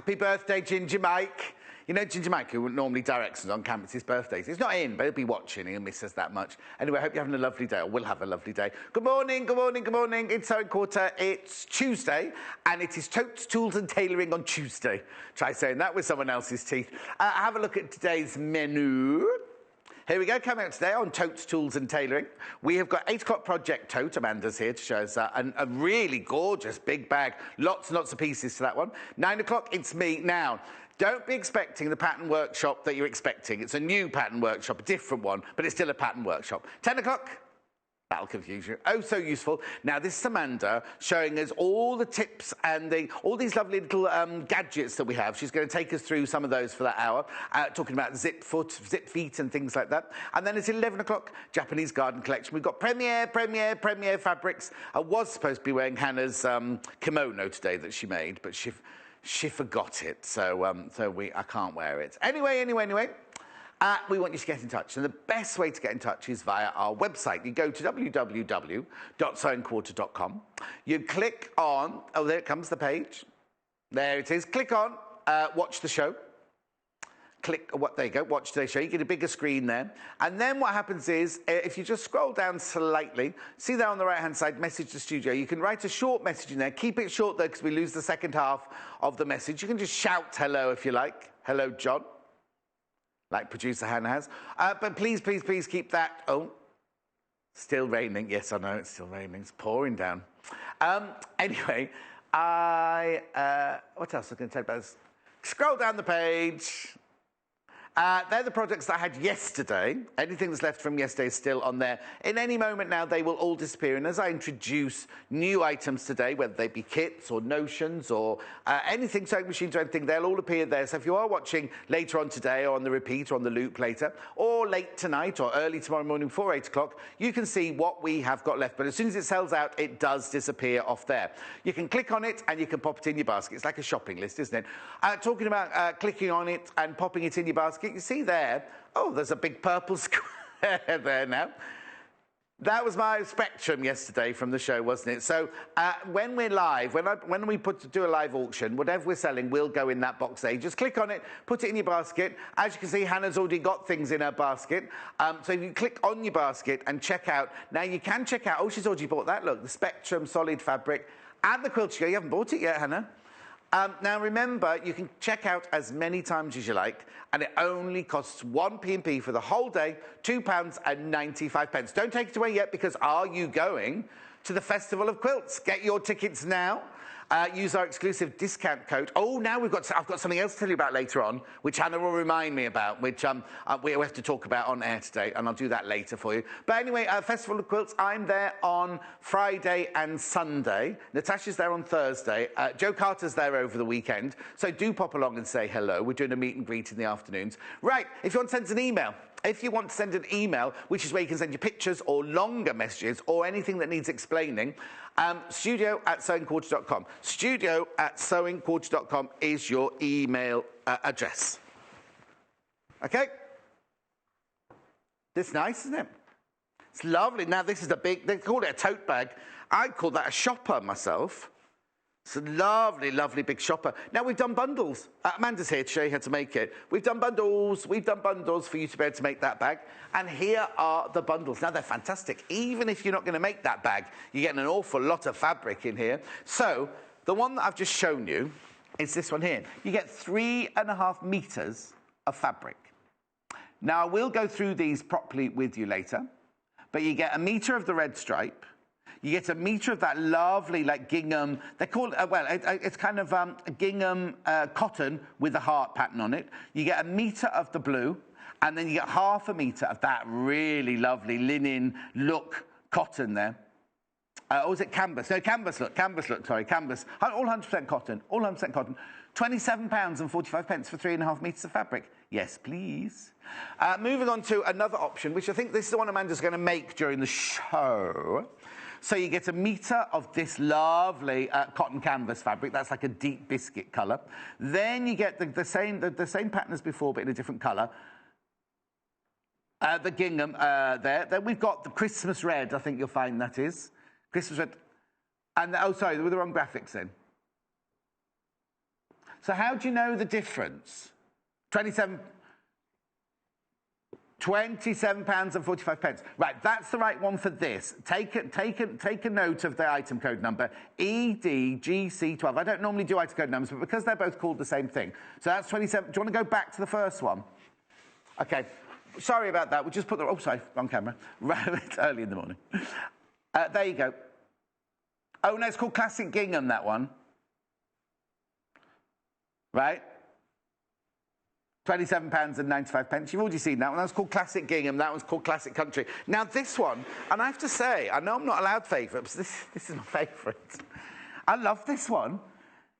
Happy birthday, Ginger Mike. You know Ginger Mike, who normally directs us on campus's birthdays. He's not in, but he'll be watching. He'll miss us that much. Anyway, I hope you're having a lovely day, or we'll have a lovely day. Good morning, good morning, good morning. It's Sewing Quarter. It's Tuesday, and it is Totes, Tools and Tailoring on Tuesday. Try saying that with someone else's teeth. Have a look at today's menu. Here we go, coming out today on Totes, Tools and Tailoring. We have got 8 o'clock Project Tote. Amanda's here to show us that. And a really gorgeous big bag. Lots and lots of pieces to that one. 9 o'clock, it's me. Now, don't be expecting the pattern workshop that you're expecting. It's a new pattern workshop, a different one, but it's still a pattern workshop. 10 o'clock, that'll confuse you. Oh, so useful. Now, this is Amanda showing us all the tips and all these lovely little gadgets that we have. She's going to take us through some of those for that hour, talking about zip feet and things like that. And then it's 11 o'clock, Japanese garden collection. We've got Premier fabrics. I was supposed to be wearing Hannah's kimono today that she made, but she forgot it, so I can't wear it. Anyway, we want you to get in touch. And the best way to get in touch is via our website. You go to www.sewingquarter.com. You click on, oh, there it comes, the page. There it is. Click on Watch the Show. There you go, watch today's show. You get a bigger screen there. And then what happens is, if you just scroll down slightly, see there on the right-hand side, message the studio. You can write a short message in there. Keep it short, though, because we lose the second half of the message. You can just shout hello if you like. Hello, John, like producer Hannah has. But please keep that. Oh, still raining. Yes, I know, it's still raining. It's pouring down. Anyway, what else was I going to tell you about this? Scroll down the page. They're the projects that I had yesterday. Anything that's left from yesterday is still on there. In any moment now, they will all disappear. And as I introduce new items today, whether they be kits or notions or anything, sewing machines or anything, they'll all appear there. So if you are watching later on today or on the repeat or on the loop later, or late tonight or early tomorrow morning before 8 o'clock, you can see what we have got left. But as soon as it sells out, it does disappear off there. You can click on it and you can pop it in your basket. It's like a shopping list, isn't it? Talking about clicking on it and popping it in your basket, you see there, oh, there's a big purple square there now. That was my spectrum yesterday from the show, wasn't it? So when we're live, when we do a live auction, whatever we're selling will go in that box there. You just click on it, put it in your basket. As you can see, Hannah's already got things in her basket. So if you click on your basket and check out, now you can check out, oh, she's already bought that, look, the Spectrum solid fabric and the quilt. You haven't bought it yet, Hannah. Now remember, you can check out as many times as you like, and it only costs 1p&p for the whole day, £2.95. Don't take it away yet, because are you going to the Festival of Quilts? Get your tickets now. Use our exclusive discount code. Oh, now I've got something else to tell you about later on, which Hannah will remind me about, which we have to talk about on air today, and I'll do that later for you. But anyway, Festival of Quilts, I'm there on Friday and Sunday. Natasha's there on Thursday. Joe Carter's there over the weekend. So do pop along and say hello. We're doing a meet and greet in the afternoons. Right, if you want to send us an email, which is where you can send your pictures or longer messages or anything that needs explaining, studio@sewingquarter.com. Studio@sewingquarter.com is your email address. Okay? This is nice, isn't it? It's lovely. Now, this is a big, they call it a tote bag. I call that a shopper myself. It's a lovely, lovely big shopper. Now, we've done bundles. Amanda's here to show you how to make it. We've done bundles for you to be able to make that bag. And here are the bundles. Now, they're fantastic. Even if you're not going to make that bag, you're getting an awful lot of fabric in here. So, the one that I've just shown you is this one here. You get 3.5 meters of fabric. Now, I will go through these properly with you later. But you get 1 meter of the red stripe. You get 1 meter of that lovely, like, gingham. They call it, it's kind of gingham cotton with a heart pattern on it. You get 1 meter of the blue, and then you get 0.5 meter of that really lovely linen look cotton there. Or is it canvas? No, canvas look, sorry, canvas. All 100% cotton, all 100% cotton. £27.45 for 3.5 meters of fabric. Yes, please. Moving on to another option, which I think this is the one Amanda's going to make during the show. So you get 1 meter of this lovely cotton canvas fabric. That's like a deep biscuit colour. Then you get the same pattern as before, but in a different colour. The gingham there. Then we've got the Christmas red, I think you'll find that is. Christmas red. And, oh, sorry, there were the wrong graphics in. So how do you know the difference? £27.45. Right, that's the right one for this. Take a note of the item code number, EDGC12. I don't normally do item code numbers, but because they're both called the same thing. So that's 27. Do you want to go back to the first one? Okay. Sorry about that. We'll just put the... Oh, sorry, wrong camera. It's early in the morning. There you go. Oh, no, it's called Classic Gingham, that one. Right? £27.95. You've already seen that one. That was called Classic Gingham. That one's called Classic Country. Now, this one, and I have to say, I know I'm not allowed favourites. This is my favourite. I love this one.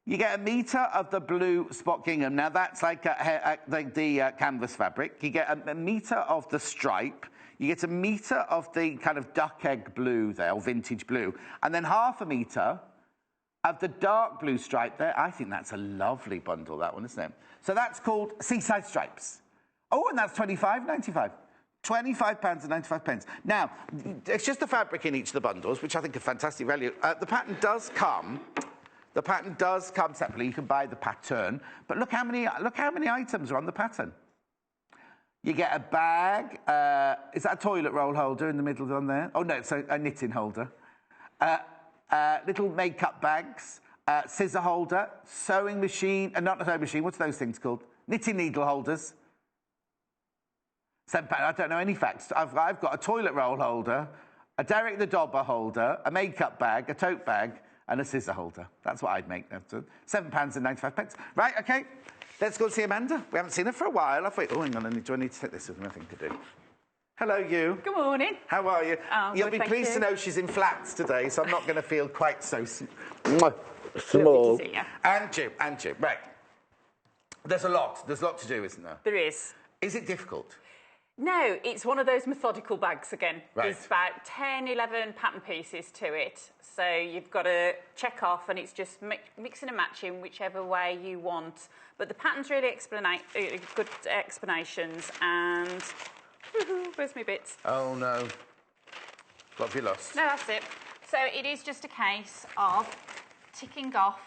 You get 1 metre of the blue spot gingham. Now, that's like the canvas fabric. You get 1 metre of the stripe. You get 1 metre of the kind of duck egg blue there, or vintage blue. And then 1/2 metre of the dark blue stripe there. I think that's a lovely bundle, that one, isn't it? So that's called Seaside Stripes. Oh, and that's £25.95. £25.95. Now, it's just the fabric in each of the bundles, which I think are fantastic value. The pattern does come separately. You can buy the pattern, but look how many items are on the pattern. You get a bag. Is that a toilet roll holder in the middle on there? Oh no, it's a knitting holder. Little makeup bags, scissor holder, sewing machine, not a sewing machine, what's those things called? Knitting needle holders. I don't know any facts. I've got a toilet roll holder, a Derek the Dobber holder, a makeup bag, a tote bag, and a scissor holder. That's what I'd make now. £7.95. Right, okay. Let's go and see Amanda. We haven't seen her for a while, have we? Oh, hang on, do I need to take this? There's nothing to do. Hello, you. Good morning. How are you? You'll be pleased to know she's in flats today, so I'm not going to feel quite so small. And you. Right. There's a lot to do, isn't there? There is. Is it difficult? No, it's one of those methodical bags again. Right. There's about 10, 11 pattern pieces to it. So you've got to check off, and it's just mixing and matching whichever way you want. But the pattern's really good explanations, and... Where's my bits? Oh, no. What have you lost? No, that's it. So it is just a case of ticking off.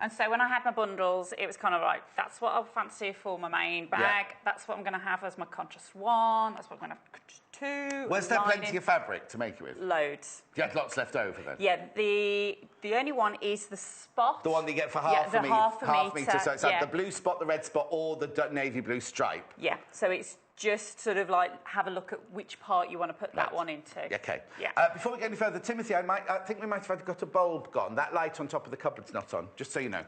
And so when I had my bundles, it was kind of like, that's what I fancy for my main bag. Yeah. That's what I'm going to have as my contrast one. That's what I'm going to have two. Was there plenty of fabric to make it with? Loads. You had lots left over then? Yeah, the only one is the spot. The one that you get for half a metre. So it's like yeah. the blue spot, the red spot, or the navy blue stripe. Yeah, so it's just sort of like have a look at which part you want to put that one into. Okay. Yeah. Before we go any further, Timothy, I think we might have got a bulb gone. That light on top of the cupboard's not on. Just so you know.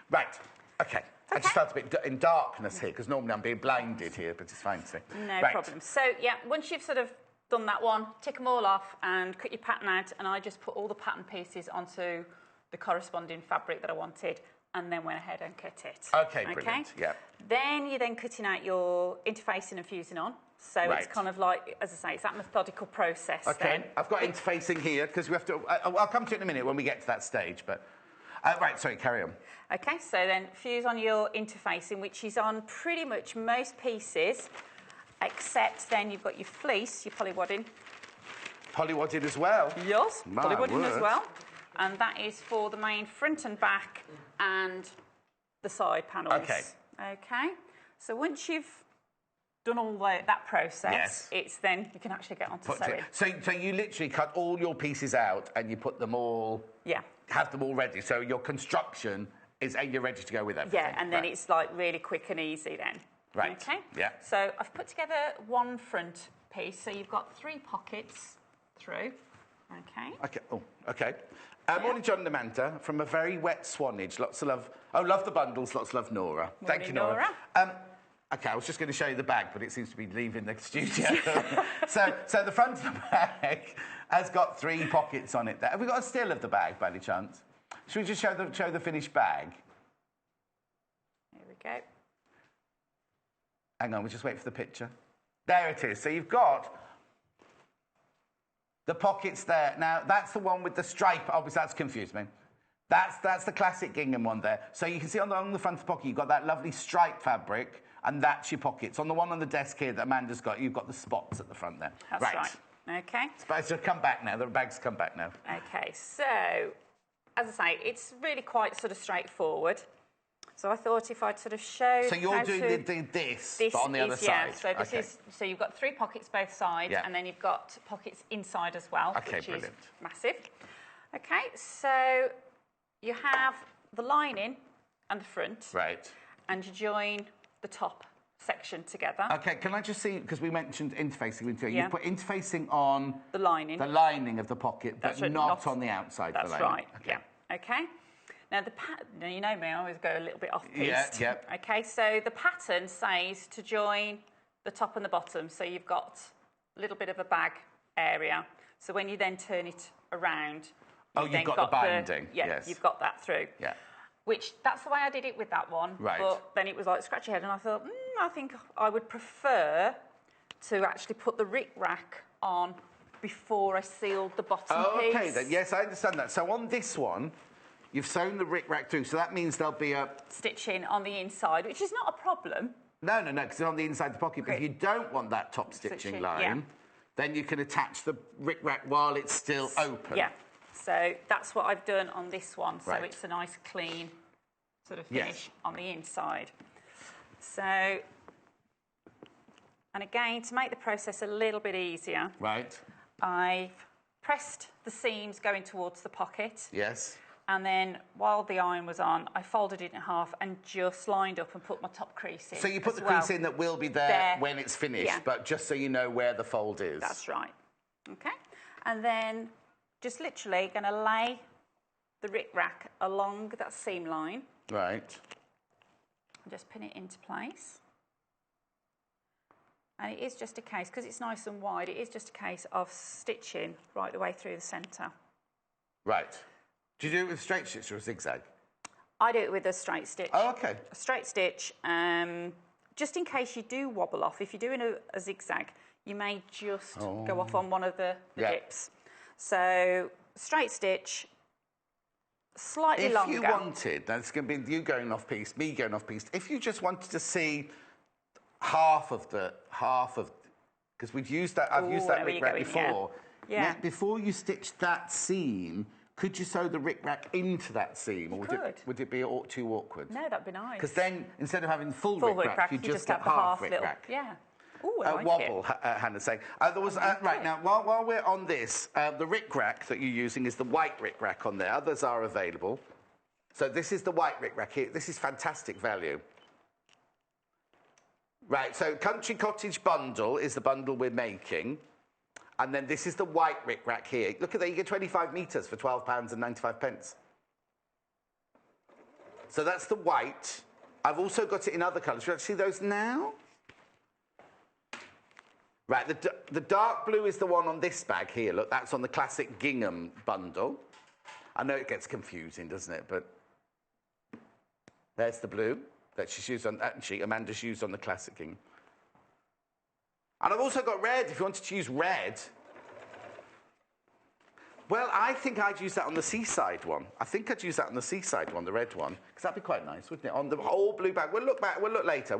Right. Okay. I just felt a bit in darkness here because normally I'm being blinded here, but it's fine to see. No problem. So yeah, once you've sort of done that one, tick them all off and cut your pattern out, and I just put all the pattern pieces onto the corresponding fabric that I wanted, and then went ahead and cut it. Okay, brilliant. Yeah. Then you're then cutting out your interfacing and fusing on. So it's kind of like, as I say, it's that methodical process. Okay. Then. I've got interfacing here because we have to. I'll come to it in a minute when we get to that stage. But right, sorry, carry on. Okay, so then fuse on your interfacing, which is on pretty much most pieces, except then you've got your fleece, your polywadding. Polywadded as well. Yes, polywadding as well. And that is for the main front and back and the side panels. Okay. Okay. So once you've done all that process, it's then you can actually get on to sewing. So you literally cut all your pieces out and you put them all... Yeah. Have them all ready. So your construction is... You're ready to go with everything. Yeah, and then it's like really quick and easy then. Right. Okay. Yeah. So I've put together one front piece. So you've got 3 pockets through. Okay. Okay. Oh, okay. Morning, John and Amanda, from a very wet Swanage. Lots of love. Oh, love the bundles. Lots of love, Nora. Thank you, Nora. Okay, I was just going to show you the bag, but it seems to be leaving the studio. so the front of the bag has got 3 pockets on it there. Have we got a still of the bag, by any chance? Should we just show the finished bag? Here we go. Hang on, we'll just wait for the picture. There it is. So you've got the pockets there. Now, that's the one with the stripe. Obviously, that's confused me. That's the classic gingham one there. So you can see on the front of the pocket, you've got that lovely stripe fabric, and that's your pockets. On the one on the desk here that Amanda's got, you've got the spots at the front there. That's right. Okay. So come back now. The bag's come back now. Okay, so, as I say, it's really quite sort of straightforward. So I thought if I'd sort of show... So you're doing this, but on the other side. Yeah, so this is... So you've got 3 pockets both sides, and then you've got pockets inside as well, which is massive. Okay, so you have the lining and the front. Right. And you join the top section together. Okay, can I just see, because we mentioned interfacing, you put interfacing on... The lining of the pocket, but right, not on the outside of the lining. That's right, yeah. Okay. Now, now, you know me, I always go a little bit off-piste. Yeah. Okay, so the pattern says to join the top and the bottom. So you've got a little bit of a bag area. So when you then turn it around... you've got the binding. Yes, you've got that through. Yeah. Which, that's the way I did it with that one. Right. But then it was like scratch your head, and I thought, I think I would prefer to actually put the rick-rack on before I sealed the bottom piece. Okay, then. Yes, I understand that. So on this one, you've sewn the rick-rack through, so that means there'll be a... stitching on the inside, which is not a problem. No, because it's on the inside of the pocket. But if you don't want that top stitching line, then you can attach the rick-rack while it's still open. Yeah. So that's what I've done on this one. So it's a nice, clean sort of finish on the inside. So, and again, to make the process a little bit easier, I've pressed the seams going towards the pocket. Yes. And then while the iron was on, I folded it in half and just lined up and put my top crease in. So you put the crease in that will be there when it's finished, but just so you know where the fold is. That's right. Okay. And then just literally going to lay the rick-rack along that seam line. Right. And just pin it into place. And it is just a case, because it's nice and wide, it is just a case of stitching right the way through the centre. Right. Do you do it with a straight stitch or a zigzag? I do it with a straight stitch. Oh, okay. A straight stitch, just in case you do wobble off. If you're doing a zigzag, you may just go off on one of the dips. So, straight stitch, slightly longer. If you wanted, now it's going to be you going off piece, me going off piece. If you just wanted to see half of, because we've used that, I've used that rick-rack before. Yeah. Now, before you stitch that seam, could you sew the rick-rack into that seam? Or would it be too awkward? No, that'd be nice. Because then, instead of having full rick-rack, you just get half rick-rack. Yeah. Ooh, I like wobble, Hannah's saying. There was, right, now, while we're on this, the rick-rack that you're using is the white rick-rack on there. Others are available. So this is the white rick-rack here. This is fantastic value. Right, so Country Cottage bundle is the bundle we're making. And then this is the white rick-rack here. Look at that, you get 25 metres for £12.95. So that's the white. I've also got it in other colours. Should I see those now? Right, the dark blue is the one on this bag here. Look, that's on the classic gingham bundle. I know it gets confusing, doesn't it? But there's the blue that she's used on, actually, Amanda's used on the classic gingham. And I've also got red, if you wanted to use red. Well, I think I'd use that on the seaside one. I think I'd use that on the seaside one, the red one, because that'd be quite nice, wouldn't it? On the whole blue bag. We'll look later.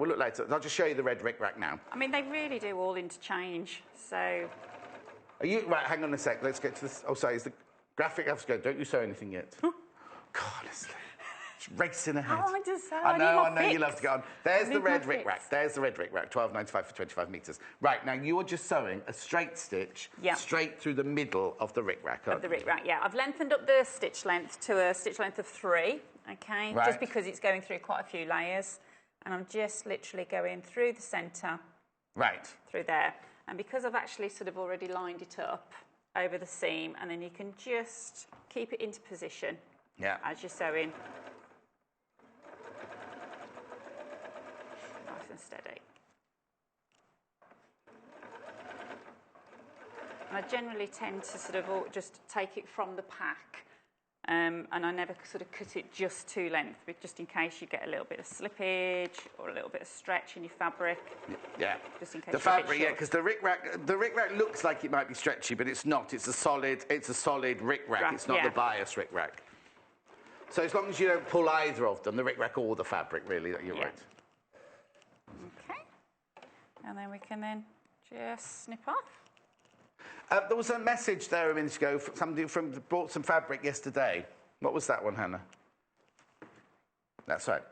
I'll just show you the red rick-rack now. I mean, they really do all interchange, so... Are you... Right, hang on a sec. Let's get to this... Oh, sorry, is the graphic... Don't you sew anything yet? God, honestly. It's racing ahead. Oh, I just sew. I know you love to get on. There's the red rick-rack. There's the red rick-rack. £12.95 for 25 metres. Right, now you're just sewing a straight stitch straight through the middle of the rick-rack, of the rick-rack, yeah. I've lengthened up the stitch length to a stitch length of 3, okay? Right. Just because it's going through quite a few layers. And I'm just literally going through the centre. Right. Through there. And because I've actually sort of already lined it up over the seam, and then you can just keep it into position as you're sewing. Nice and steady. And I generally tend to sort of just take it from the pack, and I never sort of cut it just to length, just in case you get a little bit of slippage or a little bit of stretch in your fabric. Yeah. Just in case the fabric, because the rick-rack looks like it might be stretchy, but it's not. It's a solid rick-rack. It's not the bias rick-rack. So as long as you don't pull either of them, the rick-rack or the fabric, really, you're right. Okay. And then we can then just snip off. There was a message there a minute ago. Somebody bought some fabric yesterday. What was that one, Hannah? That's right.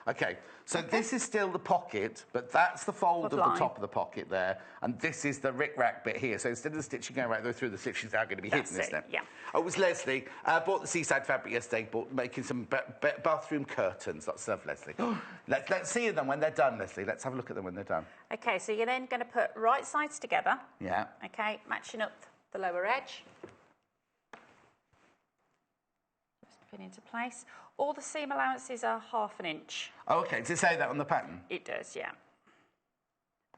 Okay, so this is still the pocket, but that's the fold of the line. top of the pocket there, and this is the rick-rack bit here. So instead of the stitching going right through the stitches are going to be hidden, isn't it? Yeah. Oh, it was Leslie. Bought the Seaside fabric yesterday, making some bathroom curtains. Lots of love, Leslie. Let's see them when they're done, Leslie. Let's have a look at them when they're done. Okay, so you're then going to put right sides together. Yeah. Okay, matching up the lower edge. Just pin into place. All the seam allowances are 1/2 inch. Oh, okay. Does it say that on the pattern? It does, yeah.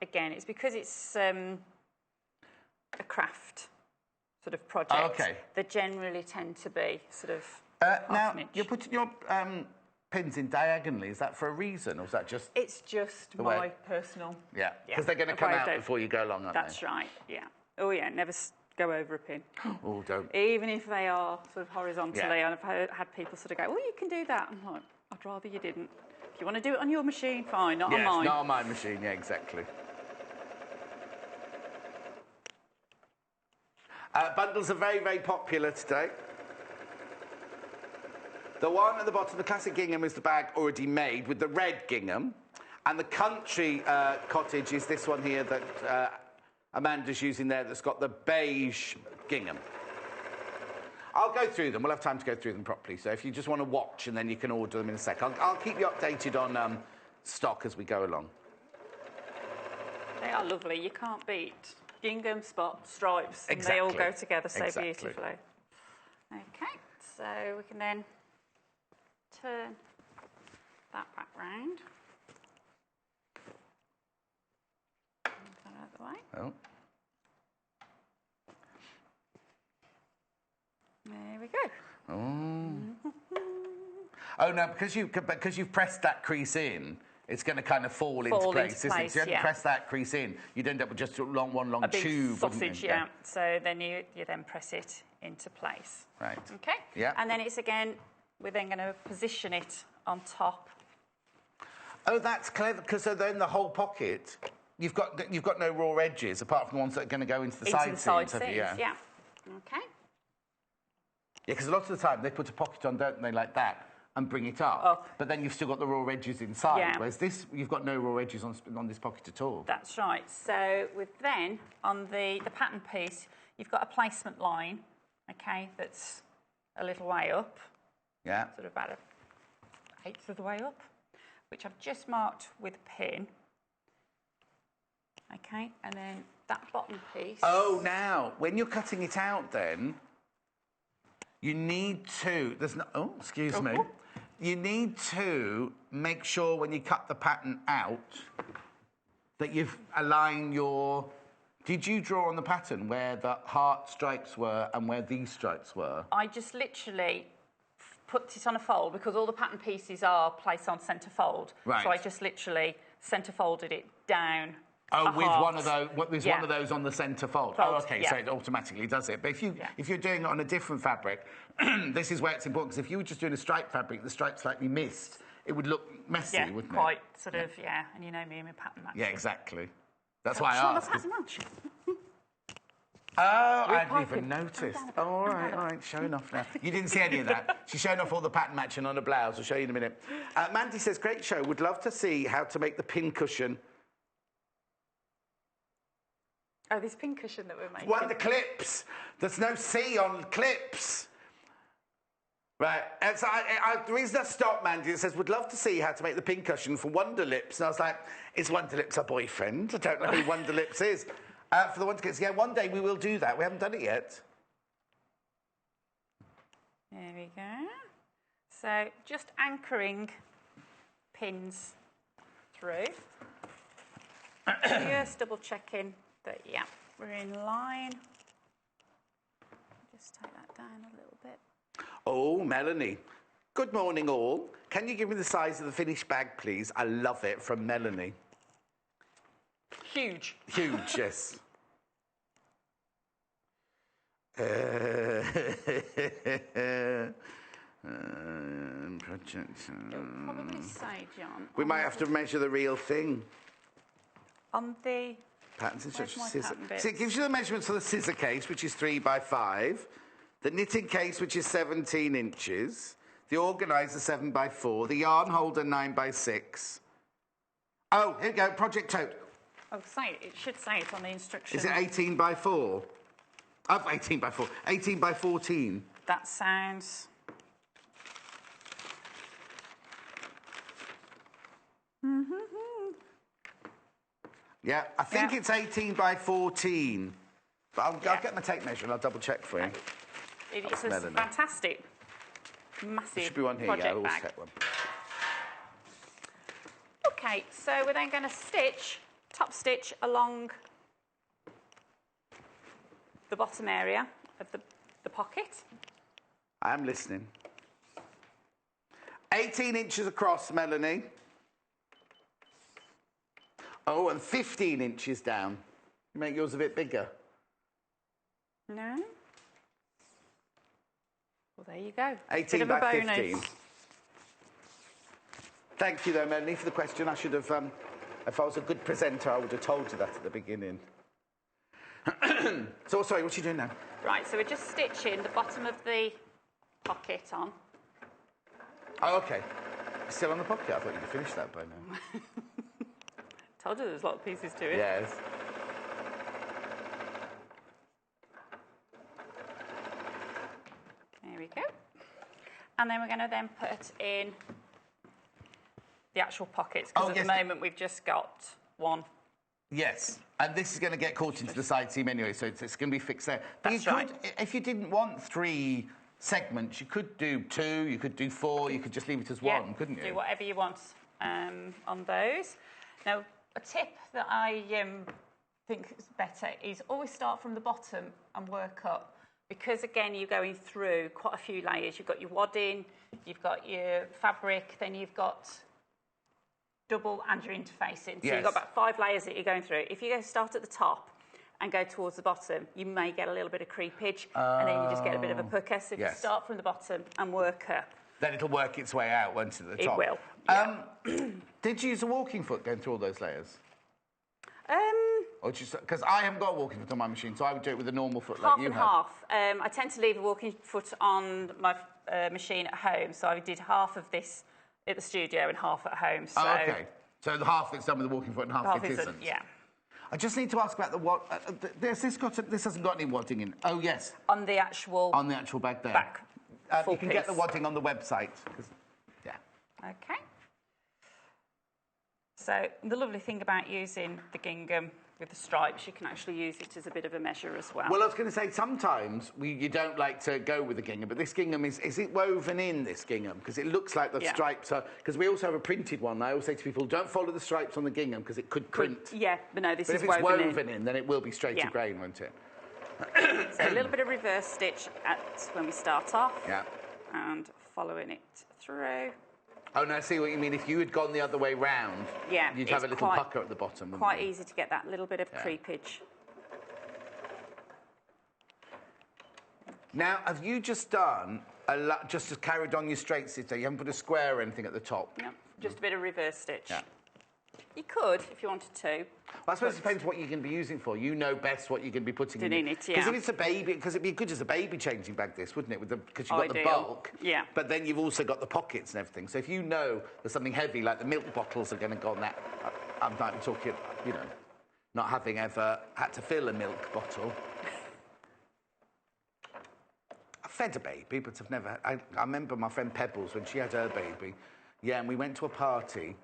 Again, it's because it's a craft sort of project. Oh, okay. They generally tend to be sort of Now, 1/2 inch. you're putting your pins in diagonally. Is that for a reason, or is that just... It's just my personal... Yeah, because they're going to come out before you go along, aren't That's right, yeah. Oh, yeah, never go over a pin. Oh, don't. Even if they are sort of horizontally. Yeah. And I've had people sort of go, well, you can do that. I'm like, I'd rather you didn't. If you want to do it on your machine, fine, not on mine. Not on my machine, yeah, exactly. Bundles are very, very popular today. The one at the bottom, the classic gingham, is the bag already made with the red gingham. And the country cottage is this one here that Amanda's using there that's got the beige gingham. I'll go through them. We'll have time to go through them properly. So if you just want to watch and then you can order them in a sec. I'll keep you updated on stock as we go along. They are lovely. You can't beat gingham, spot, stripes. And Exactly. they all go together so Exactly. beautifully. Okay, so we can then turn that back round. Move that out of the way. Oh. There we go. Oh. Oh, no, because you've pressed that crease in, it's going to kind of fall into place, isn't it? So you haven't pressed that crease in, you'd end up with just one long a big tube. sausage, yeah. So then you then press it into place. Right. Okay. Yeah. And then it's again, we're then going to position it on top. Oh, that's clever, because so then the whole pocket, you've got no raw edges, apart from the ones that are going to go into the side seams, have you? Yeah. Okay. Yeah, because a lot of the time they put a pocket on, don't they, like that, and bring it up. But then you've still got the raw edges inside, Yeah. whereas this, you've got no raw edges on this pocket at all. That's right. So with then, on the pattern piece, you've got a placement line, okay, that's a little way up. Yeah. Sort of about 1/8 of the way up, which I've just marked with a pin. Okay, and then that bottom piece. Oh, now, when you're cutting it out then, you need to, excuse me. You need to make sure when you cut the pattern out that you've aligned your... Did you draw on the pattern where the heart stripes were and where these stripes were? I just literally put it on a fold because all the pattern pieces are placed on centre fold. Right. So I just literally centre folded it down. Oh, with heart. one of those, one of those on the centre fold. Oh, okay, yeah. so it automatically does it. But if you're doing it on a different fabric, this is where it's important, because if you were just doing a striped fabric, the stripe slightly missed, it would look messy, wouldn't it? Quite sort of, yeah. And you know me and my pattern matching. Yeah, exactly. That's why I asked. Pattern match. Oh, I hadn't even noticed. Oh, all right, showing off now. You didn't see any of that. She's showing off all the pattern matching on a blouse. I'll show you in a minute. Mandy says, great show. Would love to see how to make the pin cushion. Oh, this pin cushion that we're making. What, the clips? There's no C on clips. Right, and so the reason I stopped, Mandy, it says, would love to see how to make the pin cushion for Wonder Lips. And I was like, is Wonder Lips a boyfriend? I don't know who Wonder Lips is. For the Wonder Kids, yeah, one day we will do that. We haven't done it yet. There we go. So just anchoring pins through. Just double checking that, yeah, we're in line. Just take that down a little bit. Oh, Melanie. Good morning, all. Can you give me the size of the finished bag, please? I love it, from Melanie. Huge. Huge, yes. Project. It'll probably say, John. We might have to measure the real thing. On the Patterns instructions. my Scissor. pattern bits? So it gives you the measurements for the scissor case, which is 3 by 5, the knitting case, which is 17 inches, the organiser 7x4, the yarn holder 9x6. Oh, here we go, Project Tote. Oh, it should say it on the instructions. Is it 18x4? Oh, 18x4. 18x14. That sounds... Yeah, I think it's 18x14. But I'll get my tape measure and I'll double check for you. It's a fantastic, massive there should be one here, project yeah, I'll bag. set one. Okay, so we're then going to stitch, top stitch along the bottom area of the pocket. I am listening. 18 inches across, Melanie. Oh, and 15 inches down. You make yours a bit bigger. No. Well, there you go. 18 by 15. Thank you, though, Melanie, for the question. I should have, if I was a good presenter, I would have told you that at the beginning. So, sorry, what are you doing now? Right, so we're just stitching the bottom of the pocket on. Oh, OK. Still on the pocket? I thought you'd finished that by now. Told you there's a lot of pieces to it. Yes. There we go. And then we're going to then put in the actual pockets, because at the moment we've just got one. Yes, and this is going to get caught into the side seam anyway, so it's going to be fixed there. That's right. If you didn't want 3 segments, you could do 2, you could do 4, you could just leave it as 1, couldn't you? Do whatever you want on those. Now, a tip that I think is better is always start from the bottom and work up, because again you're going through quite a few layers. You've got your wadding, you've got your fabric, then you've got double and your interfacing. So you've got about 5 layers that you're going through. If you go start at the top and go towards the bottom, you may get a little bit of creepage, and then you just get a bit of a pucker. So if you start from the bottom and work up, then it'll work its way out once at the top. It will. Yeah. Did you use a walking foot going through all those layers? Because I haven't got a walking foot on my machine, so I would do it with a normal foot like you have. Half and half. I tend to leave a walking foot on my machine at home, so I did half of this at the studio and half at home. So OK. So the half that's done with the walking foot and half it isn't? Yeah. I just need to ask about the this hasn't got any wadding in. Oh, yes. On the actual bag there. Back. You can get the wadding on the website. Yeah. OK. So the lovely thing about using the gingham with the stripes, you can actually use it as a bit of a measure as well. Well, I was going to say, sometimes you don't like to go with the gingham, but this gingham, is it woven in, this gingham? Because it looks like the stripes are... Because we also have a printed one. I always say to people, don't follow the stripes on the gingham, because it could print. Yeah, but no, this is woven in. But if it's woven in, then it will be straight to grain, won't it? So a little bit of reverse stitch when we start off. Yeah. And following it through. Oh, no, I see what you mean. If you had gone the other way round, you'd have a little pucker at the bottom, wouldn't Quite easy to get that little bit of creepage. Now, have you just done just carried on your straight stitch there? You haven't put a square or anything at the top? No, just a bit of reverse stitch. Yeah. You could, if you wanted to. Well, I suppose it depends what you're going to be using for. You know best what you're going to be putting in it, Because if it's a baby, because it'd be good as a baby changing bag, this, wouldn't it? Because you've got the bulk. Yeah. But then you've also got the pockets and everything. So if you know there's something heavy, like the milk bottles are going to go on that, I'm talking, not having ever had to fill a milk bottle. I've fed a baby, but I've never... I remember my friend Pebbles, when she had her baby, and we went to a party.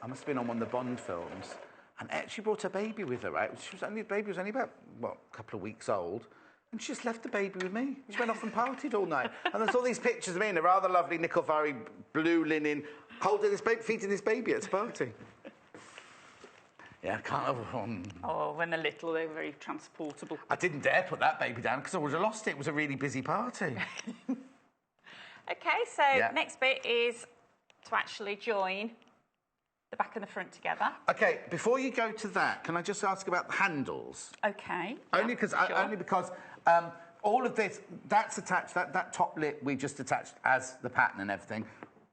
I must have been on one of the Bond films, and she brought her baby with her, right? The baby was only about, a couple of weeks old, and she just left the baby with me. She went off and partied all night. And there's all these pictures of me in a rather lovely Nickelvari blue linen, holding this baby, feeding this baby at a party. Yeah, I can't... Oh, when they're little, they're very transportable. I didn't dare put that baby down, because I would have lost it. It was a really busy party. OK, so next bit is to actually join the back and the front together. OK, before you go to that, can I just ask about the handles? OK. Only because all of this, that's attached, that top lip we just attached as the pattern and everything.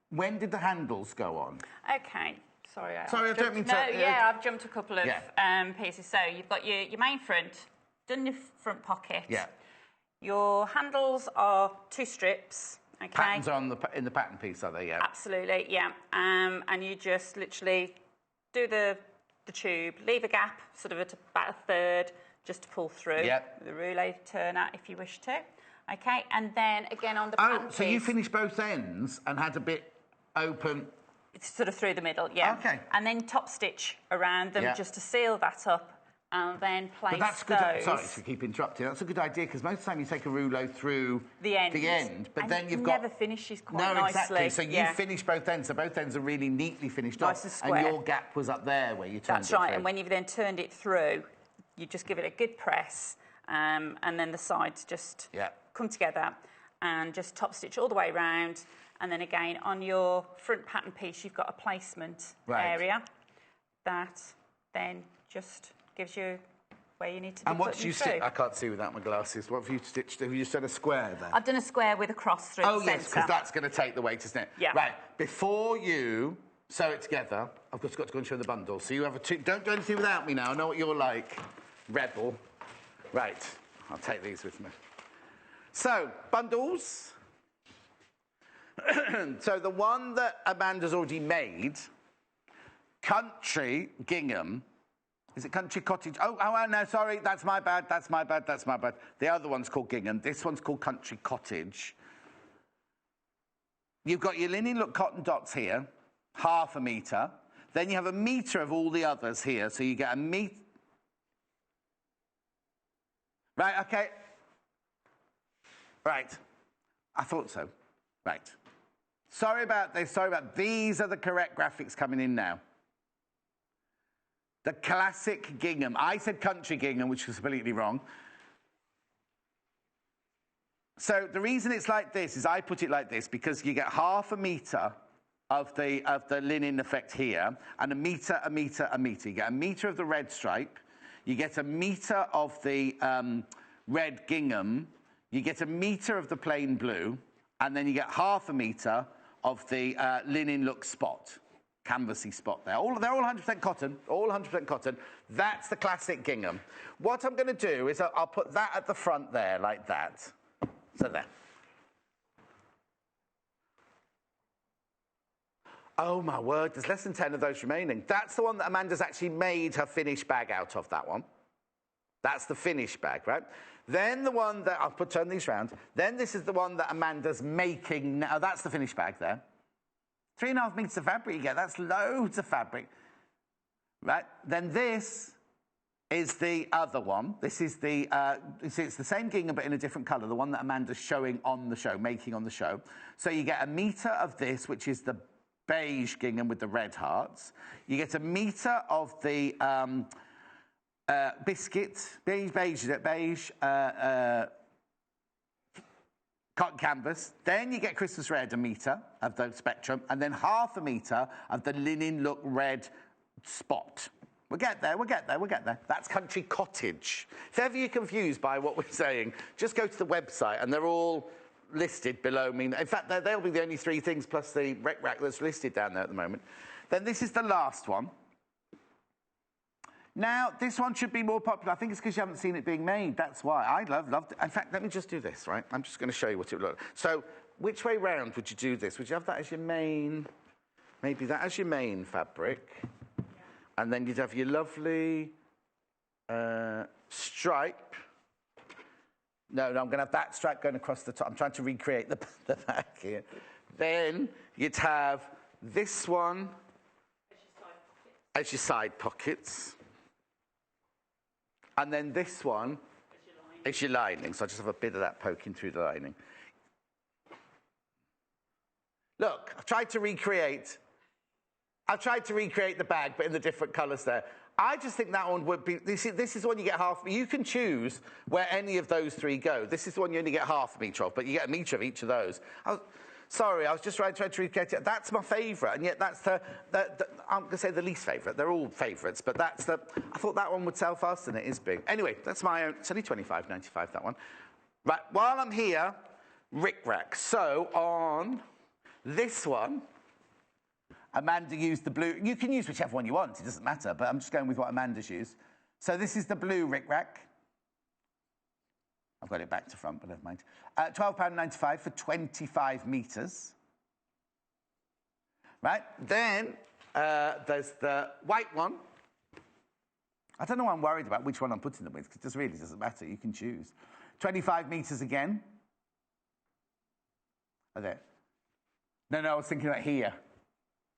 When did the handles go on? OK. Sorry, I don't mean to... No, I've jumped a couple of pieces. So you've got your main front, done your front pocket. Yeah. Your handles are 2 strips Okay. Patterns are in the pattern piece, are they? Yeah. Absolutely, yeah. And you just literally do the tube, leave a gap, sort of at about a third, just to pull through. Yep. The roulette turner, if you wish to. Okay, and then again on the pattern piece. So you finished both ends and had a bit open. It's sort of through the middle, yeah. Okay. And then top stitch around them just to seal that up. And then place but that's those. good. Sorry to keep interrupting. That's a good idea because most of the time you take a rouleau through the end, but and then you've never finishes quite nicely. No, exactly. So you finished both ends. So both ends are really neatly finished nice off, and square. And your gap was up there where you turned it through. That's right. And when you've then turned it through, you just give it a good press, and then the sides just come together, and just top stitch all the way around. And then again on your front pattern piece, you've got a placement area that then just gives you where you need to be. And what did you stitch? I can't see without my glasses. What have you stitched? Have you just done a square there? I've done a square with a cross through the centre. Oh, yes, because that's going to take the weight, isn't it? Yeah. Right, before you sew it together, I've just got to go and show the bundle. So you have don't do anything without me now. I know what you're like, rebel. Right, I'll take these with me. So, bundles. So the one that Amanda's already made, Country Gingham. Is it Country Cottage? Oh, no, sorry, that's my bad. The other one's called Gingham. This one's called Country Cottage. You've got your linen look cotton dots here, 1/2 metre. Then you have 1 metre of all the others here, so you get 1 metre. Right, okay. Right. I thought so. Right. Sorry about this. These are the correct graphics coming in now. The classic gingham. I said country gingham, which was completely wrong. So the reason it's like this is I put it like this because you get 1/2 metre of the linen effect here, and 1 metre, 1 metre, 1 metre. You get 1 metre of the red stripe. You get 1 metre of the red gingham. You get 1 metre of the plain blue, and then you get 1/2 metre of the linen look spot. Canvassy spot there. They're all 100% cotton, all 100% cotton. That's the classic gingham. What I'm going to do is I'll put that at the front there, like that. So there. Oh, my word, there's less than 10 of those remaining. That's the one that Amanda's actually made her finished bag out of, that one. That's the finished bag, right? Then the one that, turn these round. Then this is the one that Amanda's making now. That's the finished bag there. 3.5 metres of fabric you get. That's loads of fabric. Right? Then this is the other one. This is the, it's the same gingham but in a different colour, the one that Amanda's showing on the show, making on the show. So you get 1 metre of this, which is the beige gingham with the red hearts. You get 1 metre of the biscuit, beige, cotton canvas. Then you get Christmas red, 1 metre of the spectrum, and then 1/2 metre of the linen look red spot. We'll get there. That's Country Cottage. If ever you're confused by what we're saying, just go to the website and they're all listed below me. In fact, they'll be the only 3 things plus the rec-rack that's listed down there at the moment. Then this is the last one. Now, this one should be more popular. I think it's because you haven't seen it being made. That's why. I loved it. In fact, let me just do this, right? I'm just going to show you what it would look like. So, which way round would you do this? Would you have that as your main, maybe that as your main fabric? Yeah. And then you'd have your lovely stripe. No, I'm going to have that stripe going across the top. I'm trying to recreate the back here. Then you'd have this one as your side pockets. And then this one is your lining. So I just have a bit of that poking through the lining. Look, I've tried to recreate the bag, but in the different colours there. I just think that one would be, this is the one you get 1/2. You can choose where any of those 3 go. This is the one you only get 1/2 metre of, but you get 1 metre of each of those. Sorry, I was just trying to recreate it. That's my favourite, and yet that's I'm going to say the least favourite. They're all favourites, but I thought that one would sell faster than it is big. Anyway, that's my own. It's only $25.95, that one. Right, while I'm here, rick-rack. So on this one, Amanda used the blue. You can use whichever one you want. It doesn't matter, but I'm just going with what Amanda's used. So this is the blue rick-rack. I've got it back to front, but never mind. £12.95 for 25 metres. Right, then there's the white one. I don't know why I'm worried about which one I'm putting them with, because it just really doesn't matter. You can choose. 25 metres again. Oh, there. No, I was thinking about here.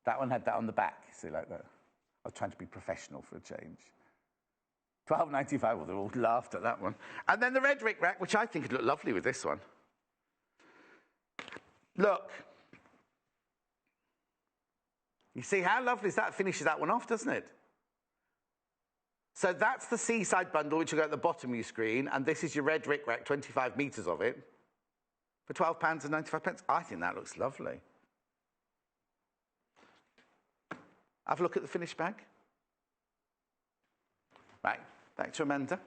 That one had that on the back, see, like that. I was trying to be professional for a change. £12.95, well, they all laughed at that one. And then the red rickrack, which I think would look lovely with this one. Look. You see how lovely is that? Finishes that one off, doesn't it? So that's the seaside bundle, which will go at the bottom of your screen, and this is your red rickrack, 25 metres of it, for £12.95. I think that looks lovely. Have a look at the finished bag. Right, back to Amanda.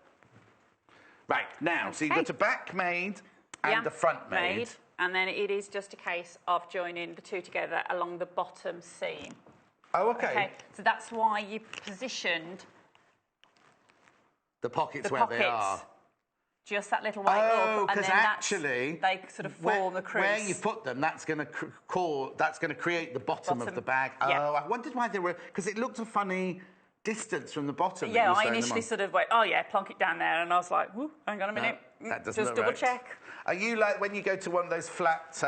Right, now, so you've got a back made and a front made. And then it is just a case of joining the two together along the bottom seam. Oh, okay. So that's why you positioned the pockets where they are. Just that little way up. Oh, because actually they sort of form a crease. Where you put them, that's going to create the bottom of the bag. Yeah. Oh, I wondered why they were, because it looked a funny distance from the bottom. Yeah, I initially sort of went, oh yeah, plonk it down there, and I was like, hang on a minute, that doesn't just look double right. check. Are you like when you go to one of those flat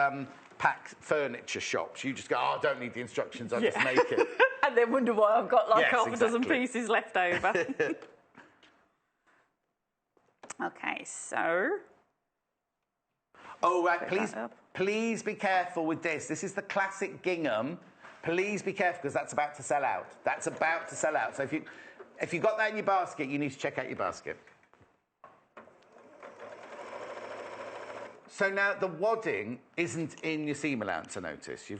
pack furniture shops? You just go, oh, I don't need the instructions, I'll just make it. And then wonder why I've got like half a dozen pieces left over. Okay, so. Oh, right, please be careful with this. This is the classic gingham. Please be careful, because that's about to sell out. That's about to sell out. So if you've got that in your basket, you need to check out your basket. So now the wadding isn't in your seam allowance, I notice.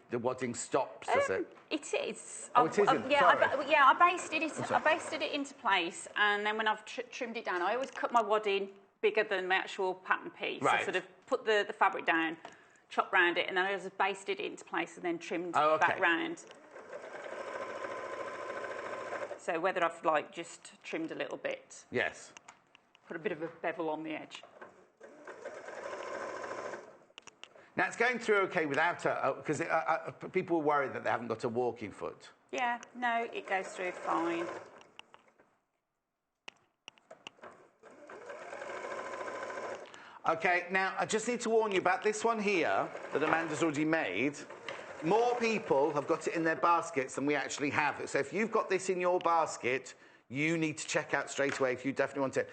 The wadding stops, does it? It is. Oh, it isn't? I basted it into place, and then when I've trimmed it down, I always cut my wadding bigger than my actual pattern piece. Right. I sort of put the fabric down, chopped round it, and then I just basted it into place and then trimmed back round. So whether I've like just trimmed a little bit. Yes. Put a bit of a bevel on the edge. Now, it's going through okay without because people were worried that they haven't got a walking foot. Yeah, no, it goes through fine. Okay, now, I just need to warn you about this one here that Amanda's already made. More people have got it in their baskets than we actually have. So if you've got this in your basket, you need to check out straight away if you definitely want it.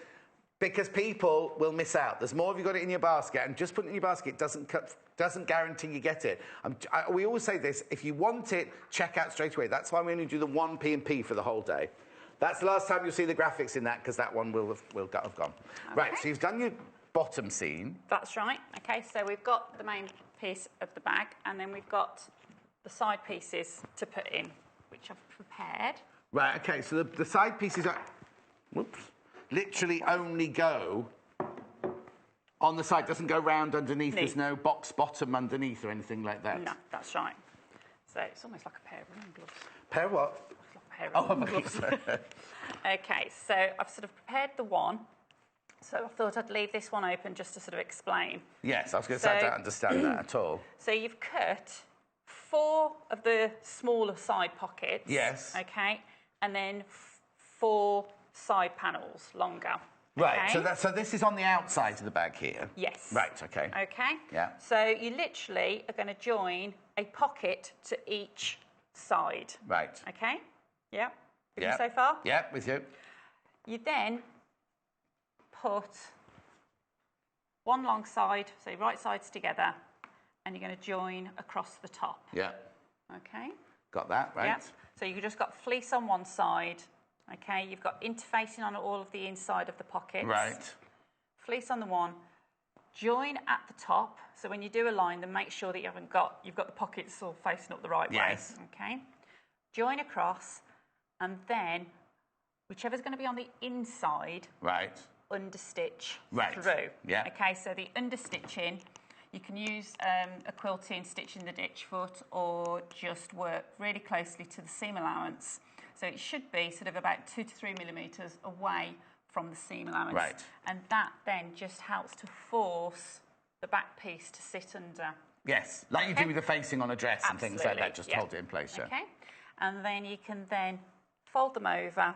Because people will miss out. There's more of you got it in your basket, and just putting it in your basket doesn't guarantee you get it. We always say this, if you want it, check out straight away. That's why we only do the one P&P for the whole day. That's the last time you'll see the graphics in that, because that one will have gone. Okay. Right, so you've done your bottom seam. That's right. Okay, so we've got the main piece of the bag, and then we've got the side pieces to put in, which I've prepared. Right, okay, so the side pieces are... Whoops. Literally only go on the side, doesn't go round underneath. There's no box bottom underneath or anything like that. No, that's right. So it's almost like a pair of running gloves. Pair of what? Like a pair of running gloves. Okay, so I've sort of prepared the one. So I thought I'd leave this one open just to sort of explain. Yes, I was going to say I don't understand that at all. So you've cut 4 of the smaller side pockets. Yes. Okay, and then 4 side panels longer. Right, okay? so this is on the outside of the bag here? Yes. Right, okay. Okay? Yeah. So you literally are going to join a pocket to each side. Right. Okay? Yeah? With Yeah. you so far? Yeah, with you. You then put one long side, so your right sides together, and you're going to join across the top. Yeah. Okay? Got that, right? Yeah. So you've just got fleece on one side. Okay, you've got interfacing on all of the inside of the pockets. Right. Fleece on the one. Join at the top. So when you do a line, then make sure that you've got the pockets all facing up the right way. Okay. Join across, and then whichever's going to be on the inside. Right. Understitch right. through. Yeah. Okay, so the understitching, you can use a quilting stitch in the ditch foot, or just work really closely to the seam allowance. So it should be sort of about 2 to 3 millimetres away from the seam allowance. Right. And that then just helps to force the back piece to sit under. Yes, like you do with the facing on a dress and things like that, just to hold it in place. Yeah. Okay, and then you can then fold them over,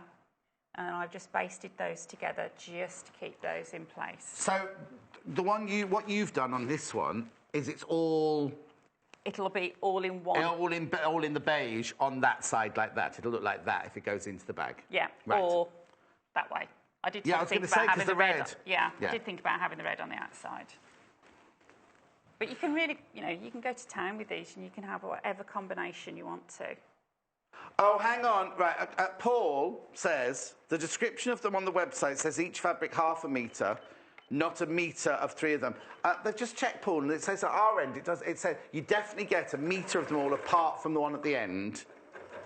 and I've just basted those together just to keep those in place. So, what you've done on this one is it's all. It'll be all in one. All in the beige on that side like that. It'll look like that if it goes into the bag. Yeah, right. Or that way. I did think about having the red. Yeah, I did think about having the red on the outside. But you can really, you can go to town with these and you can have whatever combination you want to. Oh, hang on. Right. Paul says the description of them on the website says each fabric 1/2 metre, not 1 metre of 3 of them. They've just checked, Paul, and it says at our end, it says you definitely get 1 metre of them all apart from the one at the end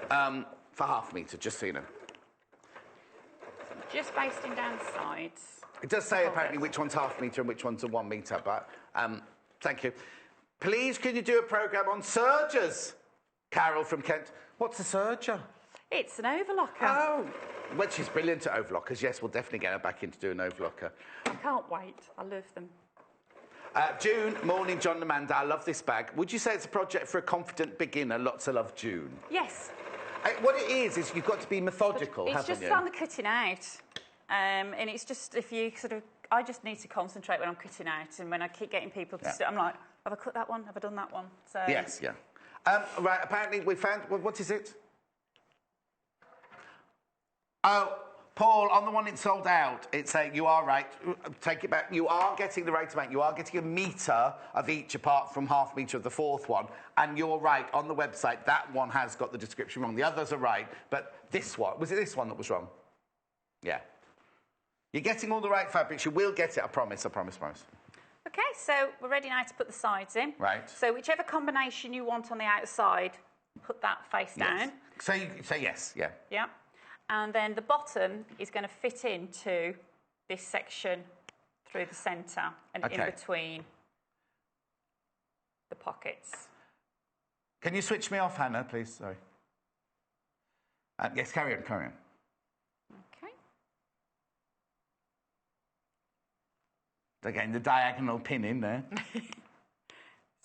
for 1/2 metre, just so you know. So just basting down the sides. It does say apparently which one's 1/2 metre and which one's a 1 metre, but thank you. Please, can you do a programme on sergers? Carol from Kent. What's a serger? It's an overlocker. Oh. Well, she's brilliant at overlockers. Yes, we'll definitely get her back in to do an overlocker. I can't wait. I love them. June, morning, John and Amanda. I love this bag. Would you say it's a project for a confident beginner? Lots of love, June. Yes. What it is you've got to be methodical, haven't you? It's just on the cutting out. And it's just, if you I just need to concentrate when I'm cutting out. And when I keep getting people to I'm like, have I cut that one? Have I done that one? So yes, yeah. Right, apparently we found... what is it? Oh, Paul, on the one it sold out, it's saying you are right. Take it back. You are getting the right amount. You are getting 1 metre of each apart from 1/2 metre of the 4th one. And you're right, on the website, that one has got the description wrong. The others are right, but this one... Was it this one that was wrong? Yeah. You're getting all the right fabrics. You will get it, I promise, I promise, I promise. Okay, so we're ready now to put the sides in. Right. So whichever combination you want on the outside, put that face down. So you say yes, yeah. Yeah. And then the bottom is going to fit into this section through the centre and in between the pockets. Can you switch me off, Hannah, please? Sorry. Yes, carry on, carry on. Okay. Again, the diagonal pin in there.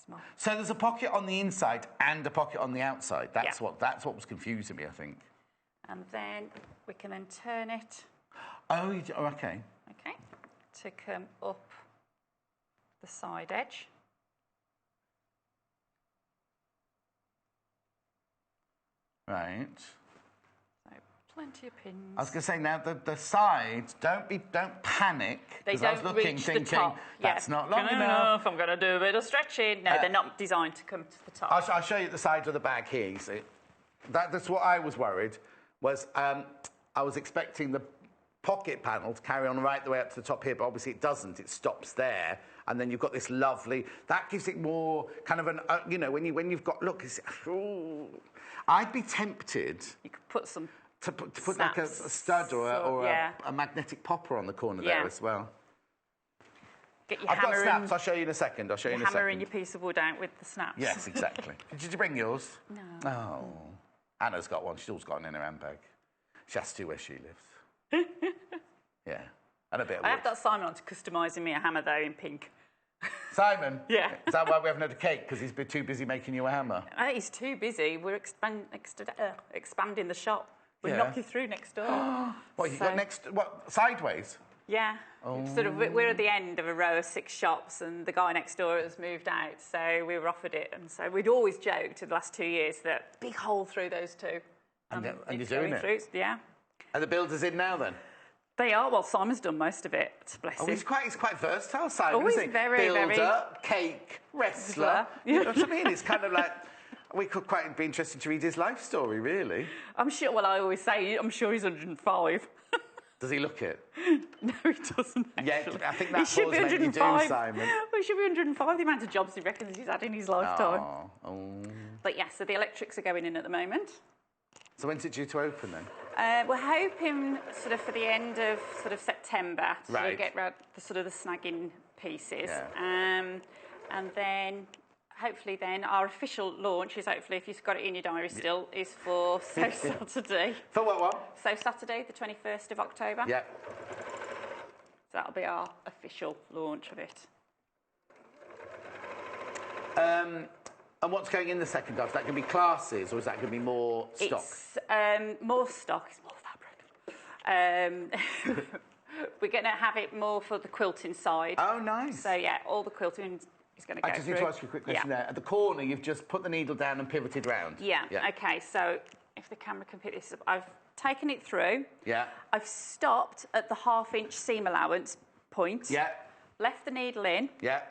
Small. So there's a pocket on the inside and a pocket on the outside. That's what was confusing me, I think. And then we can then turn it. Oh, okay. Okay. To come up the side edge. Right. So plenty of pins. I was going to say now the sides don't panic. They don't I was looking, reach thinking, the top. That's not long enough. I'm going to do a bit of stretching. No, they're not designed to come to the top. I'll show you the sides of the bag here. You see, that's what I was worried. Was I was expecting the pocket panel to carry on right the way up to the top here, but obviously it doesn't. It stops there, and then you've got this lovely. That gives it more kind of an, when you've got look. I'd be tempted. You could put some to put like a stud or a magnetic popper on the corner there as well. Get your I've hammer got snaps. I'll show you in a second. Hammer in your piece of wood out with the snaps. Yes, exactly. Did you bring yours? No. Oh. Anna's got one. She's always got one in her handbag. She has to where she lives. Yeah. And a bit of wood. I have got Simon on to customising me a hammer, though, in pink. Simon? Yeah. Is that why we haven't had a cake? Because he's been too busy making you a hammer? I think he's too busy. We're expanding the shop. We're knocking through next door. What, you got next... What, sideways? Yeah. Oh. We're at the end of a row of 6 shops, and the guy next door has moved out, so we were offered it. And so we'd always joked in the last 2 years that big hole through those two. And you're doing it? Through, yeah. Are the builders in now, then? They are. Well, Simon's done most of it, bless him. He's quite versatile, Simon, isn't he? Very, Builder, cake, wrestler. You know what I mean? It's kind of like... We could quite be interested to read his life story, really. I'm sure... Well, I always say, I'm sure he's 105. Does he look it? No, he doesn't, actually. Yeah, I think that's what's made you do, Simon. Well, he should be 105, the amount of jobs he reckons he's had in his lifetime. Oh. But, yeah, so the electrics are going in at the moment. So when's it due to open, then? We're hoping sort of for the end of sort of September to get round the sort of the snagging pieces. Yeah. And then... Hopefully then, our official launch is hopefully, if you've got it in your diary still, is for So Saturday. For what one? So Saturday, the 21st of October. Yeah. So that'll be our official launch of it. And what's going in the second half? Is that going to be classes, or is that going to be more stock? It's more stock. It's more fabric. We're going to have it more for the quilting side. Oh, nice. So, yeah, all the quilting is going to go through. I just need to ask you a quick question there. At the corner, you've just put the needle down and pivoted round. Yeah. OK, so if the camera can pick this up, I've taken it through. Yeah. I've stopped at the 1/2 inch seam allowance point. Yeah. Left the needle in. Yeah.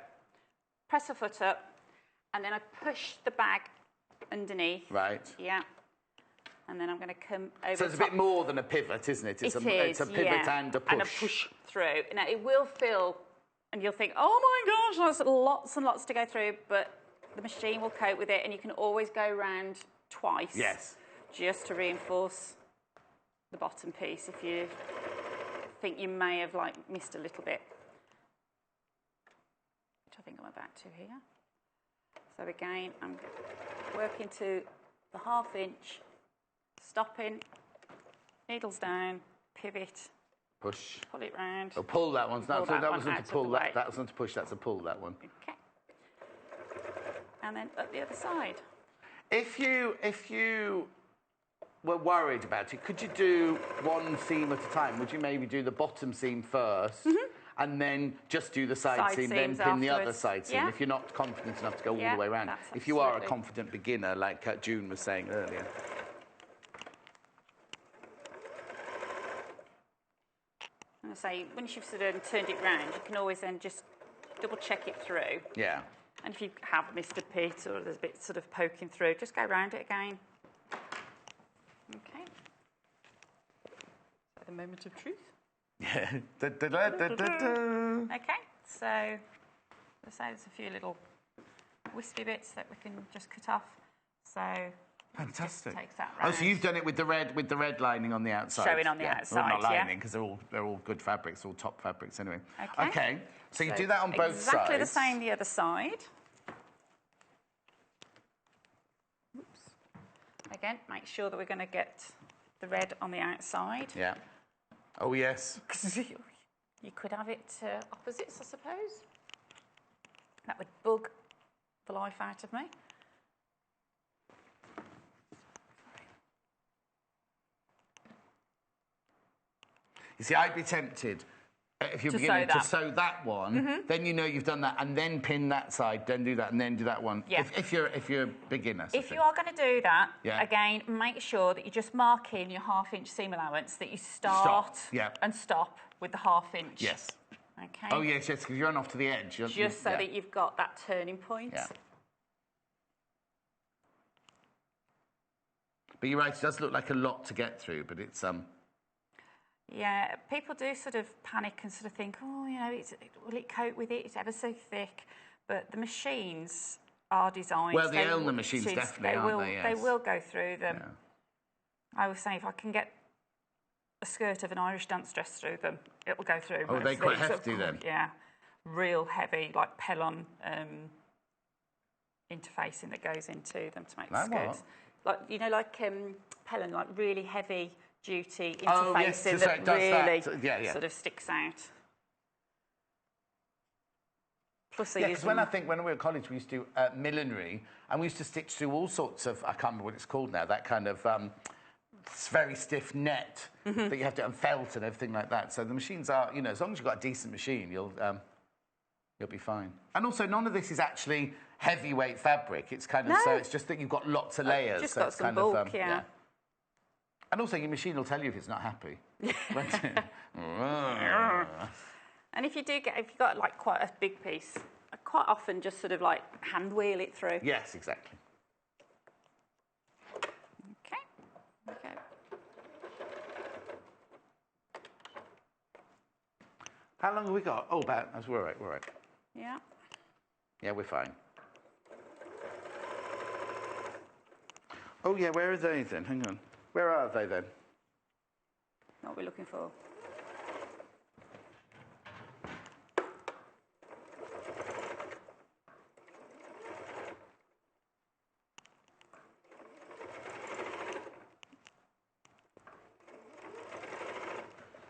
Press the foot up. And then I push the bag underneath. Right. Yeah. And then I'm going to come over. So it's a bit more than a pivot, isn't it? It's a pivot and a push. And a push through. Now, it will feel, and you'll think, oh my gosh, there's lots and lots to go through, but the machine will cope with it, and you can always go round twice. Yes. Just to reinforce the bottom piece if you think you may have missed a little bit. Which I think I'm about to here. So again, I'm working to the 1/2 inch, stopping, needles down, pivot, push, pull it round. Oh, pull that one. That wasn't to pull. That wasn't to push. That's a pull. That one. Okay. And then at the other side. If you were worried about it, could you do one seam at a time? Would you maybe do the bottom seam first? And then just do the side seam, then pin the other side seam, if you're not confident enough to go all the way around. If you are a confident beginner, like June was saying earlier. And I say, once you've sort of turned it round, you can always then just double check it through. Yeah. And if you have missed a bit or there's a bit sort of poking through, just go round it again. Okay. So the moment of truth. Yeah. Okay, so let's say there's a few little wispy bits that we can just cut off. So fantastic. Just takes that round. Oh, so you've done it with the red lining on the outside. Showing on the outside, well, not lining because they're all good fabrics, all top fabrics anyway. Okay. So you do that on both sides. Exactly the same the other side. Oops. Again, make sure that we're going to get the red on the outside. Yeah. Oh, yes. You could have it opposites, I suppose. That would bug the life out of me. You see, I'd be tempted, if you're beginning, to sew that one, then you know you've done that, and then pin that side, then do that, and then do that one. Yeah. If you're a beginner. If you are going to do that, again, make sure that you just mark in your 1/2 inch seam allowance, that you start and stop with the 1/2 inch. Yes. Okay. Oh, yes, because you run off to the edge. Just so that you've got that turning point. Yeah. But you're right, it does look like a lot to get through, but it's... Yeah, people do sort of panic and sort of think, oh, you know, will it cope with it? It's ever so thick. But the machines are designed... Well, the Elna machines definitely, aren't they? Yes. They will go through them. Yeah. I always say, if I can get a skirt of an Irish dance dress through them, it will go through. Oh, they're quite hefty then? Yeah, real heavy, like Pellon interfacing that goes into them to make the skirts. Like, you know, like Pellon, like really heavy... duty interfacing that really sort of sticks out. Plus, because when we were at college, we used to do millinery, and we used to stitch through all sorts of, I can't remember what it's called now, that kind of very stiff net that you have to, and felt and everything like that. So the machines are, you know, as long as you've got a decent machine, you'll be fine. And also, none of this is actually heavyweight fabric. It's kind of, so it's just that you've got lots of layers. Just so got it's some kind bulk, of, yeah. And also, your machine will tell you if it's not happy. And if you've got like quite a big piece, I quite often just sort of like hand wheel it through. Yes, exactly. Okay. How long have we got? Oh, about. We're all right. We're all right. Yeah. Yeah, we're fine. Oh yeah, where are they then? Hang on. Where are they then? What are we looking for?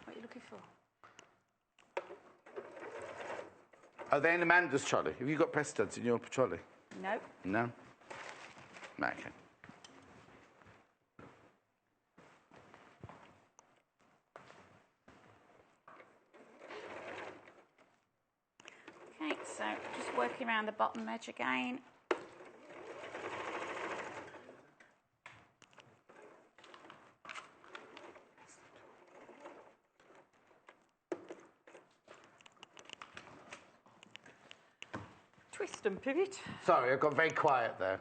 What are you looking for? Are they in Amanda's trolley? Have you got press studs in your trolley? No. No? Okay. Okay, so just working around the bottom edge again. Twist and pivot. Sorry, I got very quiet there.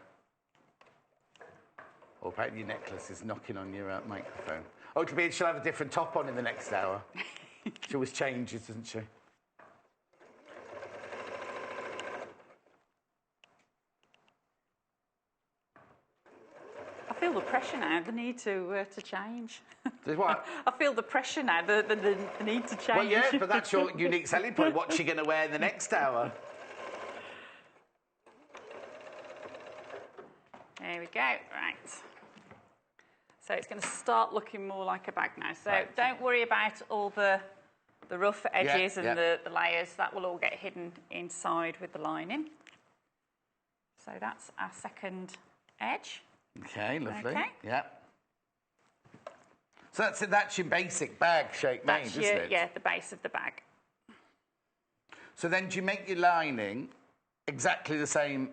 Or perhaps your necklace is knocking on your microphone. Oh, to be, she'll have a different top on in the next hour. She always changes, doesn't she? I feel the pressure now, the need to change. What? I feel the pressure now, the need to change. Well, yeah, but that's your unique selling point. What's she going to wear in the next hour? There we go, right. So it's going to start looking more like a bag now. So right. Don't worry about all the rough edges and the layers. That will all get hidden inside with the lining. So that's our second edge. Okay, lovely. Okay. Yeah. So that's your basic bag shape made, isn't it? Yeah, the base of the bag. So then do you make your lining exactly the same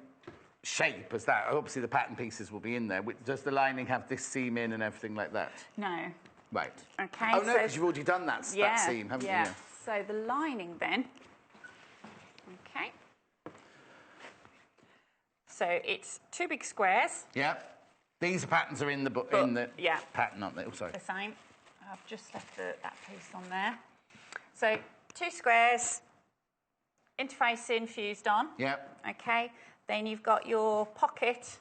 shape as that? Obviously the pattern pieces will be in there. Does the lining have this seam in and everything like that? No. Right. Okay. Oh no, because you've already done that seam, haven't you? Yeah. So the lining then. Okay. So it's 2 big squares. Yeah. These patterns are in the pattern, aren't they? Oh, sorry. The same. I've just left that piece on there. So 2 squares, interfacing, fused on. Yeah. Okay. Then you've got your pocket,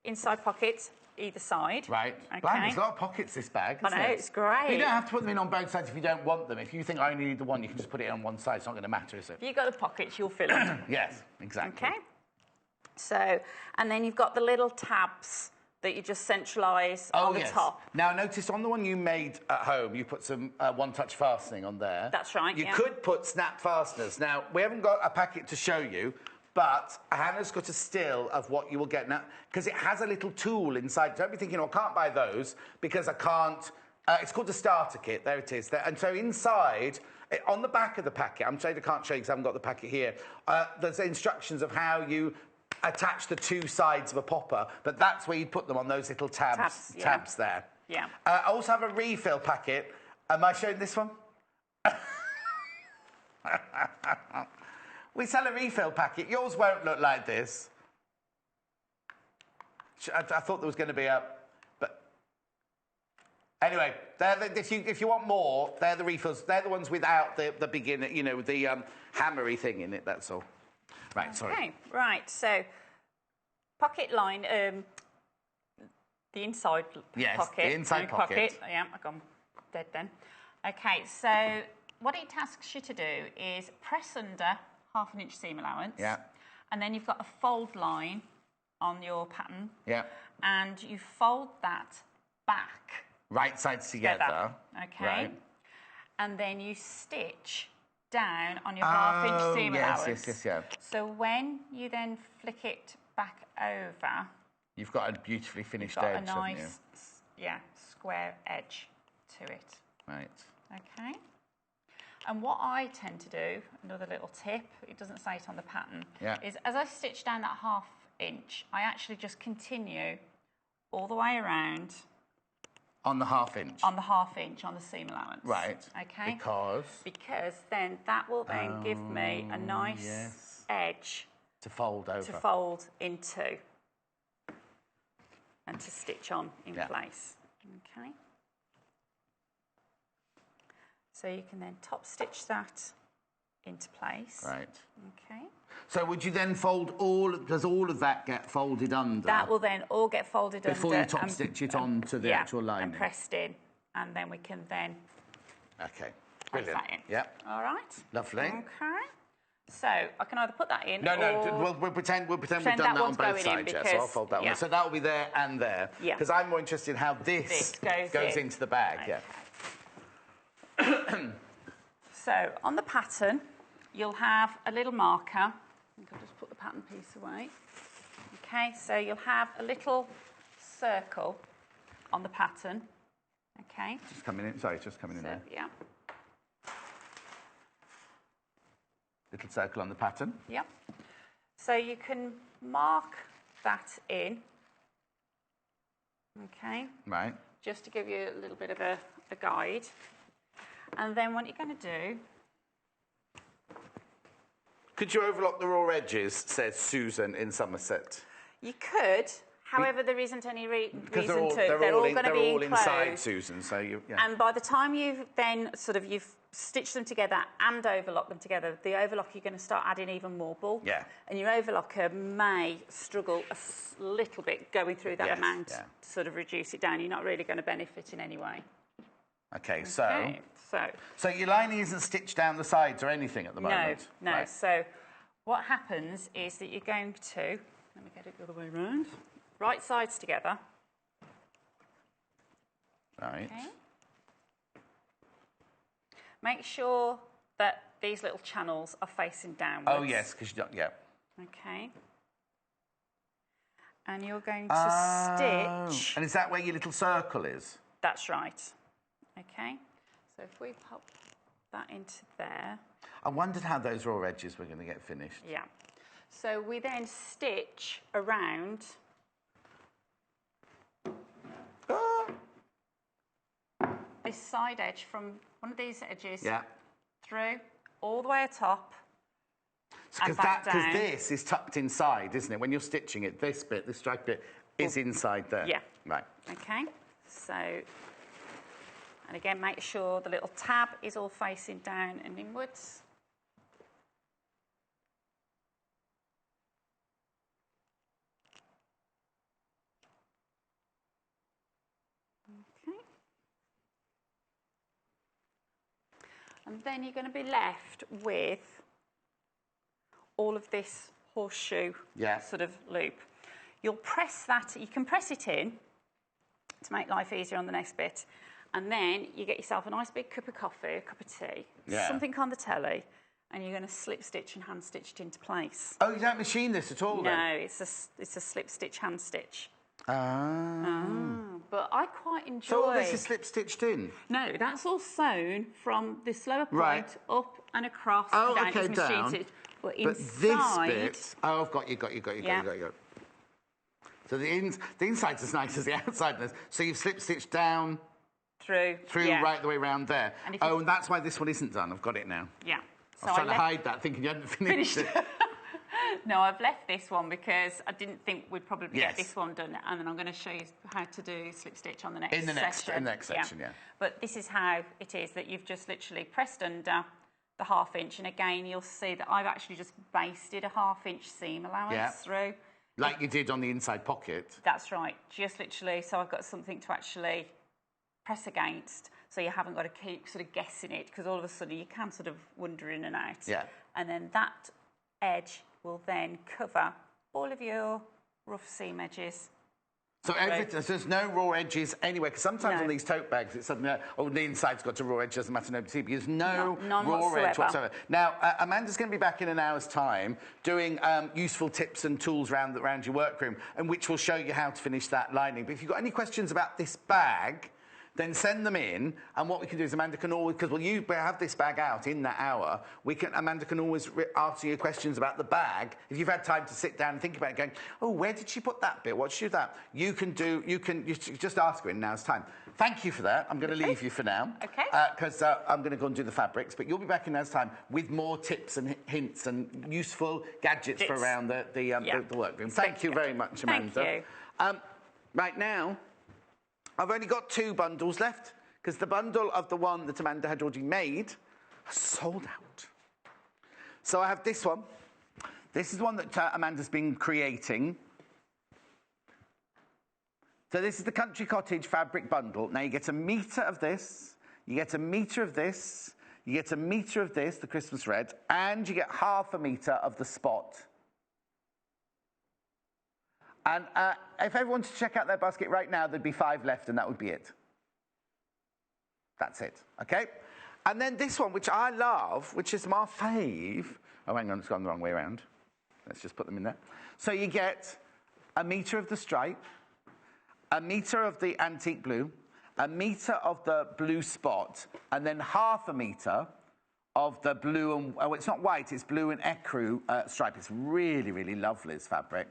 inside pocket, either side. Right. Okay. Blimey, there's a lot of pockets, this bag, isn't I know, it? it's great. You don't have to put them in on both sides if you don't want them. If you think I only need the one, you can just put it on one side. It's not going to matter, is it? If you've got the pockets, you'll fill them. Yes, exactly. Okay. So, and then you've got the little tabs that you just centralise on the top. Now, notice on the one you made at home, you put some one-touch fastening on there. That's right, You could put snap fasteners. Now, we haven't got a packet to show you, but Hannah's got a still of what you will get now, because it has a little tool inside. Don't be thinking, oh, I can't buy those because I can't. It's called the starter kit. There it is. And so inside, on the back of the packet, I'm afraid I can't show you because I haven't got the packet here, there's instructions of how you attach the 2 sides of a popper, but that's where you put them on those little tabs there. Yeah. I also have a refill packet. Am I showing this one? We sell a refill packet. Yours won't look like this. I thought there was going to be a... But anyway, if you want more, they're the refills. They're the ones without the beginner, you know, the hammery thing in it, that's all. Right, sorry. Okay, right. So, pocket line, the inside pocket. the inside pocket. Yeah, I've gone dead then. Okay, so what it asks you to do is press under 1/2 inch seam allowance. Yeah. And then you've got a fold line on your pattern. Yeah. And you fold that back. Right sides together. Okay. Right. And then you stitch down on your 1/2 inch seam allowance. Yes. So when you then flick it back over, you've got a beautifully finished you've got edge, a nice, haven't you? square edge to it. Right. Okay. And what I tend to do, another little tip, it doesn't say it on the pattern, is as I stitch down that 1/2 inch, I actually just continue all the way around. On the 1/2 inch? On the 1/2 inch on the seam allowance. Right. Okay. Because? Because then that will then give me a nice edge to fold over. To fold into and to stitch on in place. Okay. So you can then top stitch that into place. Right. Okay. So would you then fold does all of that get folded under? That will then all get folded under. Before you top stitch it onto the actual lining. And pressed in. And then we can then okay. Press Brilliant. that in. Yeah. All right. Lovely. Okay. So I can either put that in No, we'll pretend we've done that on both sides, so I'll fold that one. So that will be there and there. Yeah. Because I'm more interested in how this goes into the bag. Okay. So on the pattern, you'll have a little marker. I think I'll just put the pattern piece away. Okay, so you'll have a little circle on the pattern. Okay. Just coming in. Sorry, just coming in there. Yeah. Little circle on the pattern. Yep. So you can mark that in. Okay. Right. Just to give you a little bit of a guide. And then what you're going to do... Could you overlock the raw edges, says Susan in Somerset? You could. However, there isn't any reason to. They're all going to be They're all enclosed. inside, Susan, so you... Yeah. And by the time you've then you've stitched them together and overlocked them together, the overlock, you're going to start adding even more bulk. Yeah. And your overlocker may struggle a little bit going through that amount to sort of reduce it down. You're not really going to benefit in any way. Okay, so your lining isn't stitched down the sides or anything at the moment? No. Right. So what happens is that you're going to, let me get it the other way around, right sides together. Right. Okay. Make sure that these little channels are facing downwards. Oh, yes, because you don't, yeah. Okay. And you're going to stitch. And is that where your little circle is? That's right. Okay. So if we pop that into there. I wondered how those raw edges were going to get finished. Yeah. So we then stitch around. This side edge from one of these edges through all the way atop. Because this is tucked inside, isn't it? When you're stitching it, this bit, this striped bit, is inside there. Yeah. Right. Okay. So, and again, make sure the little tab is all facing down and inwards. And then you're going to be left with all of this horseshoe sort of loop. You'll press that, you can press it in to make life easier on the next bit. And then you get yourself a nice big cup of coffee, a cup of tea, something on the telly, and you're going to slip stitch and hand stitch it into place. Oh, you don't machine this at all then? No, it's a slip stitch, hand stitch. But I quite enjoy... So all this is slip stitched in? No, that's all sewn from this lower point up and across and down. Okay, it's down. But inside... this bit... Oh, I've got you. So the inside's as nice as the outside is. So you've slip stitched down... Through right the way around there. And that's why this one isn't done. I've got it now. Yeah. So I was trying to hide that, thinking you hadn't finished it. No, I've left this one because I didn't think we'd probably get this one done, and then I'm going to show you how to do slip stitch on the next section. In the next section, yeah. But this is how it is, that you've just literally pressed under the 1/2 inch, and again, you'll see that I've actually just basted a 1/2 inch seam allowance through. Like you did on the inside pocket. That's right, just literally, so I've got something to actually press against, so you haven't got to keep sort of guessing it, because all of a sudden you can sort of wander in and out. Yeah. And then that edge will then cover all of your rough seam edges. So there's no raw edges anywhere, because sometimes on these tote bags it's suddenly, the inside's got a raw edge, doesn't matter, nobody sees, but there's no raw edge whatsoever. Now, Amanda's going to be back in an hour's time doing useful tips and tools around your workroom, and which will show you how to finish that lining. But if you've got any questions about this bag, then send them in, and what we can do is Amanda can always, because you have this bag out in that hour, Amanda can always answer your questions about the bag. If you've had time to sit down and think about it, going, oh, where did she put that bit? What did she do that? You can just ask her in now's time. Thank you for that. I'm going to leave you for now. Okay. Because I'm going to go and do the fabrics, but you'll be back in now's time with more tips and hints and useful gadgets for around the workroom. Thank you very much, Amanda. Thank you. Right now, I've only got 2 bundles left, because the bundle of the one that Amanda had already made has sold out. So I have this one. This is the one that Amanda's been creating. So this is the Country Cottage fabric bundle. Now you get 1 metre of this, you get 1 metre of this, you get 1 metre of this, the Christmas red, and you get 1/2 metre of the spot. And if everyone wanted to check out their basket right now, there'd be 5 left, and that would be it. That's it, okay? And then this one, which I love, which is my fave. Oh, hang on, it's gone the wrong way around. Let's just put them in there. So you get a metre of the stripe, a metre of the antique blue, a metre of the blue spot, and then half a metre of the blue and, oh, it's not white, it's blue and ecru stripe. It's really, really lovely, this fabric.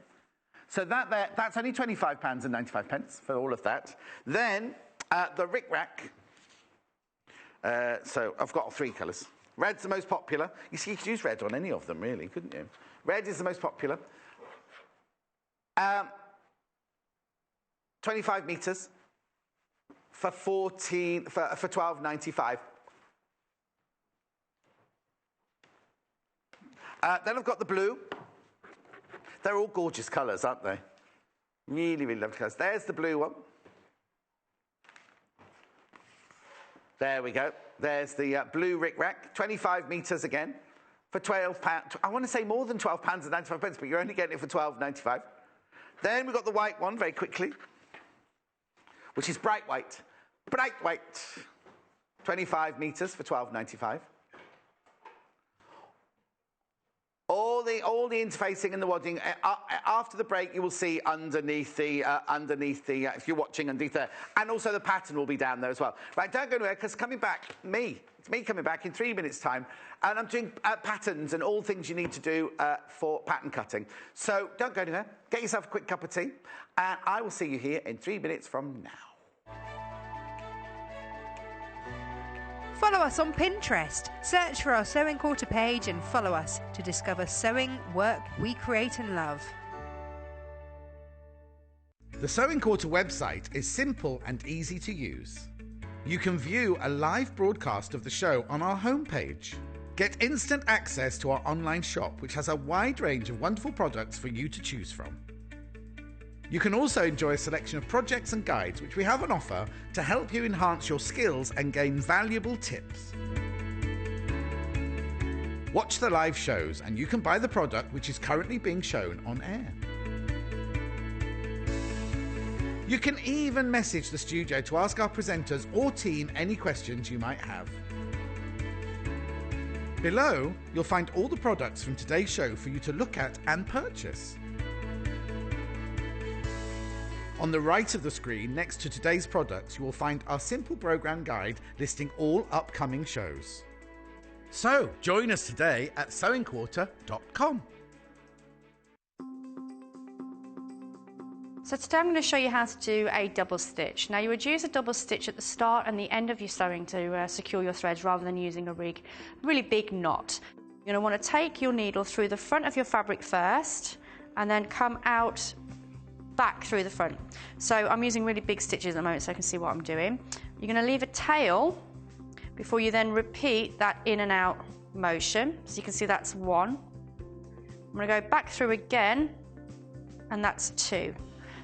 So that's only £25.95 for all of that. Then the rick-rack. So I've got 3 colours. Red's the most popular. You see, you could use red on any of them, really, couldn't you? Red is the most popular. 25 metres for £12.95. Then I've got the blue. They're all gorgeous colours, aren't they? Really, really lovely colours. There's the blue one. There we go. There's the blue rick-rack. 25 metres again for £12. I want to say more than £12.95, but you're only getting it for £12.95. Then we've got the white one, very quickly, which is bright white. Bright white. 25 metres for £12.95. All the interfacing and the wadding. After the break, you will see underneath the if you're watching underneath there, and also the pattern will be down there as well. Right, don't go anywhere because coming back, it's me coming back in 3 minutes' time, and I'm doing patterns and all things you need to do for pattern cutting. So don't go anywhere. Get yourself a quick cup of tea, and I will see you here in 3 minutes from now. Follow us on Pinterest. Search for our Sewing Quarter page and follow us to discover sewing work we create and love. The Sewing Quarter website is simple and easy to use. You can view a live broadcast of the show on our homepage. Get instant access to our online shop, which has a wide range of wonderful products for you to choose from. You can also enjoy a selection of projects and guides which we have on offer to help you enhance your skills and gain valuable tips. Watch the live shows and you can buy the product which is currently being shown on air. You can even message the studio to ask our presenters or team any questions you might have. Below, you'll find all the products from today's show for you to look at and purchase. On the right of the screen, next to today's products, you will find our simple program guide listing all upcoming shows. So, join us today at sewingquarter.com. So today I'm going to show you how to do a double stitch. Now you would use a double stitch at the start and the end of your sewing to secure your threads rather than using a really big knot. You're going to want to take your needle through the front of your fabric first and then come out back through the front. So I'm using really big stitches at the moment so I can see what I'm doing. You're going to leave a tail before you then repeat that in and out motion. So you can see that's 1. I'm going to go back through again and that's 2.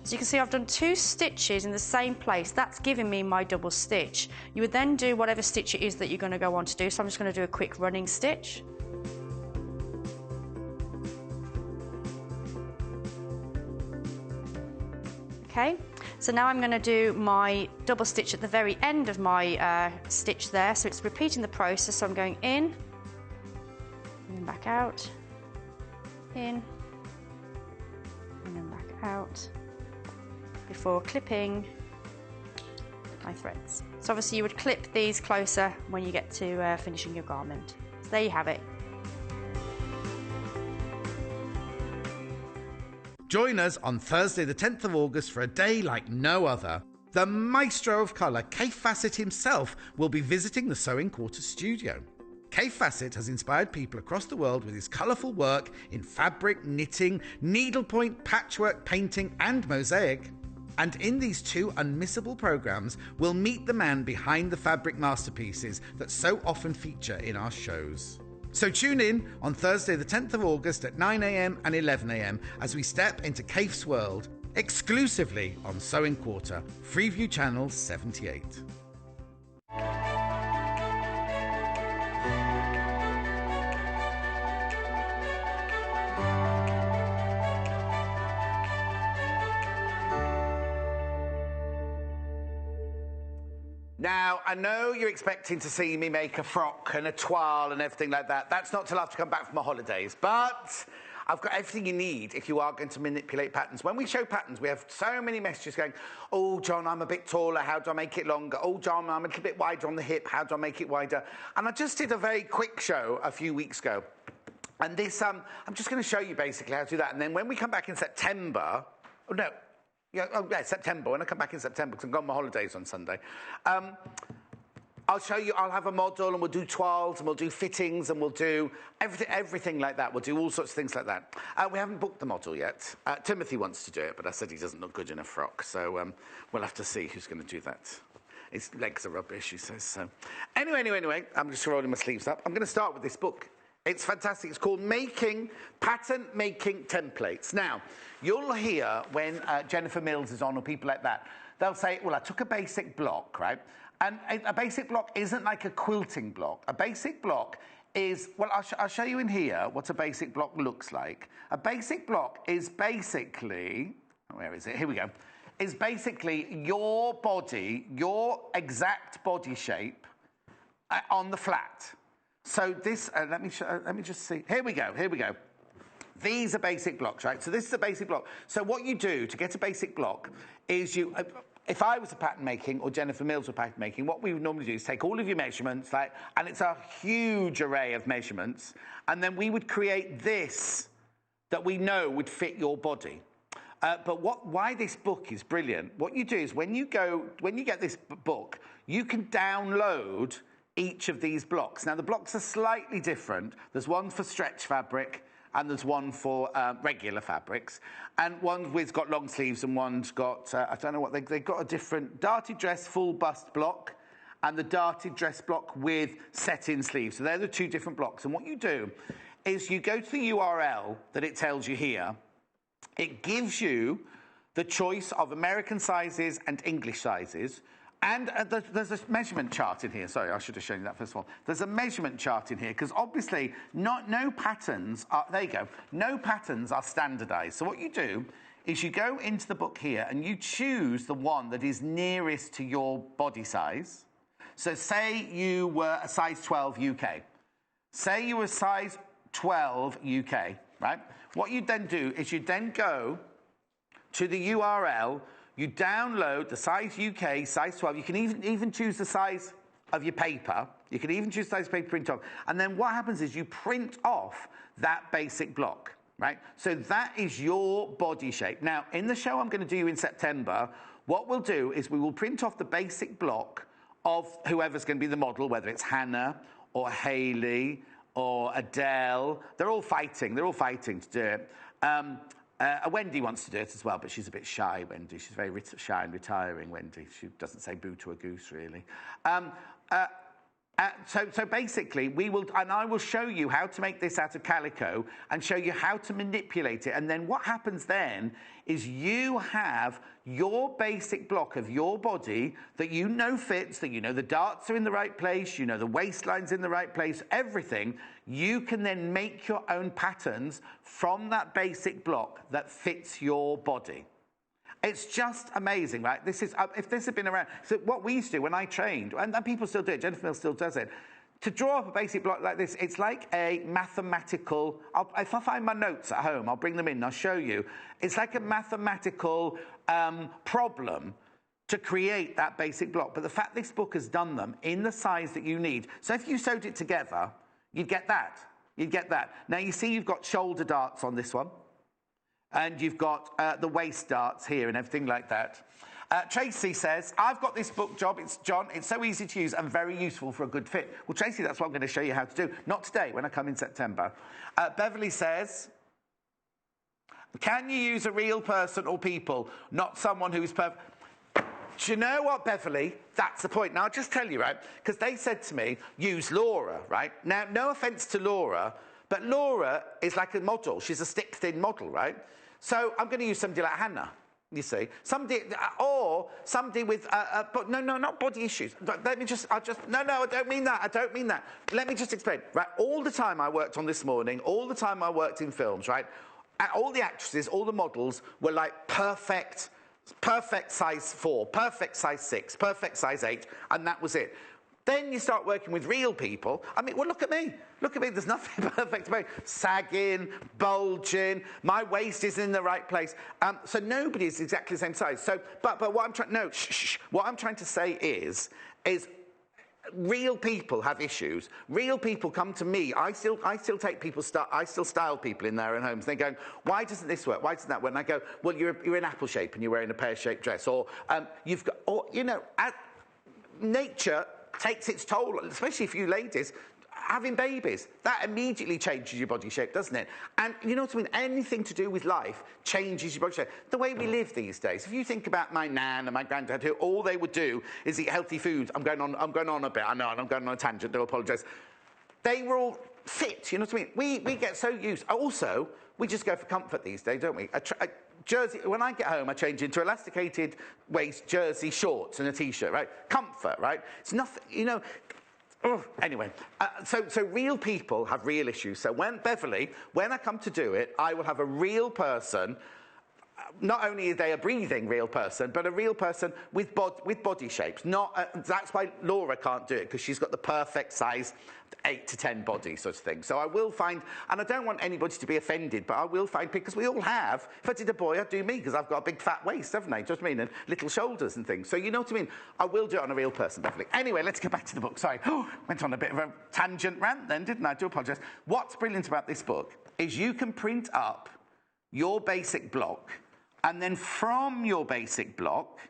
So you can see I've done 2 stitches in the same place. That's giving me my double stitch. You would then do whatever stitch it is that you're going to go on to do. So I'm just going to do a quick running stitch. Okay, so now I'm going to do my double stitch at the very end of my stitch there. So it's repeating the process. So I'm going in, and then back out, in, and then back out, before clipping my threads. So obviously you would clip these closer when you get to finishing your garment. So there you have it. Join us on Thursday the 10th of August for a day like no other. The maestro of colour, Kay Fassett himself, will be visiting the Sewing Quarter studio. Kay Fassett has inspired people across the world with his colourful work in fabric, knitting, needlepoint, patchwork, painting and mosaic. And in these 2 unmissable programmes, we'll meet the man behind the fabric masterpieces that so often feature in our shows. So tune in on Thursday the 10th of August at 9 a.m. and 11 a.m. as we step into Kaif's world, exclusively on Sewing Quarter, Freeview Channel 78. Now, I know you're expecting to see me make a frock and a toile and everything like that. That's not till after I come back from my holidays. But I've got everything you need if you are going to manipulate patterns. When we show patterns, we have so many messages going, oh, John, I'm a bit taller. How do I make it longer? Oh, John, I'm a little bit wider on the hip. How do I make it wider? And I just did a very quick show a few weeks ago. And this, I'm just going to show you basically how to do that. And then when we come back in September, September, when I come back in September, because I'm going on my holidays on Sunday, I'll show you, I'll have a model and we'll do toiles and we'll do fittings and we'll do everything like that. We'll do all sorts of things like that. We haven't booked the model yet. Timothy wants to do it, but I said he doesn't look good in a frock, so we'll have to see who's going to do that. His legs are rubbish, he says so. Anyway, I'm just rolling my sleeves up. I'm going to start with this book. It's fantastic. It's called Pattern Making Templates. Now, you'll hear when Jennifer Mills is on or people like that, they'll say, well, I took a basic block, right? And a basic block isn't like a quilting block. A basic block is, well, I'll show you in here what a basic block looks like. A basic block is basically, where is it? Here we go. Is basically your body, your exact body shape on the flat. So this, let me just see. Here we go. These are basic blocks, right? So this is a basic block. So what you do to get a basic block is you, if I was a pattern making or Jennifer Mills were pattern making, what we would normally do is take all of your measurements, and it's a huge array of measurements, and then we would create this that we know would fit your body. But why this book is brilliant, what you do is when you get this book, you can download each of these blocks. Now, the blocks are slightly different. There's one for stretch fabric, and there's one for regular fabrics. And one's got long sleeves, and one's got, I don't know what, they've got a different darted dress full bust block, and the darted dress block with set-in sleeves. So they're the two different blocks. And what you do is you go to the URL that it tells you here. It gives you the choice of American sizes and English sizes. And there's a measurement chart in here. Sorry, I should have shown you that first of all. There's a measurement chart in here because obviously no patterns are, there you go, no patterns are standardized. So what you do is you go into the book here and you choose the one that is nearest to your body size. So say you were a size 12 UK. Say you were size 12 UK, right? What you then do is you then go to the URL. You download the size UK, size 12. You can even choose the size of your paper. You can even choose the size of paper print off. And then what happens is you print off that basic block, right? So that is your body shape. Now, in the show I'm going to do in September, what we'll do is we will print off the basic block of whoever's going to be the model, whether it's Hannah or Hayley or Adele. They're all fighting to do it. Wendy wants to do it as well, but she's a bit shy, Wendy. She's very shy and retiring, Wendy. She doesn't say boo to a goose, really. So basically, I will show you how to make this out of calico and show you how to manipulate it. And then what happens then is you have your basic block of your body that you know fits, that you know the darts are in the right place, you know the waistline's in the right place, everything. You can then make your own patterns from that basic block that fits your body. It's just amazing, right? This is, if this had been around, so what we used to do when I trained, and people still do it, Jennifer Mills still does it, to draw up a basic block like this, it's like a mathematical, if I find my notes at home, I'll bring them in, I'll show you. It's like a mathematical problem to create that basic block. But the fact this book has done them in the size that you need. So if you sewed it together, you'd get that. You'd get that. Now, you see you've got shoulder darts on this one. And you've got the waist darts here and everything like that. Tracy says, I've got this book, John. It's so easy to use and very useful for a good fit. Well, Tracy, that's what I'm going to show you how to do. Not today, when I come in September. Beverly says, can you use a real person or people, not someone who's perfect? Do you know what, Beverly? That's the point. Now, I'll just tell you, right? Because they said to me, use Laura, right? Now, no offence to Laura, but Laura is like a model. She's a stick-thin model, right? So I'm going to use somebody like Hannah, you see. Somebody with, but no, not body issues. Let me just, no, I don't mean that. Let me just explain, right? All the time I worked on This Morning, all the time I worked in films, right? All the actresses, all the models were like perfect perfect size 4, perfect size 6, perfect size 8, and that was it. Then you start working with real people. I mean, well, look at me. Look at me. There's nothing perfect about me. Sagging, bulging. My waist isn't in the right place. So nobody is exactly the same size. So, but what I'm trying, no, what I'm trying to say is real people have issues. Real people come to me. I still take people. I still style people in their own homes. They're going, why doesn't this work? Why doesn't that work? And I go, well, you're in apple shape and you're wearing a pear-shaped dress, or you've got, or you know, nature takes its toll, especially if you ladies, having babies. That immediately changes your body shape, doesn't it? And you know what I mean? Anything to do with life changes your body shape. The way we live these days, if you think about my nan and my granddad, who all they would do is eat healthy foods. I'm going on a bit, I know, and I'm going on a tangent, do apologise. They were all fit, you know what I mean? We get so used. Also, we just go for comfort these days, don't we? Jersey, when I get home, I change into elasticated waist jersey shorts and a t-shirt, right? Comfort, right? It's nothing, you know. Oh, anyway, so real people have real issues. So when I come to do it, I will have a real person. Not only are they a breathing real person, but a real person with body shapes. That's why Laura can't do it, because she's got the perfect size 8 to 10 body sort of thing. So I will find, and I don't want anybody to be offended, but I will find, because we all have, if I did a boy, I'd do me, because I've got a big fat waist, haven't I? Do you know what I mean? And little shoulders and things. So you know what I mean? I will do it on a real person, definitely. Anyway, let's get back to the book. Sorry. Went on a bit of a tangent rant then, didn't I? I do apologise. What's brilliant about this book is you can print up your basic block, and then from your basic block,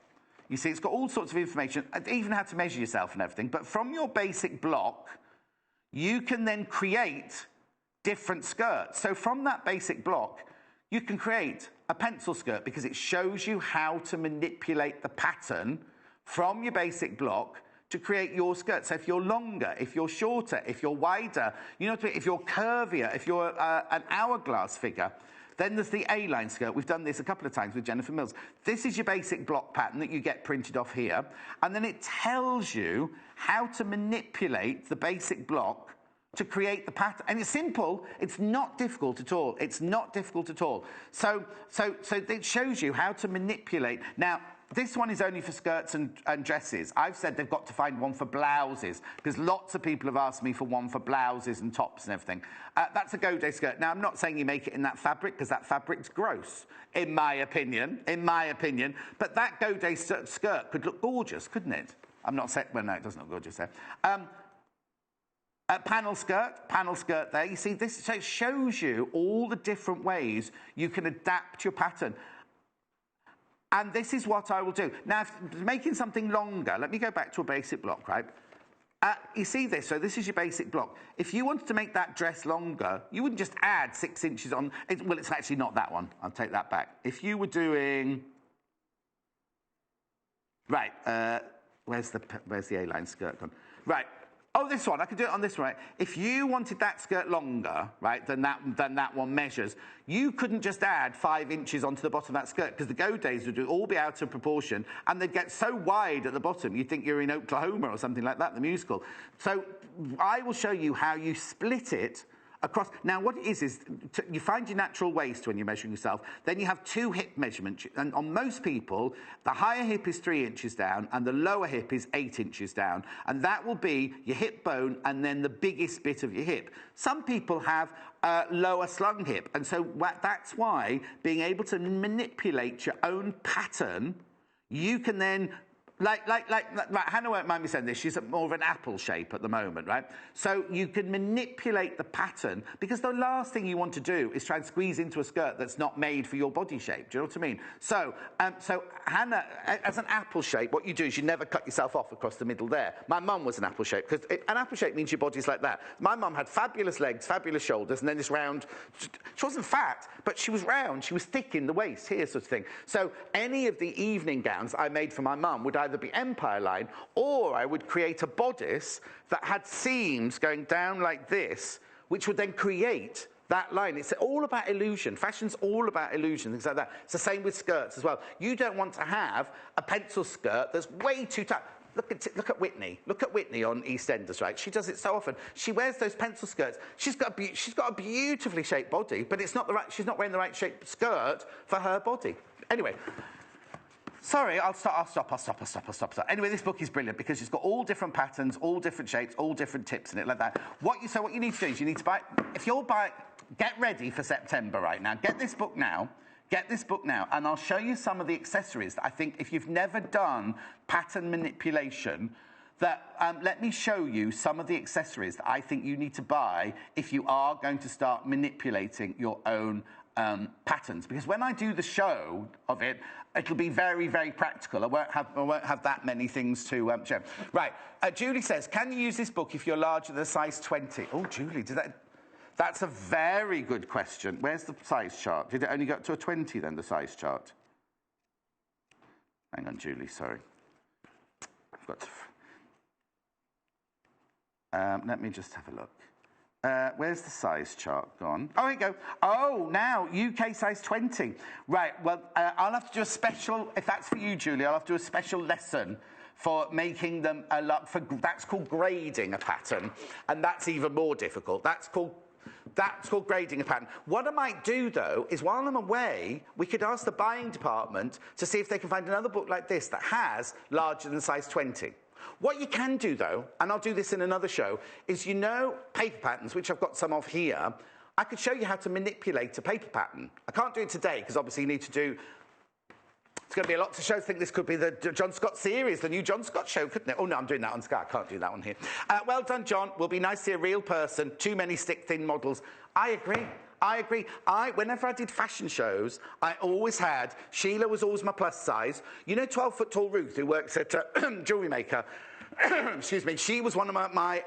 you see it's got all sorts of information, even how to measure yourself and everything, but from your basic block, you can then create different skirts. So from that basic block, you can create a pencil skirt, because it shows you how to manipulate the pattern from your basic block to create your skirt. So if you're longer, if you're shorter, if you're wider, you know what I mean? If you're curvier, if you're an hourglass figure, then there's the A-line skirt. We've done this a couple of times with Jennifer Mills. This is your basic block pattern that you get printed off here. And then it tells you how to manipulate the basic block to create the pattern. And it's simple. It's not difficult at all. It's not difficult at all. So it shows you how to manipulate. Now, this one is only for skirts and dresses. I've said they've got to find one for blouses, because lots of people have asked me for one for blouses and tops and everything. That's a go-day skirt. Now, I'm not saying you make it in that fabric, because that fabric's gross, in my opinion. But that go-day skirt could look gorgeous, couldn't it? I'm not saying, well, no, it doesn't look gorgeous there. Panel skirt there. You see, this so it shows you all the different ways you can adapt your pattern. And this is what I will do. Now, if making something longer, let me go back to a basic block, right? You see this? So this is your basic block. If you wanted to make that dress longer, you wouldn't just add 6 inches on. Well, it's actually not that one. I'll take that back. If you were doing... Right, where's the A-line skirt gone? Right. Oh, this one. I could do it on this one. Right? If you wanted that skirt longer, right, than that one measures, you couldn't just add 5 inches onto the bottom of that skirt, because the go days would all be out of proportion, and they'd get so wide at the bottom, you'd think you're in Oklahoma or something like that, the musical. So I will show you how you split it across. Now, what it is you find your natural waist when you're measuring yourself. Then you have 2 hip measurements. And on most people, the higher hip is 3 inches down and the lower hip is 8 inches down. And that will be your hip bone and then the biggest bit of your hip. Some people have a lower slung hip. And so that's why being able to manipulate your own pattern, you can then... Like Hannah won't mind me saying this, she's more of an apple shape at the moment, right? So you can manipulate the pattern, because the last thing you want to do is try and squeeze into a skirt that's not made for your body shape. Do you know what I mean? So Hannah, as an apple shape, what you do is you never cut yourself off across the middle there. My mum was an apple shape, because an apple shape means your body's like that. My mum had fabulous legs, fabulous shoulders, and then this round... She wasn't fat, but she was round. She was thick in the waist, here sort of thing. So any of the evening gowns I made for my mum would either be empire line, or I would create a bodice that had seams going down like this, which would then create that line. It's all about illusion. Fashion's all about illusion, things like that. It's the same with skirts as well. You don't want to have a pencil skirt that's way too tight. Look at Whitney. Look at Whitney on EastEnders, right? She does it so often. She wears those pencil skirts. She's got a beautifully shaped body, but it's not the right. She's not wearing the right shaped skirt for her body. Anyway. Sorry, I'll stop. Anyway, this book is brilliant because it's got all different patterns, all different shapes, all different tips in it, like that. So what you need to do is you need to buy, get ready for September right now. Get this book now, and I'll show you some of the accessories that I think if you've never done pattern manipulation, let me show you some of the accessories that I think you need to buy if you are going to start manipulating your own patterns. Because when I do the show of it, it'll be very, very practical. I won't have that many things to show. Right, Julie says, can you use this book if you're larger than size 20? Oh, Julie, that's a very good question. Where's the size chart? Did it only go up to a 20 then, the size chart? Hang on, Julie, sorry. I've got to... let me just have a look. Where's the size chart gone? Oh, here you go. Oh, now, UK size 20. Right, well, I'll have to do a special, if that's for you, Julie, I'll have to do a special lesson for making them that's called grading a pattern, and that's even more difficult. That's called grading a pattern. What I might do, though, is while I'm away, we could ask the buying department to see if they can find another book like this that has larger than size 20. What you can do, though, and I'll do this in another show, is paper patterns, which I've got some of here. I could show you how to manipulate a paper pattern. I can't do it today, because obviously you need to do... It's going to be a lot to show. I think this could be the John Scott series, the new John Scott show, couldn't it? Oh, no, I'm doing that on Sky. I can't do that one here. Well done, John. Will be nice to see a real person. Too many stick-thin models. I agree. Whenever I did fashion shows, I always had... Sheila was always my plus size. You know 12-foot-tall Ruth, who works at Jewellery Maker? Excuse me. She was one of my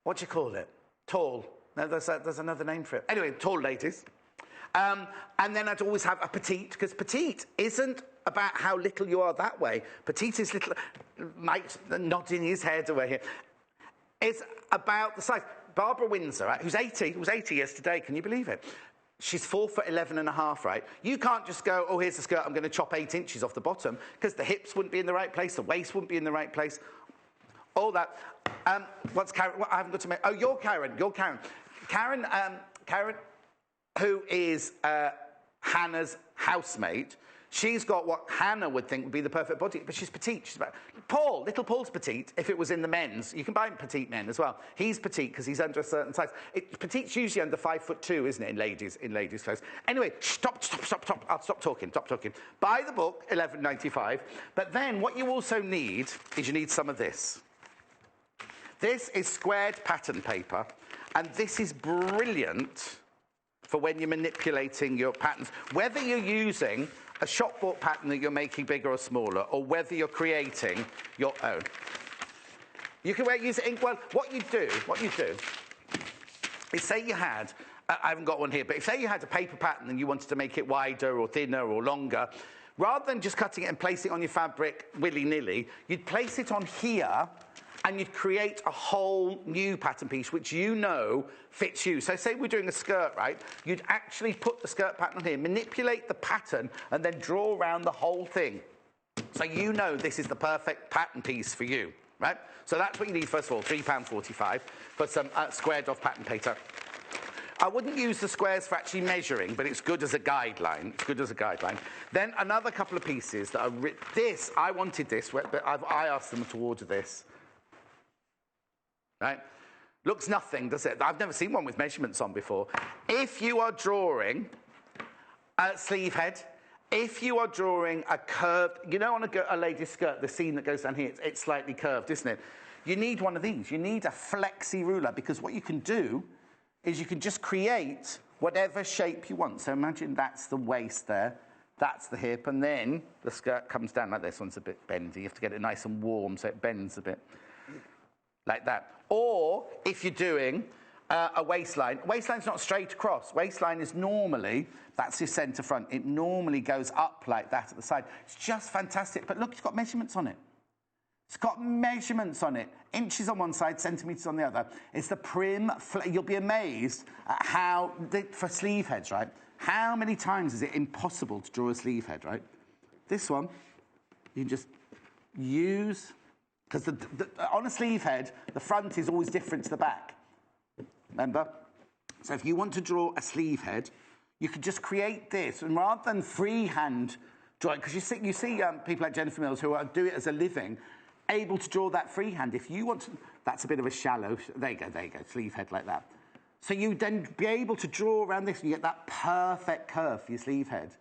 what do you call it? Tall. No, there's another name for it. Anyway, tall ladies. And then I'd always have a petite, because petite isn't about how little you are that way. Petite is little... Mike's nodding his head away here. It's about the size. Barbara Windsor, right, who's 80 yesterday, can you believe it? She's 4'11.5", right? You can't just go, oh, here's the skirt, I'm going to chop 8 inches off the bottom, because the hips wouldn't be in the right place, the waist wouldn't be in the right place, all that. What's Karen? I haven't got to make... Oh, you're Karen. Karen, who is Hannah's housemate, she's got what Hannah would think would be the perfect body, but she's petite. She's about... Little Paul's petite, if it was in the men's. You can buy petite men as well. He's petite because he's under a certain size. Petite's usually under 5'2", isn't it, in ladies' clothes? Anyway, stop. I'll stop talking. Buy the book, £11.95. But then what you also need is you need some of this. This is squared pattern paper, and this is brilliant for when you're manipulating your patterns. Whether you're using a shop-bought pattern that you're making bigger or smaller, or whether you're creating your own. You can use ink. Well, what you do is, say you had, I haven't got one here, but say you had a paper pattern and you wanted to make it wider or thinner or longer, rather than just cutting it and placing it on your fabric willy-nilly, you'd place it on here and you'd create a whole new pattern piece which you know fits you. So say we're doing a skirt, right? You'd actually put the skirt pattern on here, manipulate the pattern, and then draw around the whole thing. So you know this is the perfect pattern piece for you, right? So that's what you need, first of all, £3.45 for some squared off pattern paper. I wouldn't use the squares for actually measuring, but it's good as a guideline. Then another couple of pieces that are... I wanted this, but I asked them to order this. Right? Looks nothing, does it? I've never seen one with measurements on before. If you are drawing a sleeve head, if you are drawing a curved... You know on a lady's skirt, the seam that goes down here, it's slightly curved, isn't it? You need one of these. You need a flexi ruler, because what you can do is you can just create whatever shape you want. So imagine that's the waist there, that's the hip, and then the skirt comes down like this. One's a bit bendy. You have to get it nice and warm so it bends a bit. Like that. Or if you're doing a waistline, waistline's not straight across. Waistline is normally, that's your centre front. It normally goes up like that at the side. It's just fantastic. But look, it's got measurements on it. It's got measurements on it. Inches on one side, centimetres on the other. It's the prim, you'll be amazed at how, for sleeve heads, right? How many times is it impossible to draw a sleeve head, right? This one, you can just use... Because on a sleeve head, the front is always different to the back. Remember? So if you want to draw a sleeve head, you could just create this. And rather than freehand draw it. Because you see people like Jennifer Mills who do it as a living, able to draw that freehand. If you want to, that's a bit of a shallow, there you go, sleeve head like that. So you then be able to draw around this and you get that perfect curve for your sleeve head.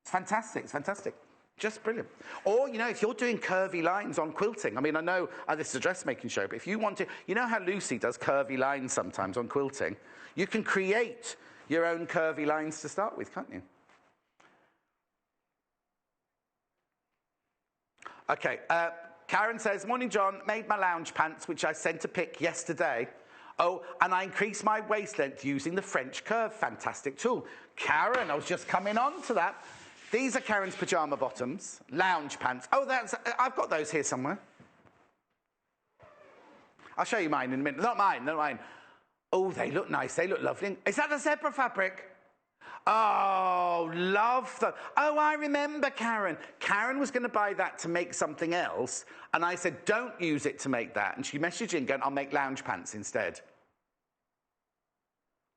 It's fantastic, it's fantastic. Just brilliant. Or, you know, if you're doing curvy lines on quilting, I mean, I know this is a dressmaking show, but if you want to, you know how Lucy does curvy lines sometimes on quilting? You can create your own curvy lines to start with, can't you? Okay, Karen says, morning, John, made my lounge pants, which I sent a pic yesterday. Oh, and I increased my waist length using the French curve. Fantastic tool. Karen, I was just coming on to that. These are Karen's pyjama bottoms, lounge pants. Oh, I've got those here somewhere. I'll show you mine in a minute. Not mine. Oh, they look nice. They look lovely. Is that the zebra fabric? Oh, love that. Oh, I remember Karen. Karen was going to buy that to make something else, and I said, don't use it to make that. And she messaged in going, I'll make lounge pants instead.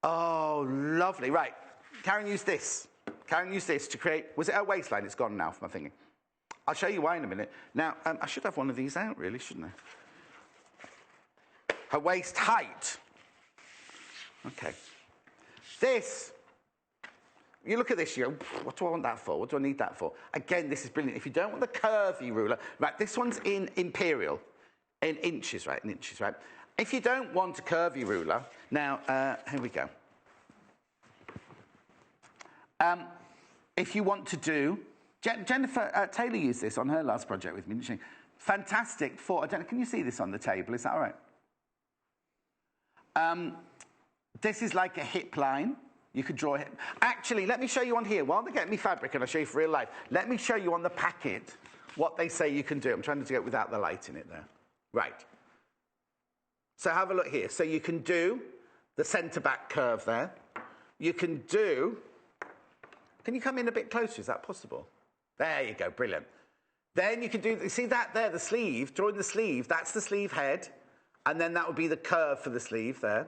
Oh, lovely. Right, Karen used this. Karen used this to create, was it her waistline? It's gone now from my thinking. I'll show you why in a minute. Now, I should have one of these out, really, shouldn't I? Her waist height. Okay. This, you look at this, you go, what do I want that for? What do I need that for? Again, this is brilliant. If you don't want the curvy ruler, right, this one's in imperial, in inches, right, If you don't want a curvy ruler, now, here we go. If you want to do, Jennifer Taylor used this on her last project with me, didn't she? Fantastic for, I don't know, can you see this on the table? Is that all right? This is like a hip line. You could draw a hip. Actually, let me show you on here. While they get me fabric and I'll show you for real life, let me show you on the packet what they say you can do. I'm trying to do it without the light in it there. Right. So have a look here. So you can do the centre back curve there. You can do, can you come in a bit closer? Is that possible? There you go, brilliant. Then you can do, see that there, the sleeve, drawing the sleeve, that's the sleeve head, and then that would be the curve for the sleeve there.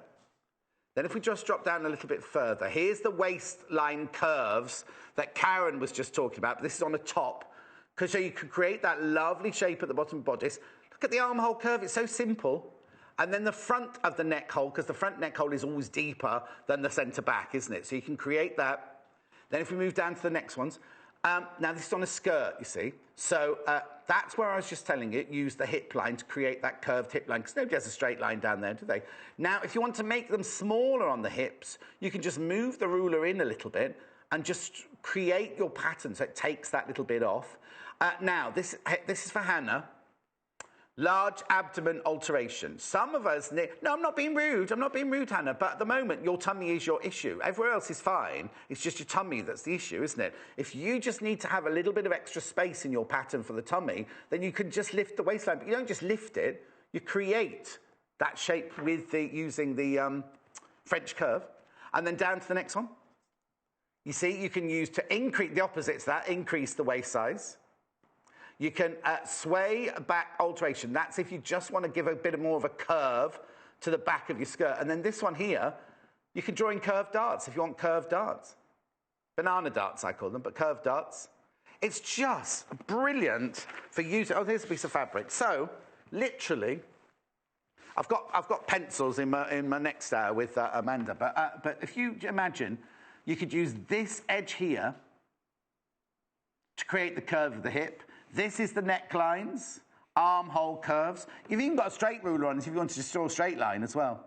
Then if we just drop down a little bit further, here's the waistline curves that Karen was just talking about, but this is on the top, because so you can create that lovely shape at the bottom bodice. Look at the armhole curve, it's so simple. And then the front of the neck hole, because the front neck hole is always deeper than the centre back, isn't it? So you can create that. Then if we move down to the next ones, now this is on a skirt, you see. So that's where I was just telling you, use the hip line to create that curved hip line, because nobody has a straight line down there, do they? Now, if you want to make them smaller on the hips, you can just move the ruler in a little bit and just create your pattern so it takes that little bit off. Now, this is for Hannah. Large abdomen alteration. Some of us, no, I'm not being rude, Hannah, but at the moment, your tummy is your issue. Everywhere else is fine. It's just your tummy that's the issue, isn't it? If you just need to have a little bit of extra space in your pattern for the tummy, then you can just lift the waistline, but you don't just lift it, you create that shape with using the French curve, and then down to the next one. You see, you can use to increase, the opposite to that, increase the waist size. You can sway back alteration. That's if you just want to give a bit more of a curve to the back of your skirt. And then this one here, you can draw in curved darts if you want curved darts. Banana darts, I call them, but curved darts. It's just brilliant for using. Oh, here's a piece of fabric. So, literally, I've got pencils in my next hour with Amanda. But if you imagine, you could use this edge here to create the curve of the hip. This is the necklines, armhole curves. You've even got a straight ruler on this if you want to just draw a straight line as well.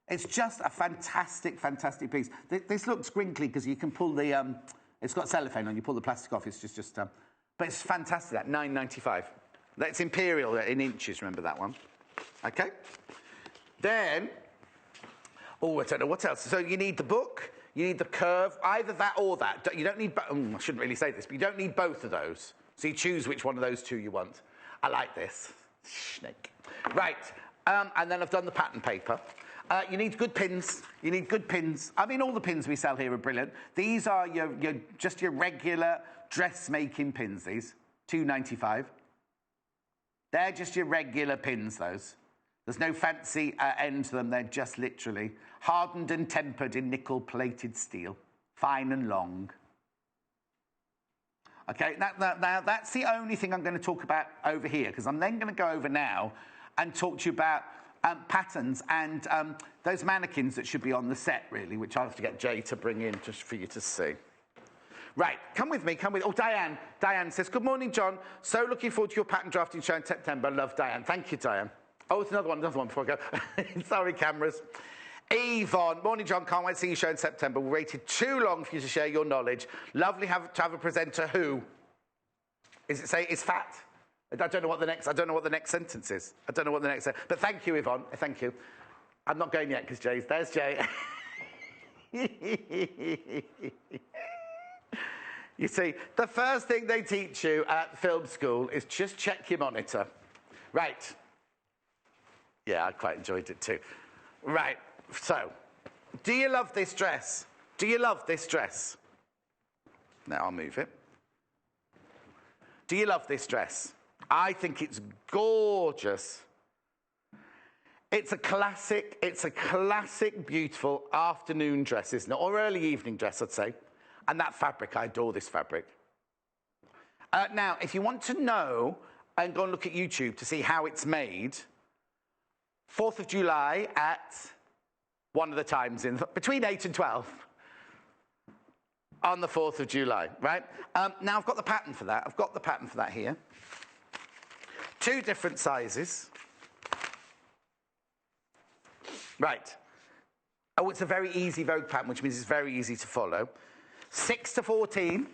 It's just a fantastic, fantastic piece. This looks crinkly because you can pull the, it's got cellophane on, you pull the plastic off, it's just but it's fantastic, that $9.95. That's imperial in inches, remember that one. Okay? Then, oh, I don't know what else. So you need the book, you need the curve, either that or that. You don't need, I shouldn't really say this, but you don't need both of those. So you choose which one of those two you want. I like this. Snake. Right, and then I've done the pattern paper. You need good pins. You need good pins. I mean, all the pins we sell here are brilliant. These are just your regular dressmaking pins, these. $2.95. They're just your regular pins, those. There's no fancy end to them. They're just literally hardened and tempered in nickel-plated steel. Fine and long. Okay, now that's the only thing I'm going to talk about over here, because I'm then going to go over now and talk to you about patterns and those mannequins that should be on the set, really, which I'll have to get Jay to bring in just for you to see. Right, come with me, come with... Oh, Diane. Diane says, good morning, John. So looking forward to your pattern drafting show in September. Love, Diane. Thank you, Diane. Oh, it's another one before I go. Sorry, cameras. Yvonne, morning, John. Can't wait to see you show in September. We waited too long for you to share your knowledge. Lovely to have a presenter who... Is it say is fat? I don't know what the next sentence is. I don't know what the next... But thank you, Yvonne. Thank you. I'm not going yet because Jay's... There's Jay. You see, the first thing they teach you at film school is just check your monitor. Right. Yeah, I quite enjoyed it too. Right. So, do you love this dress? Do you love this dress? Now I'll move it. Do you love this dress? I think it's gorgeous. It's a classic, beautiful afternoon dress, isn't it? Or early evening dress, I'd say. And that fabric, I adore this fabric. Now, if you want to know, and go and look at YouTube to see how it's made, 4th of July at one of the times, between 8 and 12, on the 4th of July, right? Now, I've got the pattern for that. I've got the pattern for that here. 2 different sizes. Right. Oh, it's a very easy Vogue pattern, which means it's very easy to follow. 6 to 14.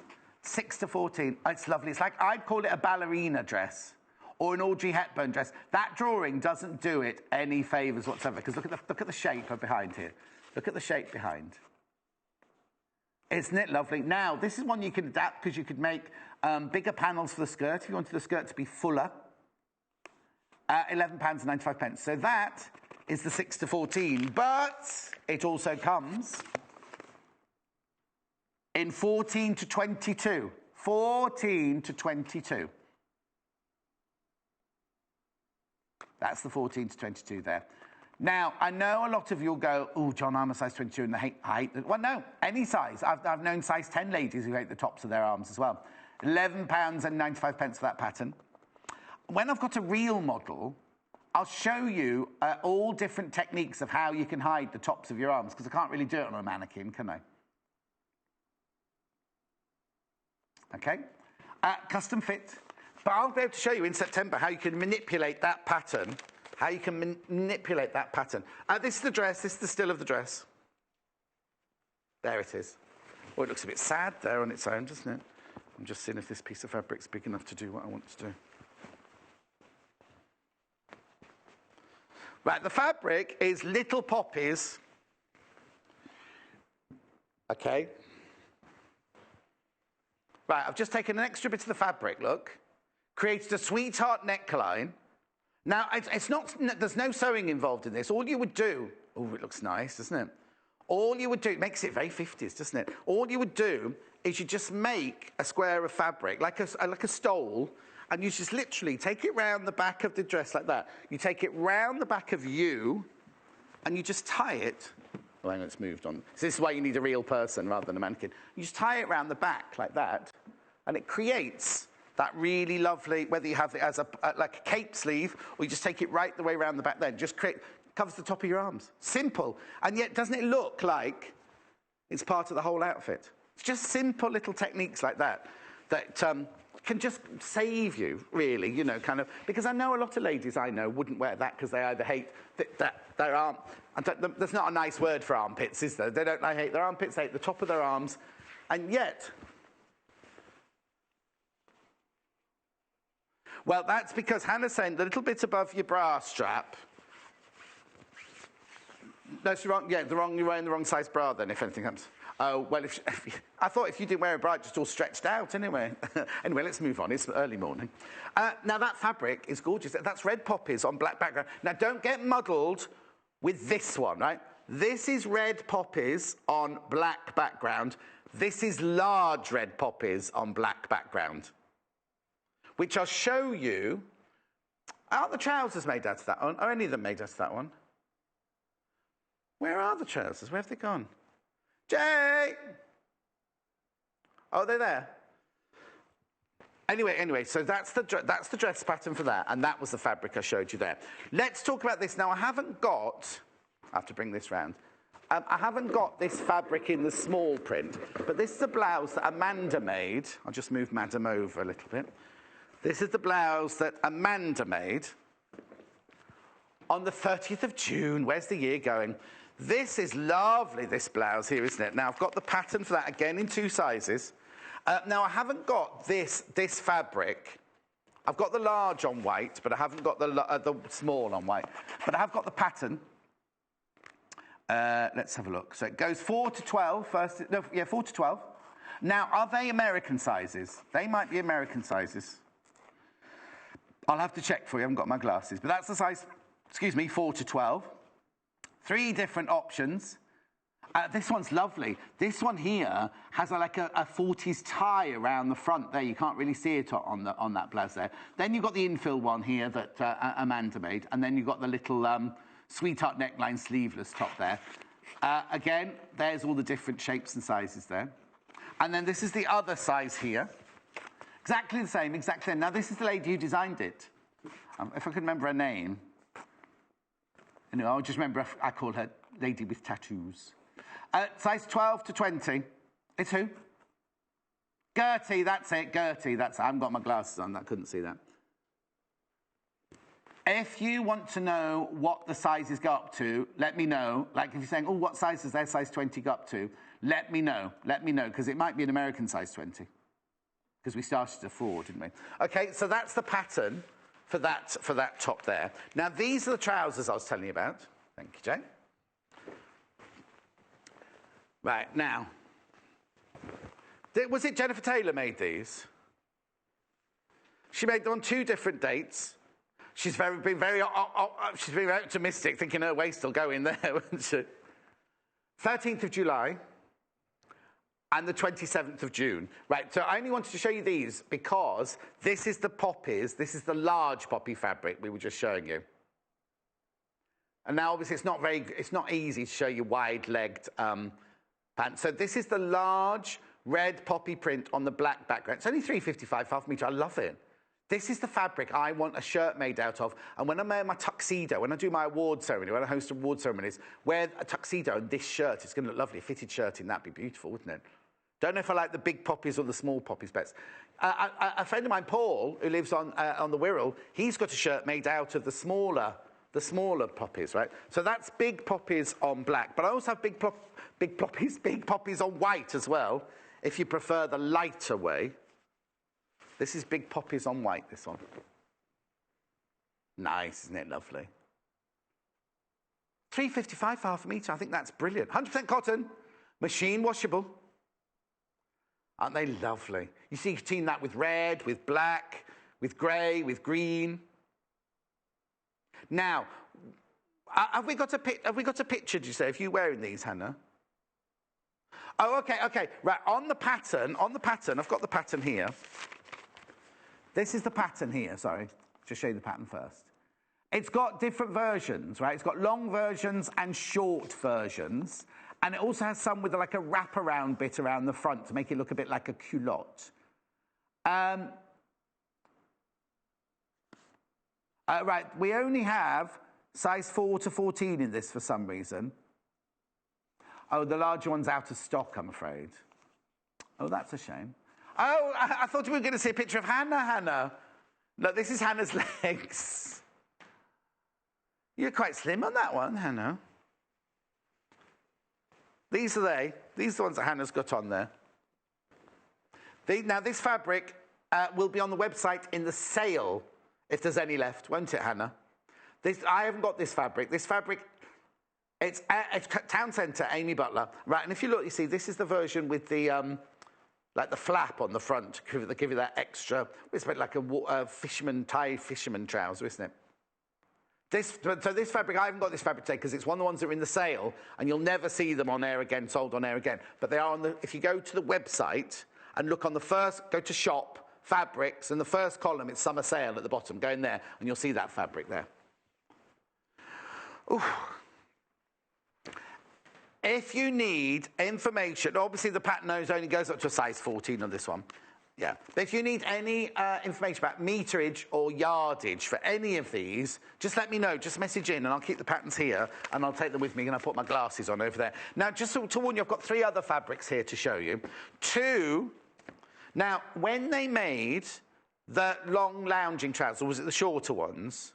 6 to 14. It's lovely. It's like, I'd call it a ballerina dress or an Audrey Hepburn dress. That drawing doesn't do it any favours whatsoever, because look at the shape behind here. Look at the shape behind. Isn't it lovely? Now, this is one you can adapt, because you could make bigger panels for the skirt if you wanted the skirt to be fuller. £11.95. So that is the 6 to 14, but it also comes in 14 to 22. 14 to 22. That's the 14 to 22 there. Now, I know a lot of you will go, oh, John, I'm a size 22 and I hate it. Well, no, any size. I've known size 10 ladies who hate the tops of their arms as well. £11.95 for that pattern. When I've got a real model, I'll show you all different techniques of how you can hide the tops of your arms, because I can't really do it on a mannequin, can I? Okay? Custom fit. But I'll be able to show you in September how you can manipulate that pattern. How you can manipulate that pattern. This is the dress. This is the still of the dress. There it is. Oh, it looks a bit sad there on its own, doesn't it? I'm just seeing if this piece of fabric's big enough to do what I want to do. Right, the fabric is little poppies. Okay. Right, I've just taken an extra bit of the fabric, look. Created a sweetheart neckline. Now, it's not, there's no sewing involved in this. All you would do, oh, it looks nice, doesn't it? All you would do, it makes it very 50s, doesn't it? All you would do is you just make a square of fabric, like a stole, and you just literally take it round the back of the dress like that. You take it round the back of you, and you just tie it. Oh, hang on, it's moved on. So this is why you need a real person rather than a mannequin. You just tie it round the back like that, and it creates that really lovely, whether you have it as like a cape sleeve, or you just take it right the way around the back then, just covers the top of your arms. Simple. And yet, doesn't it look like it's part of the whole outfit? It's just simple little techniques like that can just save you, really, you know, kind of, because I know a lot of ladies I know wouldn't wear that because they either hate their arm, there's not a nice word for armpits, is there? They hate their armpits, they hate the top of their arms, and yet, well, that's because Hannah's saying the little bit above your bra strap. No, it's wrong. Yeah, you're wearing the wrong size bra then, if anything happens. Oh, well, I thought if you didn't wear a bra, it's just all stretched out anyway. Anyway, let's move on. It's early morning. Now, that fabric is gorgeous. That's red poppies on black background. Now, don't get muddled with this one, right? This is red poppies on black background. This is large red poppies on black background, which I'll show you. Aren't the trousers made out of that one? Are any of them made out of that one? Where are the trousers? Where have they gone? Jay! Oh, they're there. Anyway, so that's the dress pattern for that, and that was the fabric I showed you there. Let's talk about this. Now, I have to bring this round. I haven't got this fabric in the small print, but this is a blouse that Amanda made. I'll just move Madam over a little bit. This is the blouse that Amanda made on the 30th of June. Where's the year going? This is lovely, this blouse here, isn't it? Now, I've got the pattern for that, again, in 2 sizes. Now, I haven't got this fabric. I've got the large on white, but I haven't got the small on white. But I have got the pattern. Let's have a look. So it goes 4 to 12 first. No, yeah, 4 to 12. Now, are they American sizes? They might be American sizes. I'll have to check for you. I haven't got my glasses. But that's the size, 4 to 12. 3 different options. This one's lovely. This one here has like a 40s tie around the front there. You can't really see it on that blouse there. Then you've got the infill one here that Amanda made. And then you've got the little sweetheart neckline sleeveless top there. Again, there's all the different shapes and sizes there. And then this is the other size here. Exactly the same, exactly. Now, this is the lady who designed it. If I can remember her name. Anyway, I'll just remember I call her Lady with Tattoos. Size 12 to 20. It's who? Gertie, that's it. Gertie, that's it. I haven't got my glasses on. I couldn't see that. If you want to know what the sizes go up to, let me know. Like if you're saying, oh, what size does their size 20 go up to? Let me know. Let me know, because it might be an American size 20. Because we started at 4, didn't we? Okay, so that's the pattern for that top there. Now, these are the trousers I was telling you about. Thank you, Jane. Right, now, was it Jennifer Taylor made these? She made them on 2 different dates. She's been very optimistic, thinking her waist will go in there, wouldn't she? 13th of July and the 27th of June. Right, so I only wanted to show you these because this is the poppies. This is the large poppy fabric we were just showing you. And now, obviously, it's not easy to show you wide-legged pants. So this is the large red poppy print on the black background. It's only $3.55, half a metre. I love it. This is the fabric I want a shirt made out of. And when I wear my tuxedo, when I do my award ceremony, when I host award ceremonies, wear a tuxedo and this shirt. It's going to look lovely. A fitted shirt in that'd be beautiful, wouldn't it? Don't know if I like the big poppies or the small poppies best. A friend of mine, Paul, who lives on the Wirral, he's got a shirt made out of the smaller poppies, right? So that's big poppies on black. But I also have big poppies on white as well, if you prefer the lighter way. This is big poppies on white, this one. Nice, isn't it lovely? $3.55 for half a metre. I think that's brilliant. 100% cotton, machine washable. Aren't they lovely? You see, you can team that with red, with black, with grey, with green. Now, have we got a picture, do you say, of you wearing these, Hannah? Oh, okay. Right, on the pattern, I've got the pattern here. This is the pattern here, sorry. Just show you the pattern first. It's got different versions, right? It's got long versions and short versions. And it also has some with like a wraparound bit around the front to make it look a bit like a culotte. Right, we only have size 4 to 14 in this for some reason. Oh, the larger one's out of stock, I'm afraid. Oh, that's a shame. Oh, I thought we were going to see a picture of Hannah. Look, this is Hannah's legs. You're quite slim on that one, Hannah. These are they. These are the ones that Hannah's got on there. Now, this fabric will be on the website in the sale, if there's any left, won't it, Hannah? I haven't got this fabric. This fabric, it's Town Centre, Amy Butler. Right, and if you look, you see, this is the version with the... like the flap on the front, to give you that extra, it's a bit like a Thai fisherman trouser, isn't it? So this fabric, I haven't got this fabric today because it's one of the ones that are in the sale and you'll never see them on air again, sold on air again. But they are on if you go to the website and look on go to shop, fabrics, and the first column, it's summer sale at the bottom. Go in there and you'll see that fabric there. Ooh. If you need information, obviously the pattern nose only goes up to a size 14 on this one. Yeah. But if you need any information about meterage or yardage for any of these, just let me know. Just message in and I'll keep the patterns here and I'll take them with me and I'll put my glasses on over there. Now, just to warn you, I've got 3 other fabrics here to show you. 2, now, when they made the long lounging trousers, or was it the shorter ones?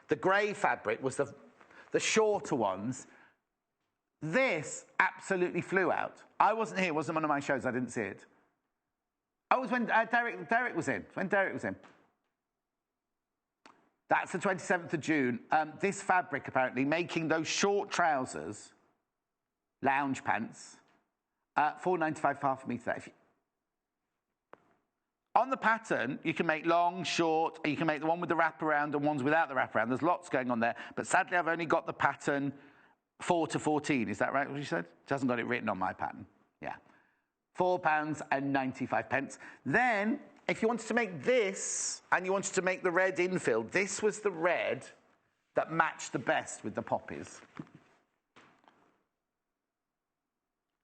The grey fabric was the shorter ones. This absolutely flew out. I wasn't here. It wasn't one of my shows. I didn't see it. Oh, it was when Derek was in. When Derek was in. That's the 27th of June. This fabric, apparently, making those short trousers, lounge pants, $4.95 for half a metre. On the pattern, you can make long, short, you can make the one with the wraparound and ones without the wraparound. There's lots going on there. But sadly, I've only got the pattern 4 to 14. Is that right, what you said? It hasn't got it written on my pattern. Yeah. £4.95. Then, if you wanted to make this, and you wanted to make the red infill, this was the red that matched the best with the poppies.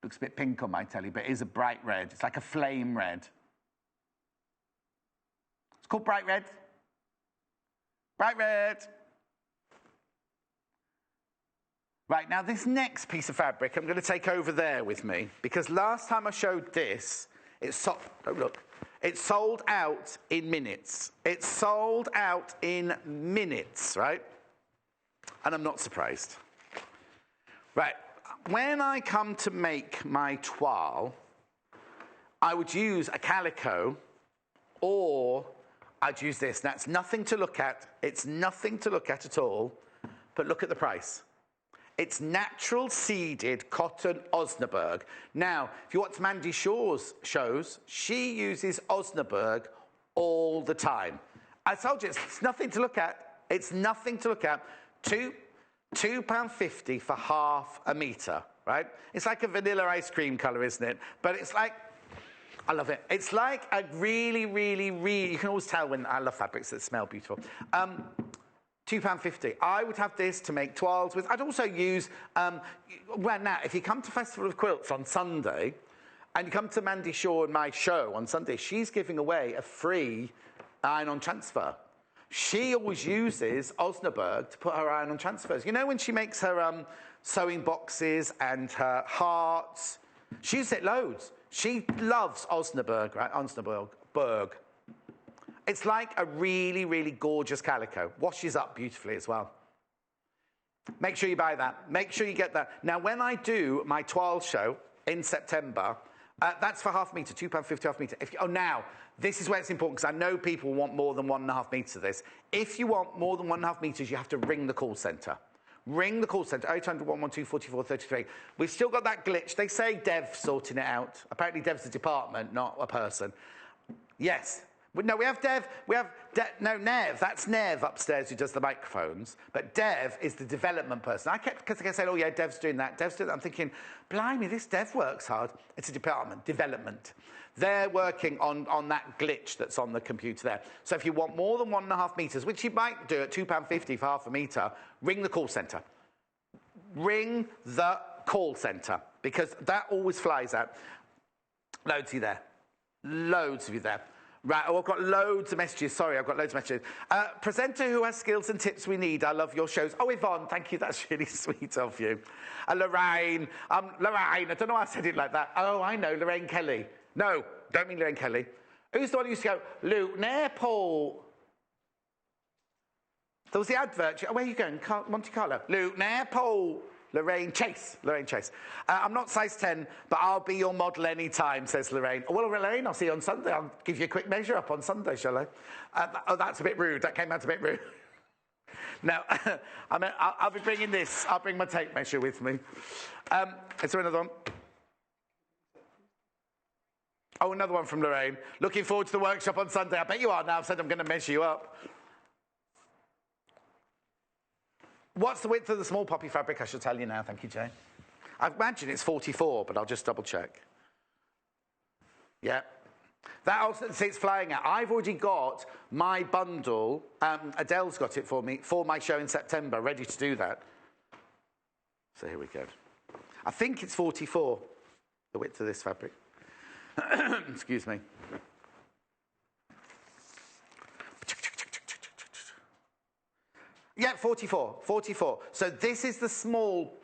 Looks a bit pink on my telly, but it is a bright red. It's like a flame red. It's called bright red. Bright red. Right, now this next piece of fabric I'm going to take over there with me, because last time I showed this, it sold out in minutes. It sold out in minutes, right? And I'm not surprised. Right, when I come to make my toile, I would use a calico, or I'd use this. Now, it's nothing to look at. It's nothing to look at all, but look at the price. It's natural seeded cotton Osnaburg. Now, if you watch Mandy Shaw's shows, she uses Osnaburg all the time. I told you, it's nothing to look at. It's nothing to look at. £2.50 for half a metre, right? It's like a vanilla ice cream colour, isn't it? But it's like, I love it. It's like a really, really, really, you can always tell when I love fabrics that smell beautiful. £2.50. I would have this to make toiles with. I'd also use, well, now, if you come to Festival of Quilts on Sunday, and you come to Mandy Shaw and my show on Sunday, she's giving away a free iron-on transfer. She always uses Osnaburg to put her iron-on transfers. You know when she makes her sewing boxes and her hearts? She uses it loads. She loves Osnaburg, right? Osnaburg. It's like a really, really gorgeous calico. Washes up beautifully as well. Make sure you buy that. Make sure you get that. Now, when I do my toile show in September, that's for half a metre, £2.50 half a metre. Now, this is where it's important, because I know people want more than 1.5 metres of this. If you want more than 1.5 metres, you have to ring the call centre. Ring the call centre, 800 112 44 33. We've still got that glitch. They say Dev's sorting it out. Apparently Dev's a department, not a person. Yes. No, we have Dev. Nev. That's Nev upstairs who does the microphones. But Dev is the development person. Because I kept saying, oh, yeah, Dev's doing that. Dev's doing that. I'm thinking, blimey, this Dev works hard. It's a department, development. They're working on that glitch that's on the computer there. So if you want more than 1.5 metres, which you might do at £2.50 for half a metre, ring the call centre. Ring the call centre, because that always flies out. Loads of you there. Loads of you there. Right, I've got loads of messages. Sorry, I've got loads of messages. Presenter who has skills and tips we need. I love your shows. Oh, Yvonne, thank you. That's really sweet of you. Lorraine. Lorraine, I don't know why I said it like that. Oh, I know, Lorraine Kelly. No, don't mean Lorraine Kelly. Who's the one who used to go, Luton Airport? There was the advert. Where are you going? Monte Carlo. Luton Airport. Lorraine Chase. I'm not size 10, but I'll be your model anytime, says Lorraine. Well, Lorraine, I'll see you on Sunday. I'll give you a quick measure up on Sunday, shall I? Oh, that's a bit rude. That came out a bit rude. Now, I'll be bringing this. I'll bring my tape measure with me. Is there another one? Oh, another one from Lorraine. Looking forward to the workshop on Sunday. I bet you are now. I've said I'm going to measure you up. What's the width of the small poppy fabric? I shall tell you now. Thank you, Jane. I imagine it's 44, but I'll just double check. Yeah. That also, see, it's flying out. I've already got my bundle. Adele's got it for me for my show in September, ready to do that. So here we go. I think it's 44, the width of this fabric. Excuse me. Yeah, 44, 44. So this is the small.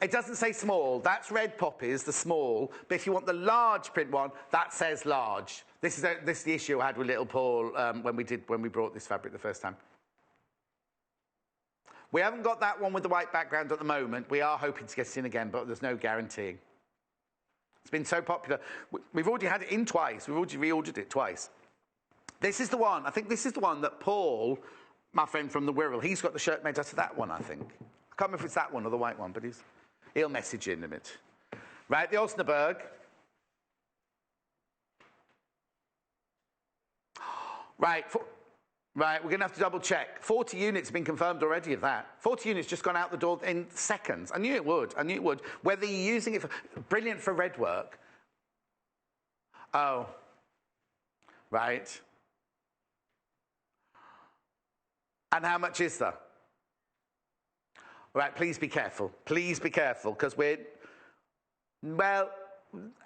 It doesn't say small. That's red poppies, the small. But if you want the large print one, that says large. This is the issue I had with little Paul when we brought this fabric the first time. We haven't got that one with the white background at the moment. We are hoping to get it in again, but there's no guaranteeing. It's been so popular. We've already had it in twice. We've already reordered it twice. This is the one. I think this is the one that Paul, my friend from the Wirral, he's got the shirt made out of that one, I think. I can't remember if it's that one or the white one, but he'll message you in a minute. Right, the Osnaburg. Right, we're going to have to double check. 40 units have been confirmed already of that. 40 units just gone out the door in seconds. I knew it would. Whether you're using it for... Brilliant for red work. Oh. Right. And how much is there? Right, please be careful. Please be careful, because we're... Well,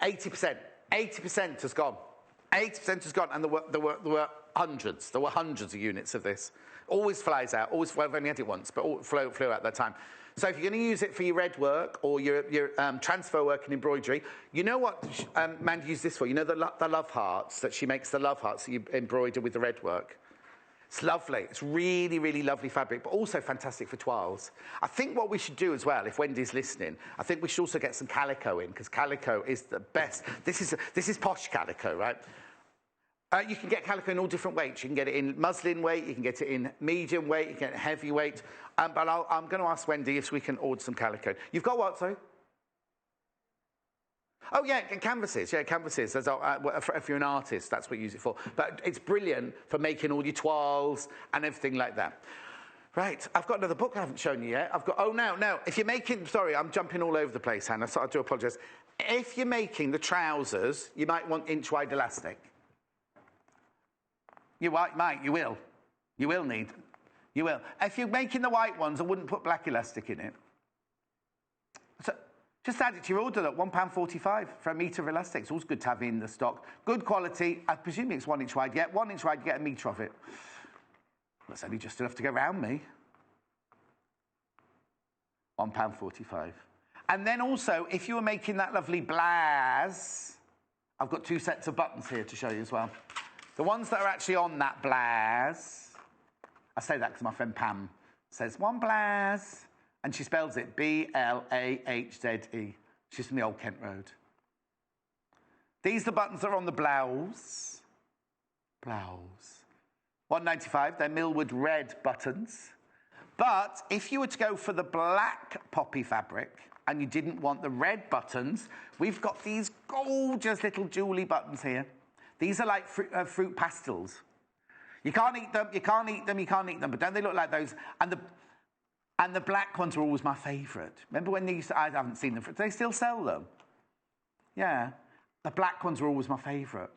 80%. 80% has gone. 80% has gone, and there were hundreds. There were hundreds of units of this. Always flies out. Always, well, I've only had it once, but it flew out that time. So if you're going to use it for your red work or your transfer work and embroidery, you know what Amanda used this for? You know the love hearts, that she makes the love hearts that you embroider with the red work? It's lovely. It's really, really lovely fabric, but also fantastic for toiles. I think what we should do as well, if Wendy's listening, I think we should also get some calico in, because calico is the best. This is posh calico, right? You can get calico in all different weights. You can get it in muslin weight, you can get it in medium weight, you can get it heavy weight. But I'm going to ask Wendy if we can order some calico. You've got what, sorry? Oh, yeah, canvases. Yeah, canvases. If you're an artist, that's what you use it for. But it's brilliant for making all your toiles and everything like that. Right, I've got another book I haven't shown you yet. No. If you're making... Sorry, I'm jumping all over the place, Hannah, so I do apologise. If you're making the trousers, you might want inch-wide elastic. You might, you will. You will need. You will. If you're making the white ones, I wouldn't put black elastic in it. So just add it to your order, look, £1.45 for a metre of elastic. It's always good to have in the stock. Good quality. I presume it's 1 inch wide. Yeah, 1 inch wide, you get a metre of it. That's only just enough to go round me. £1.45. And then also, if you were making that lovely blaze, I've got 2 sets of buttons here to show you as well. The ones that are actually on that blaze, I say that because my friend Pam says, one blaze, and she spells it B-L-A-H-Z-E. She's from the Old Kent Road. These are the buttons that are on the blouse. Blouse. £1.95, they're Millwood red buttons. But if you were to go for the black poppy fabric and you didn't want the red buttons, we've got these gorgeous little jewelly buttons here. These are like fruit pastels. You can't eat them, you can't eat them, you can't eat them, but don't they look like those? And the black ones were always my favourite. Remember when they used to, I haven't seen them, do they still sell them? Yeah. The black ones were always my favourite.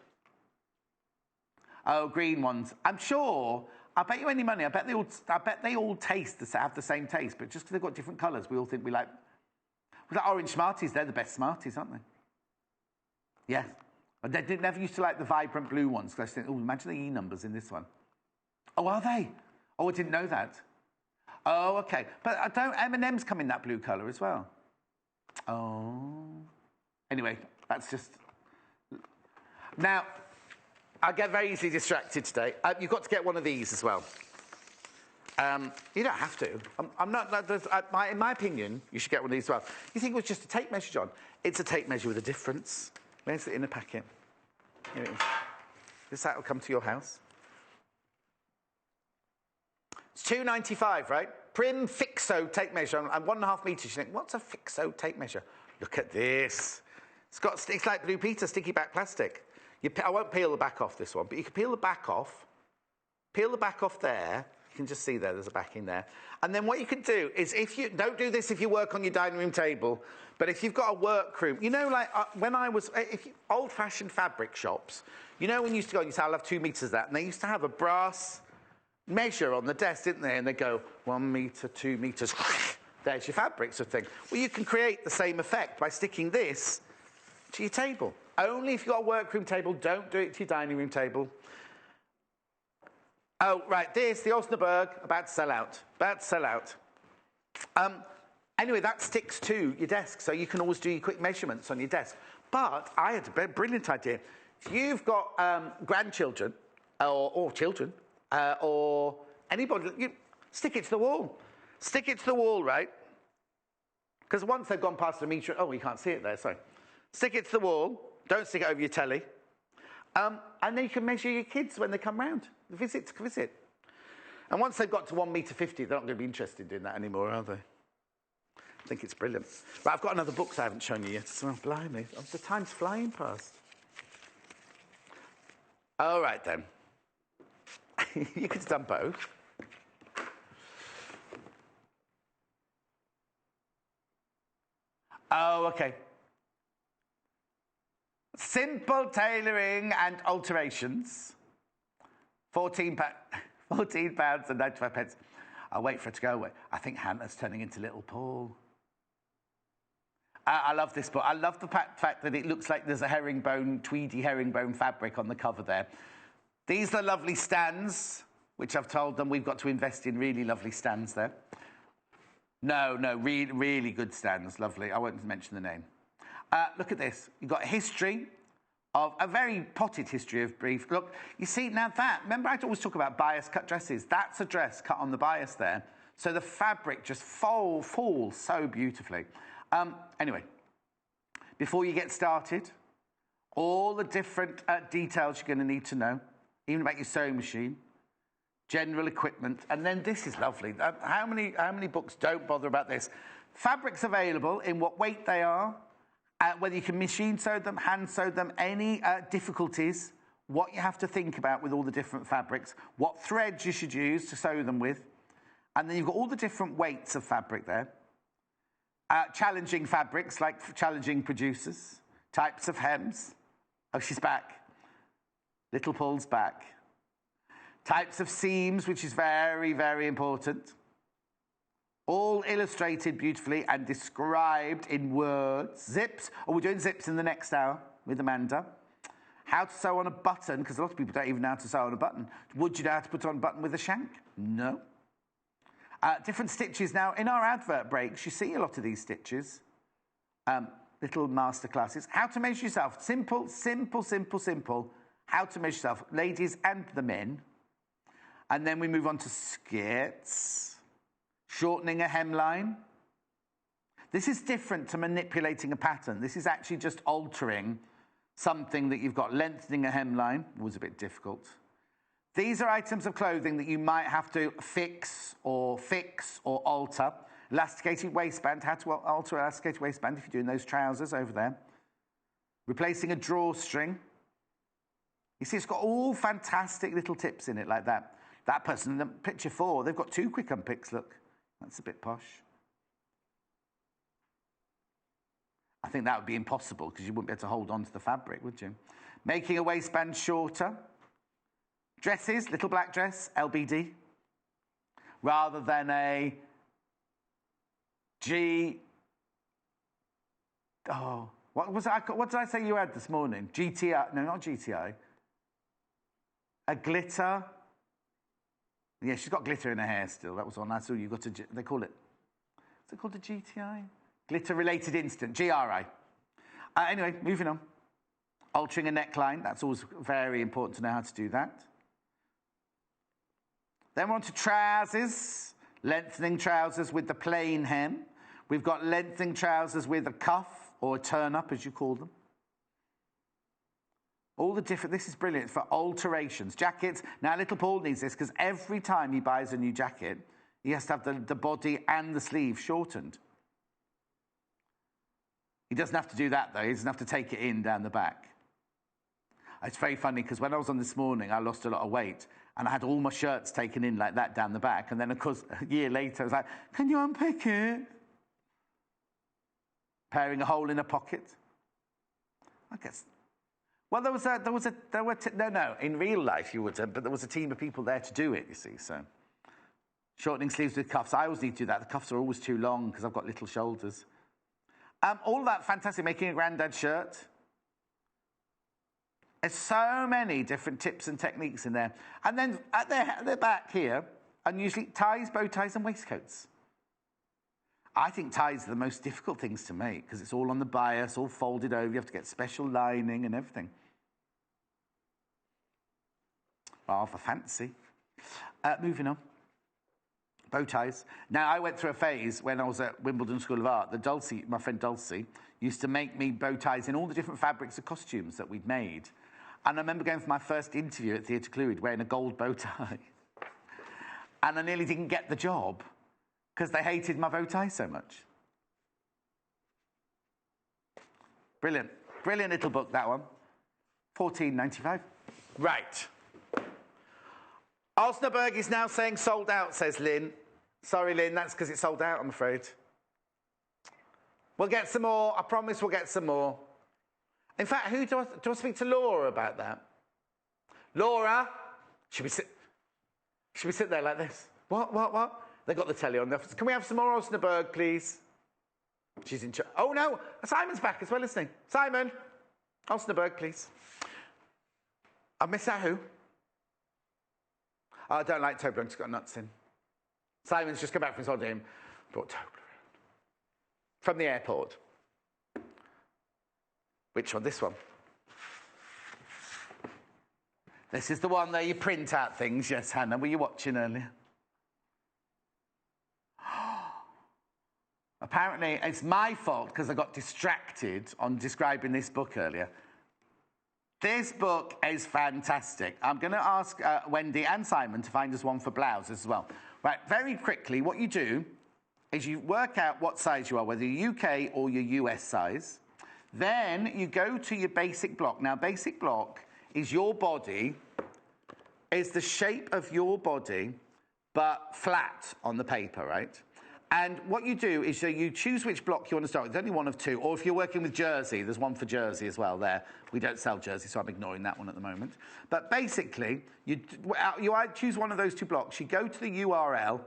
Oh, green ones. I'm sure, I bet you any money, I bet they all have the same taste, but just because they've got different colours, we all think we like orange Smarties, they're the best Smarties, aren't they? Yeah. But they never used to like the vibrant blue ones, because I think, oh, imagine the E numbers in this one. Oh, are they? Oh, I didn't know that. Oh, okay. But M&M's come in that blue colour as well. Oh. Anyway, that's just... Now, I get very easily distracted today. You've got to get one of these as well. You don't have to. I'm not... in my opinion, you should get one of these as well. You think it was just a tape measure, John? It's a tape measure with a difference. Where's the inner packet? Here it is. This set will come to your house. It's £2.95, right? Prim Fixo tape measure. And 1.5 metres. You think, what's a Fixo tape measure? Look at this. It's like Blue Peter, sticky back plastic. I won't peel the back off this one, but you can peel the back off. Peel the back off there. You can just see there's a backing there. And then what you can do is, don't do this if you work on your dining room table, but if you've got a workroom, you know, like when I was, old-fashioned fabric shops, you know, when you used to go and you say, I'll have 2 metres of that, and they used to have a brass measure on the desk, didn't they? And they go, 1 metre, 2 metres, there's your fabric sort of thing. Well, you can create the same effect by sticking this to your table. Only if you've got a workroom table. Don't do it to your dining room table. Oh, right, the Osnaburg, about to sell out. About to sell out. Anyway, that sticks to your desk, so you can always do your quick measurements on your desk. But I had a brilliant idea. If you've got grandchildren, or children, or anybody, stick it to the wall. Stick it to the wall, right? Because once they've gone past the meter, oh, you can't see it there, sorry. Stick it to the wall. Don't stick it over your telly. And then you can measure your kids when they come round. Visit. And once they've got to 1.50 meters, they're not going to be interested in doing that anymore, are they? I think it's brilliant. Right, I've got another book that I haven't shown you yet. So, blimey, the time's flying past. All right, then. You could have done both. Oh, okay. Simple tailoring and alterations. £14.95. I'll wait for it to go away. I think Hannah's turning into little Paul. I love this book. I love the fact that it looks like there's a herringbone, tweedy herringbone fabric on the cover there. These are lovely stands, which I've told them we've got to invest in really lovely stands there. No, really good stands, lovely. I won't mention the name. Look at this. You've got a history of a very potted history of brief. Look, you see, now that, remember I always talk about bias cut dresses? That's a dress cut on the bias there. So the fabric just falls so beautifully. Anyway, before you get started, all the different details you're going to need to know, even about your sewing machine, general equipment, and then this is lovely. How many books don't bother about this? Fabrics available in what weight they are, whether you can machine sew them, hand sew them, any difficulties, what you have to think about with all the different fabrics, what threads you should use to sew them with, and then you've got all the different weights of fabric there. Challenging fabrics, like challenging producers, types of hems. Oh, she's back. Little Paul's back. Types of seams, which is very, very important. All illustrated beautifully and described in words. Zips. Oh, we're doing zips in the next hour with Amanda. How to sew on a button, because a lot of people don't even know how to sew on a button. Would you know how to put on a button with a shank? No. Different stitches. Now, in our advert breaks, you see a lot of these stitches. Little masterclasses. How to measure yourself. Simple. How to measure yourself. Ladies and the men. And then we move on to skirts. Shortening a hemline. This is different to manipulating a pattern. This is actually just altering something that you've got. Lengthening a hemline was a bit difficult. These are items of clothing that you might have to fix or alter. Elasticated waistband, how to alter elasticated waistband if you're doing those trousers over there. Replacing a drawstring. You see, it's got all fantastic little tips in it like that. That person in picture 4, they've got 2 quick unpicks, look. That's a bit posh. I think that would be impossible because you wouldn't be able to hold on to the fabric, would you? Making a waistband shorter. Dresses, little black dress, LBD. Rather than a G... Oh, what did I say you had this morning? GTI, no, not GTI. A glitter... Yeah, she's got glitter in her hair still. That was on. That's all you got to... They call it... Is it called a GTI? Glitter-related instant. GRI. Anyway, moving on. Altering a neckline. That's always very important to know how to do that. Then we're on to trousers. Lengthening trousers with the plain hem. We've got lengthening trousers with a cuff or a turn-up, as you call them. All the different, this is brilliant for alterations. Jackets, now little Paul needs this because every time he buys a new jacket, he has to have the body and the sleeve shortened. He doesn't have to do that though, he doesn't have to take it in down the back. It's very funny because when I was on this morning, I lost a lot of weight and I had all my shirts taken in like that down the back. And then of course, a year later, I was like, can you unpick it? Paring a hole in a pocket. I guess. Well, in real life you would, but there was a team of people there to do it, you see, so. Shortening sleeves with cuffs. I always need to do that. The cuffs are always too long because I've got little shoulders. All of that fantastic, making a granddad shirt. There's so many different tips and techniques in there. And then at the back here, and usually ties, bow ties, and waistcoats. I think ties are the most difficult things to make because it's all on the bias, all folded over. You have to get special lining and everything. Rather fancy. Moving on. Bow ties. Now, I went through a phase when I was at Wimbledon School of Art. My friend Dulcie, used to make me bow ties in all the different fabrics of costumes that we'd made. And I remember going for my first interview at Theatre Clwyd wearing a gold bow tie. And I nearly didn't get the job because they hated my bow tie so much. Brilliant. Brilliant little book, that one. $14.95. Right. Osnaburg is now saying sold out, says Lynn. Sorry, Lynn, that's because it's sold out, I'm afraid. We'll get some more. I promise we'll get some more. In fact, who do I speak to Laura about that? Laura? Should we sit there like this? What? They got the telly on. Can we have some more Osnaburg, please? She's in charge. Oh, no. Simon's back as well, isn't he? Simon. Osnaburg, please. I missed out who? Oh, I don't like Toblerone. It's got nuts in. Simon's just come back from his holiday and brought Toblerone. From the airport. Which one? This one. This is the one that you print out things. Yes, Hannah, were you watching earlier? Apparently, it's my fault because I got distracted on describing this book earlier. This book is fantastic. I'm going to ask Wendy and Simon to find us one for blouses as well. Right, very quickly, what you do is you work out what size you are, whether you're UK or your US size. Then you go to your basic block. Now, basic block is your body, is the shape of your body, but flat on the paper, right? And what you do is you choose which block you want to start with. There's only one of two. Or if you're working with jersey, there's one for jersey as well there. We don't sell jersey, so I'm ignoring that one at the moment. But basically, you choose one of those two blocks. You go to the URL.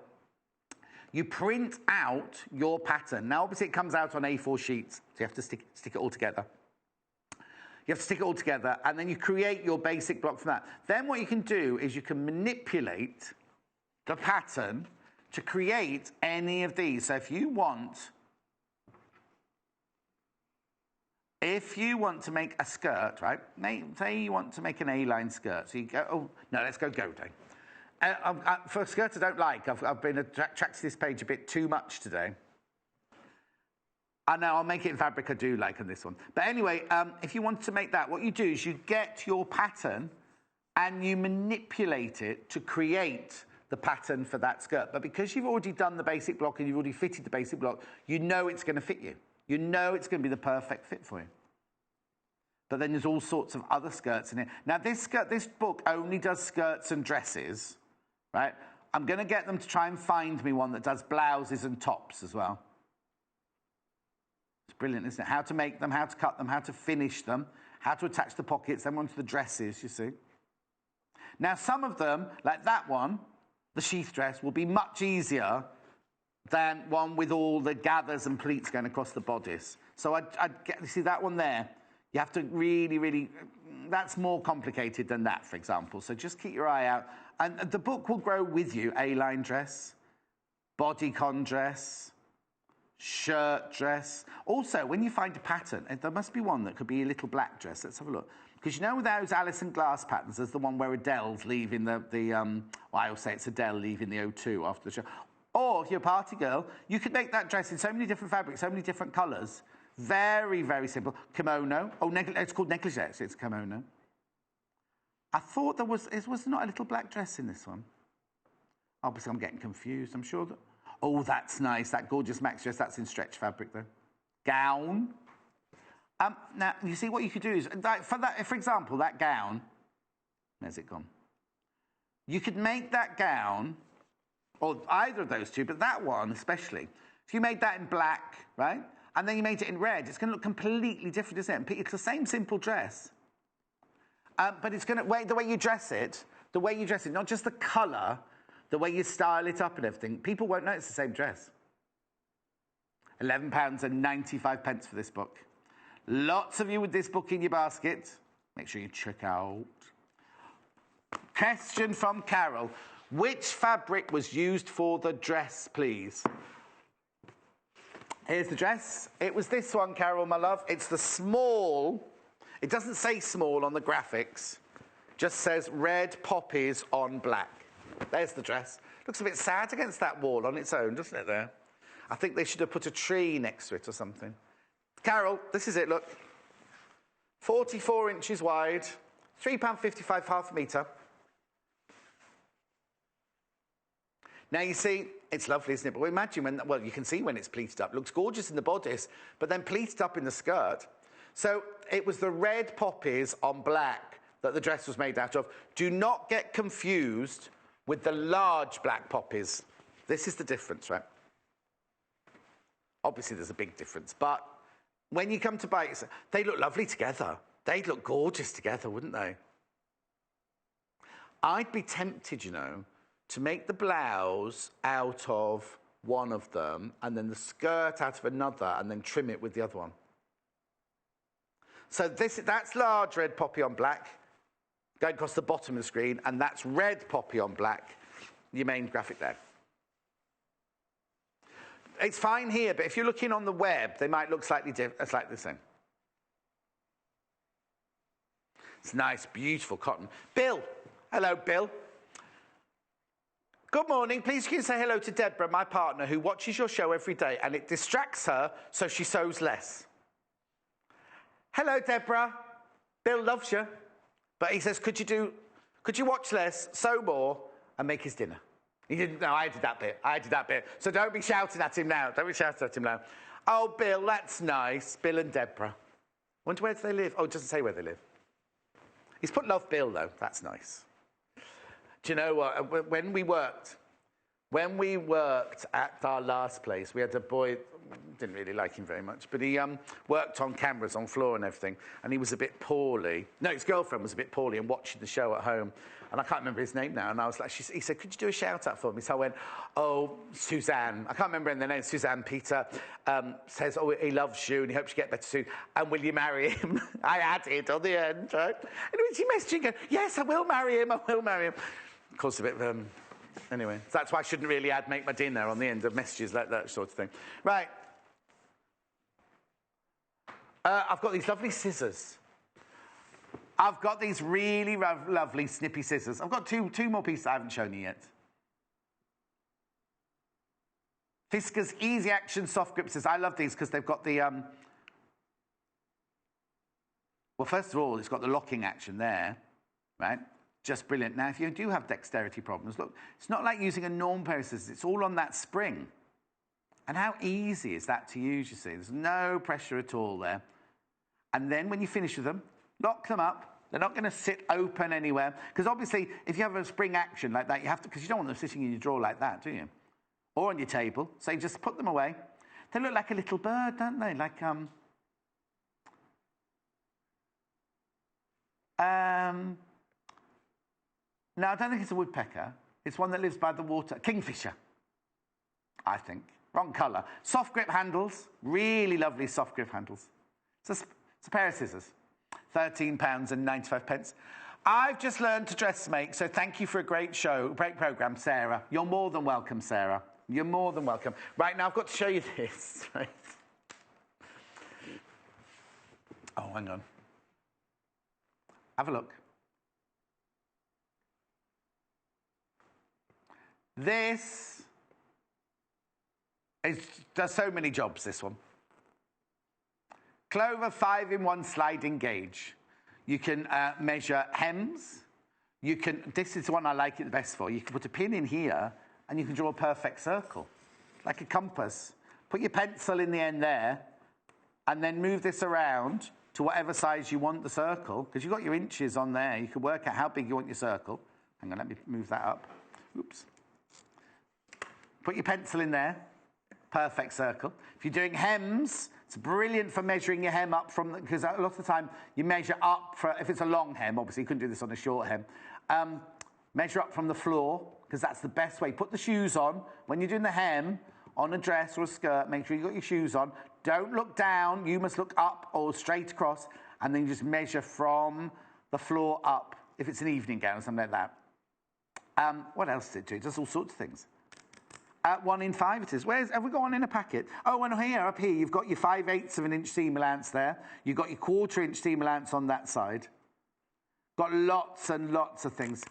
You print out your pattern. Now, obviously, it comes out on A4 sheets, so you have to stick it all together. You have to stick it all together, and then you create your basic block from that. Then what you can do is you can manipulate the pattern to create any of these. So if you want to make a skirt, right? Say you want to make an A-line skirt. So you go, oh, no, let's go day. For a skirt I don't like, I've been attracted to this page a bit too much today. I know, I'll make it in fabric I do like on this one. But anyway, if you want to make that, what you do is you get your pattern and you manipulate it to create the pattern for that skirt. But because you've already done the basic block and you've already fitted the basic block, you know it's going to fit you. You know it's going to be the perfect fit for you. But then there's all sorts of other skirts in it. Now, this book only does skirts and dresses, right? I'm going to get them to try and find me one that does blouses and tops as well. It's brilliant, isn't it? How to make them, how to cut them, how to finish them, how to attach the pockets, then onto the dresses, you see. Now, some of them, like that one, the sheath dress, will be much easier than one with all the gathers and pleats going across the bodice. So I'd get, you see that one there? You have to really, that's more complicated than that, for example. So just keep your eye out. And the book will grow with you. A-line dress, bodycon dress, shirt dress. Also, when you find a pattern, there must be one that could be a little black dress. Let's have a look. Because you know those Alison Glass patterns, there's the one where Adele's leaving well, I'll say it's Adele leaving the O2 after the show. Or if you're a party girl, you could make that dress in so many different fabrics, so many different colours. Very, very simple. Kimono. Oh, it's called negligee, actually. It's kimono. I thought there was not a little black dress in this one. Obviously, I'm getting confused. I'm sure that... Oh, that's nice. That gorgeous max dress. That's in stretch fabric, though. Gown. Now, you see, what you could do is... For example, that gown... Where's it gone? You could make that gown, or either of those two, but that one especially. If you made that in black, right? And then you made it in red, it's going to look completely different, isn't it? It's the same simple dress. But it's going to... The way you dress it, not just the colour, the way you style it up and everything, people won't know it's the same dress. £11.95 for this book. Lots of you with this book in your basket. Make sure you check out. Question from Carol. Which fabric was used for the dress, please? Here's the dress. It was this one, Carol, my love. It's the small. It doesn't say small on the graphics. Just says red poppies on black. There's the dress. Looks a bit sad against that wall on its own, doesn't it, there? I think they should have put a tree next to it or something. Carol, this is it, look. 44 inches wide, £3.55 half a metre. Now, you see, it's lovely, isn't it? But imagine when, well, you can see when it's pleated up. It looks gorgeous in the bodice, but then pleated up in the skirt. So it was the red poppies on black that the dress was made out of. Do not get confused with the large black poppies. This is the difference, right? Obviously, there's a big difference, but when you come to buy it, they look lovely together. They'd look gorgeous together, wouldn't they? I'd be tempted, you know, to make the blouse out of one of them and then the skirt out of another and then trim it with the other one. So that's large red poppy on black, going across the bottom of the screen, and that's red poppy on black, your main graphic there. It's fine here, but if you're looking on the web, they might look slightly like the same. It's nice, beautiful cotton. Bill. Hello, Bill. Good morning. Please can you say hello to Deborah, my partner, who watches your show every day, and it distracts her, so she sews less. Hello, Deborah. Bill loves you. But he says, could you watch less, sew more, and make his dinner? He didn't know. I did that bit. So don't be shouting at him now. Oh, Bill, that's nice. Bill and Deborah. Wonder where do they live? Oh, it doesn't say where they live. He's put love Bill, though. That's nice. Do you know what? When we worked at our last place, we had a boy, didn't really like him very much, but he worked on cameras on floor and everything, and he was a bit poorly. No, his girlfriend was a bit poorly and watching the show at home, and I can't remember his name now, and I was like, he said, could you do a shout-out for me? So I went, oh, Suzanne. I can't remember the name. Suzanne Peter says, oh, he loves you, and he hopes you get better soon, and will you marry him? I added on the end, right? And when she messaged me, going, yes, I will marry him. Of course, a bit of... Anyway, so that's why I shouldn't really add make my dinner on the end of messages like that sort of thing. Right. I've got these lovely scissors. I've got these really lovely snippy scissors. I've got two more pieces I haven't shown you yet. Fiskars Easy Action Soft Grip Scissors. I love these because they've got the... Well, first of all, it's got the locking action there, right? Just brilliant. Now, if you do have dexterity problems, look, it's not like using a normal pair of scissors. It's all on that spring. And how easy is that to use, you see? There's no pressure at all there. And then when you finish with them, lock them up. They're not going to sit open anywhere. Because obviously, if you have a spring action like that, you have to, because you don't want them sitting in your drawer like that, do you? Or on your table. So you just put them away. They look like a little bird, don't they? Like, no, I don't think it's a woodpecker. It's one that lives by the water. Kingfisher, I think. Wrong colour. Soft grip handles. Really lovely soft grip handles. It's a pair of scissors. £13.95. I've just learned to dressmake, so thank you for a great show, great programme, Sarah. You're more than welcome, Sarah. You're more than welcome. Right, now I've got to show you this. Right. Oh, hang on. Have a look. This does so many jobs, this one. Clover 5-in-1 sliding gauge. You can measure hems. This is the one I like it the best for. You can put a pin in here and you can draw a perfect circle, like a compass. Put your pencil in the end there and then move this around to whatever size you want the circle, because you've got your inches on there. You can work out how big you want your circle. Hang on, let me move that up. Oops. Put your pencil in there. Perfect circle. If you're doing hems, it's brilliant for measuring your hem up from... Because a lot of the time, you measure up... if it's a long hem, obviously, you couldn't do this on a short hem. Measure up from the floor, because that's the best way. Put the shoes on. When you're doing the hem on a dress or a skirt, make sure you've got your shoes on. Don't look down. You must look up or straight across. And then you just measure from the floor up if it's an evening gown or something like that. What else does it do? It does all sorts of things. 1 in 5 it is. Have we got one in a packet? Oh, and here, up here, you've got your 5/8 of an inch seam allowance there. You've got your 1/4 inch seam allowance on that side. Got lots and lots of things.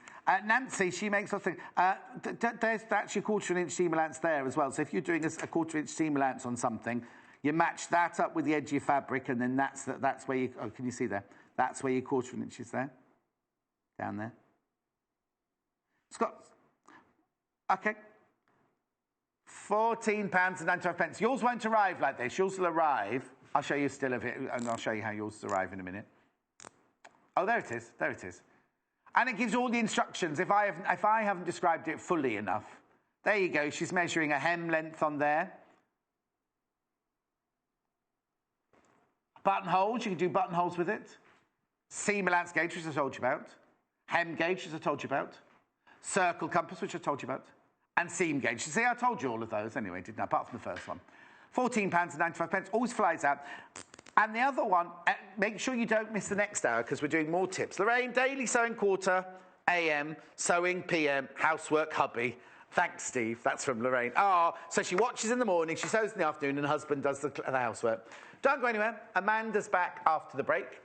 Nancy, she makes lots of things. There's actually a 1/4 inch seam allowance there as well. So if you're doing a 1/4 inch seam allowance on something, you match that up with the edge of your fabric, and then that's where you... Oh, can you see there? That's where your 1/4 inch is there. Down there. It's got... Okay. £14.95. Yours won't arrive like this. Yours will arrive. I'll show you still of it, and I'll show you how yours will arrive in a minute. Oh, there it is. There it is. And it gives all the instructions if I haven't described it fully enough. There you go. She's measuring a hem length on there. Buttonholes. You can do buttonholes with it. Seam allowance gauge, which I told you about. Hem gauge, as I told you about. Circle compass, which I told you about. And seam gauge. You see, I told you all of those anyway, didn't I? Apart from the first one. £14.95. Always flies out. And the other one, make sure you don't miss the next hour because we're doing more tips. Lorraine, daily sewing quarter, AM, sewing PM, housework hubby. Thanks, Steve. That's from Lorraine. Oh, so she watches in the morning, she sews in the afternoon, and husband does the housework. Don't go anywhere. Amanda's back after the break.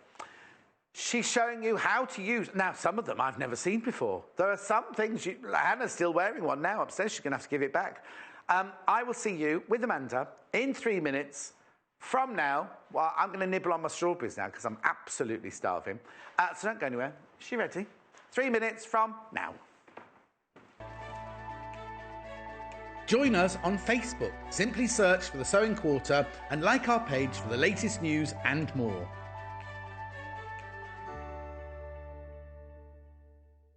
She's showing you how to use... Now, some of them I've never seen before. There are some things... Hannah's still wearing one now upstairs. She's going to have to give it back. I will see you with Amanda in 3 minutes from now. Well, I'm going to nibble on my strawberries now because I'm absolutely starving. So don't go anywhere. Is she ready? 3 minutes from now. Join us on Facebook. Simply search for The Sewing Quarter and like our page for the latest news and more.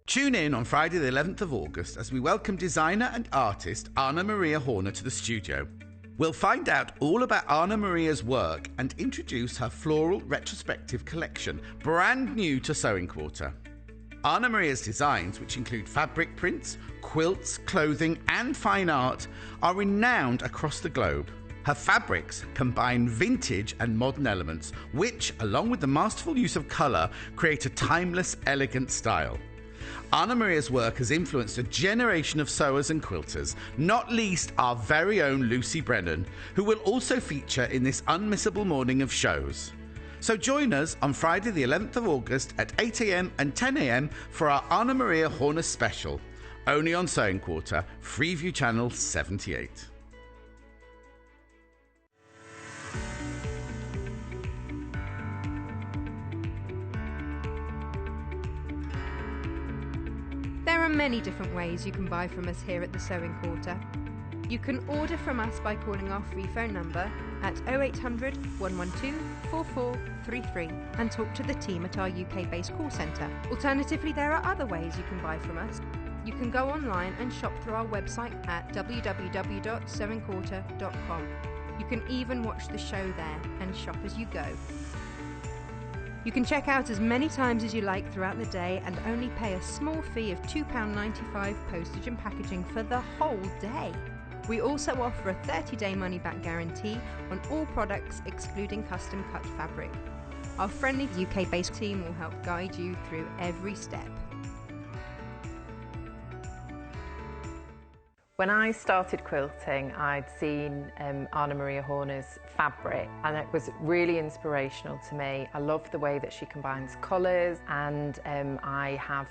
Tune in on Friday the 11th of August as we welcome designer and artist Anna Maria Horner to the studio. We'll find out all about Anna Maria's work and introduce her floral retrospective collection, brand new to Sewing Quarter. Anna Maria's designs, which include fabric prints, quilts, clothing and fine art, are renowned across the globe. Her fabrics combine vintage and modern elements, which, along with the masterful use of colour, create a timeless, elegant style. Anna Maria's work has influenced a generation of sewers and quilters, not least our very own Lucy Brennan, who will also feature in this unmissable morning of shows. So join us on Friday the 11th of August at 8 AM and 10 AM for our Anna Maria Horner special, only on Sewing Quarter, Freeview Channel 78. There are many different ways you can buy from us here at the Sewing Quarter. You can order from us by calling our free phone number at 0800 112 4433 and talk to the team at our UK-based call centre. Alternatively, there are other ways you can buy from us. You can go online and shop through our website at www.sewingquarter.com. You can even watch the show there and shop as you go. You can check out as many times as you like throughout the day and only pay a small fee of £2.95 postage and packaging for the whole day. We also offer a 30-day money-back guarantee on all products excluding custom-cut fabric. Our friendly UK-based team will help guide you through every step. When I started quilting, I'd seen Anna Maria Horner's fabric and it was really inspirational to me. I love the way that she combines colours and I have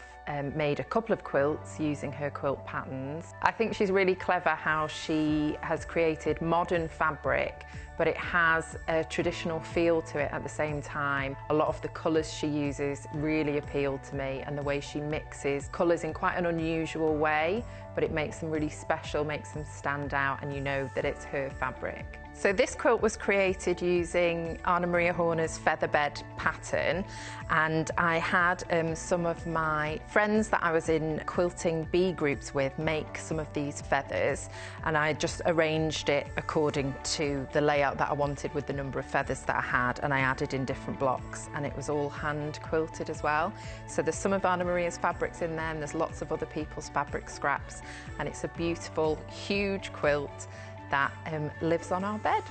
made a couple of quilts using her quilt patterns. I think she's really clever how she has created modern fabric, but it has a traditional feel to it at the same time. A lot of the colours she uses really appeal to me, and the way she mixes colours in quite an unusual way, but it makes them really special, makes them stand out, and you know that it's her fabric. So this quilt was created using Anna Maria Horner's featherbed pattern, and I had some of my friends that I was in quilting bee groups with make some of these feathers, and I just arranged it according to the layout that I wanted with the number of feathers that I had, and I added in different blocks, and it was all hand quilted as well. So there's some of Anna Maria's fabrics in there, and there's lots of other people's fabric scraps, and it's a beautiful, huge quilt that lives on our bed.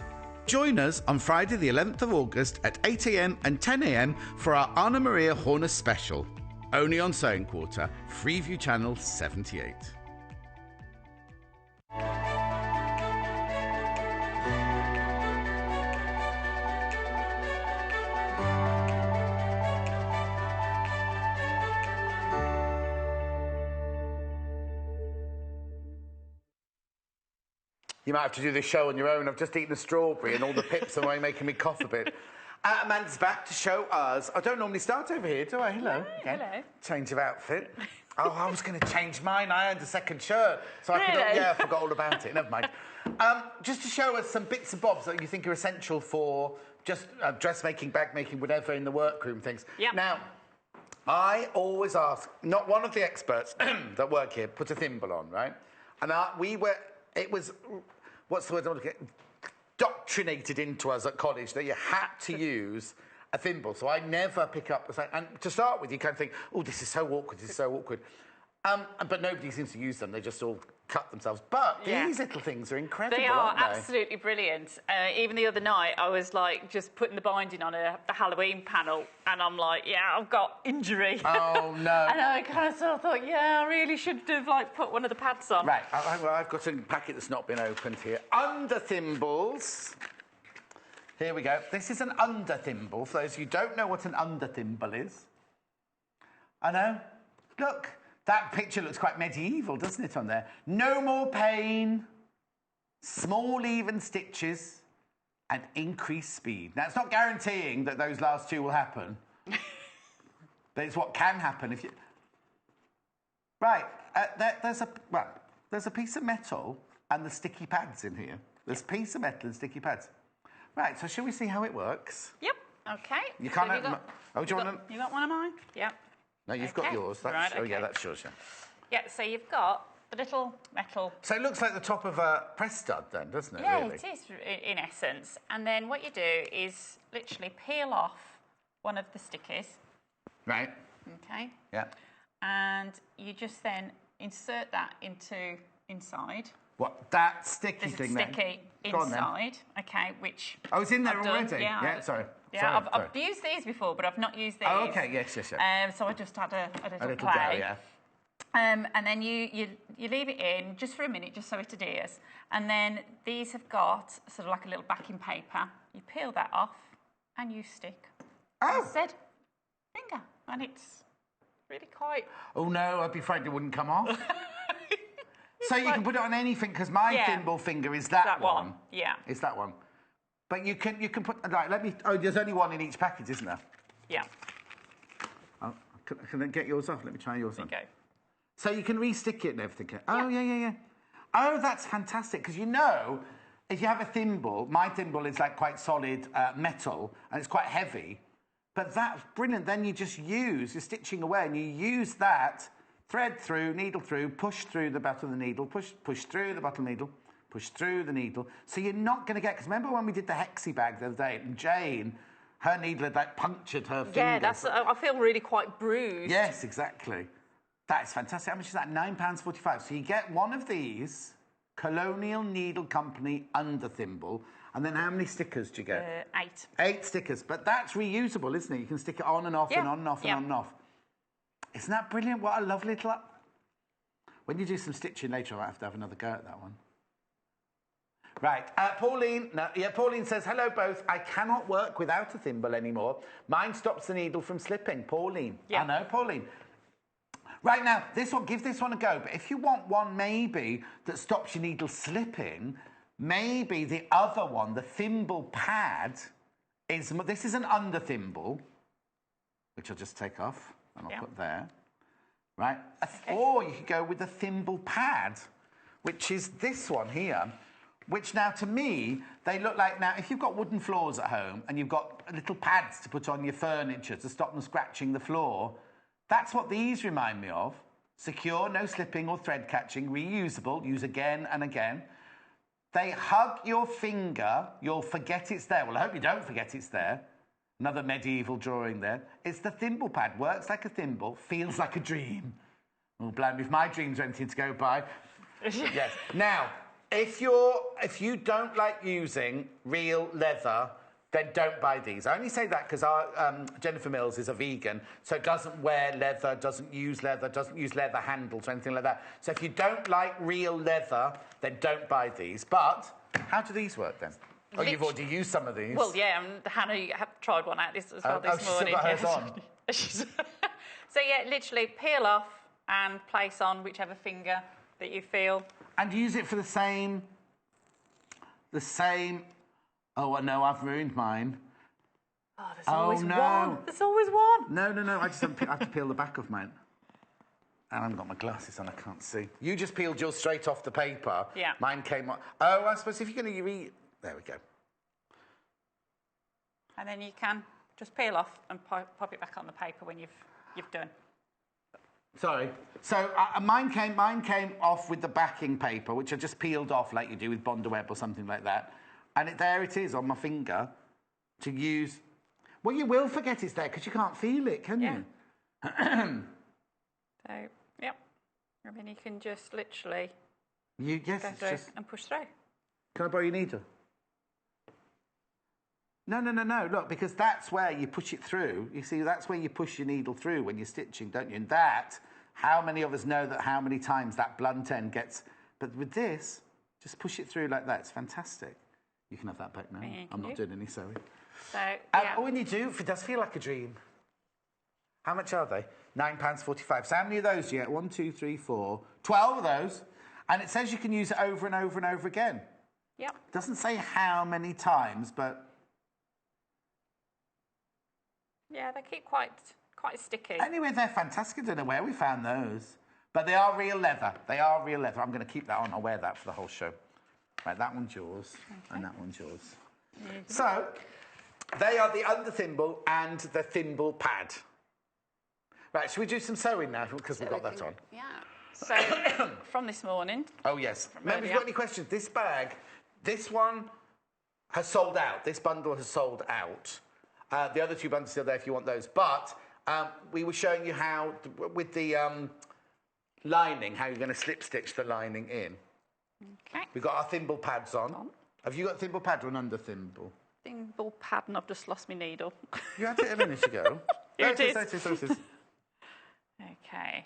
Join us on Friday the 11th of August at 8 a.m. and 10 a.m. for our Anna Maria Horner special. Only on Sewing Quarter, Freeview Channel 78. You might have to do this show on your own. I've just eaten a strawberry and all the pips are making me cough a bit. Amanda's back to show us. I don't normally start over here, do I? Hello. No, hello. Change of outfit. Oh, I was going to change mine. I had a second shirt. So I forgot all about it. Never mind. Just to show us some bits and bobs that you think are essential for just dressmaking, bag making, whatever in the workroom things. Yeah. Now, I always ask, not one of the experts that work here put a thimble on, right? And it was, what's the word I'm looking at? Doctrinated into us at college that you had to use a thimble. So I never pick up the same. And to start with, you kind of think, oh, this is so awkward, this is so awkward. But nobody seems to use them. They just all cut themselves. But these little things are incredible, They are aren't they? absolutely brilliant. Even the other night, I was like just putting the binding on a Halloween panel, and I'm like, yeah, I've got injury. Oh, no. And I kind of sort of thought, yeah, I really should have like put one of the pads on. Right, I've got a packet that's not been opened here. Under thimbles. Here we go. This is an under thimble. For those who don't know what an under thimble is. I know. Look. That picture looks quite medieval, doesn't it, on there? No more pain, small even stitches, and increased speed. Now, it's not guaranteeing that those last two will happen, but it's what can happen if you... Right, there's a piece of metal and the sticky pads in here. There's a piece of metal and sticky pads. Right, so shall we see how it works? Yep, OK. You can't... You got one of mine? Yep. No, you've got yours. That's, right, Oh, yeah, that's yours, yeah. Yeah, so you've got the little metal... So it looks like the top of a press stud then, doesn't it, Yeah, really? it is, in essence. And then what you do is literally peel off one of the stickers. Right. OK. Yeah. And you just then insert that inside. What, that sticky thing There's a sticky then? inside, OK, which... Oh, it's in there I've already? Done, Yeah, sorry. Yeah, I've used these before, but I've not used these. Oh, OK, yes. So I just had a little go, play. yeah. And then you leave it in just for a minute, just so it adheres. And then these have got sort of like a little backing paper. You peel that off and you stick. Oh! Said finger. And it's really quite... Oh, no, I'd be afraid it wouldn't come off. So you can put it on anything, because my thimble finger is that one. Yeah. It's that one. But you can put... Right, there's only one in each package, isn't there? Yeah. Oh, can I get yours off? Let me try yours on. Okay. So you can re-stick it and everything. Oh, yeah. Oh, that's fantastic, because you know, if you have a thimble, my thimble is like quite solid metal, and it's quite heavy, but that's brilliant. Then you're stitching away, and you use that, thread through, needle through, push through the butt of the needle, push through the butt of the needle, push through the needle. So you're not going to get... Because remember when we did the hexie bag the other day, and Jane, her needle had, like, punctured her finger. Yeah, I feel really quite bruised. Yes, exactly. That is fantastic. How much is that? £9.45. So you get one of these, Colonial Needle Company under thimble, and then how many stickers do you get? 8. 8 stickers. But that's reusable, isn't it? You can stick it on and off and on and off and on and off. Isn't that brilliant? What a lovely little... When you do some stitching later, I might have to have another go at that one. Right, Pauline says, hello both. I cannot work without a thimble anymore. Mine stops the needle from slipping. Pauline. Yeah. I know, Pauline. Right, now, give this one a go. But if you want one maybe that stops your needle slipping, maybe the other one, the thimble pad, this is an under thimble, which I'll just take off and I'll put there. Right? Or you could go with the thimble pad, which is this one here. Which now, to me, they look like... Now, if you've got wooden floors at home and you've got little pads to put on your furniture to stop them scratching the floor, that's what these remind me of. Secure, no slipping or thread catching, reusable, use again and again. They hug your finger, you'll forget it's there. Well, I hope you don't forget it's there. Another medieval drawing there. It's the thimble pad. Works like a thimble, feels like a dream. Oh, blimey, if my dreams are anything to go by. Yes. Now... if you don't like using real leather, then don't buy these. I only say that because our Jennifer Mills is a vegan, so doesn't wear leather, doesn't use leather handles or anything like that. So if you don't like real leather, then don't buy these. But how do these work then? Oh, you've already used some of these. Well, yeah, Hannah tried one out this as well this morning. She's still got hers on. So yeah, literally peel off and place on whichever finger that you feel. And use it for the same. Oh no, I've ruined mine. Oh, there's always one. There's always one. No. I just have to peel the back of mine. And I haven't got my glasses on, I can't see. You just peeled yours straight off the paper. Yeah. Mine came on. Oh, I suppose if you're going to read. There we go. And then you can just peel off and pop it back on the paper when you've done. Sorry. So mine came off with the backing paper, which I just peeled off like you do with Bond Web or something like that. And there it is on my finger to use. What you will forget is there because you can't feel it, can you? So, yep. And then you can just literally go through and push through. Can I borrow your needle? No. Look, because that's where you push it through. You see, that's where you push your needle through when you're stitching, don't you? And how many of us know that how many times that blunt end gets... But with this, just push it through like that. It's fantastic. You can have that back now. I'm not doing any sewing. So, yeah. When you do, it does feel like a dream. How much are they? £9.45. So how many of those do you get? 1, 2, 3, 4. 12 of those. And it says you can use it over and over and over again. Yep. It doesn't say how many times, but... Yeah, they keep quite sticky. Anyway, they're fantastic. I don't know where we found those. But they are real leather. They are real leather. I'm going to keep that on. I'll wear that for the whole show. Right, that one's yours. Okay. And that one's yours. Mm-hmm. So, they are the under thimble and the thimble pad. Right, should we do some sewing now? Because we've got that on. Yeah. So, from this morning. Oh, yes. Remember, if you've got any questions, this bag, this one has sold out. This bundle has sold out. The other two bundles are still there if you want those. But we were showing you how, with the lining, how you're going to slip stitch the lining in. Okay. We've got our thimble pads on. Have you got a thimble pad or an under thimble? Thimble pad, and I've just lost my needle. You had it a minute ago. Here it is. There it is. Okay.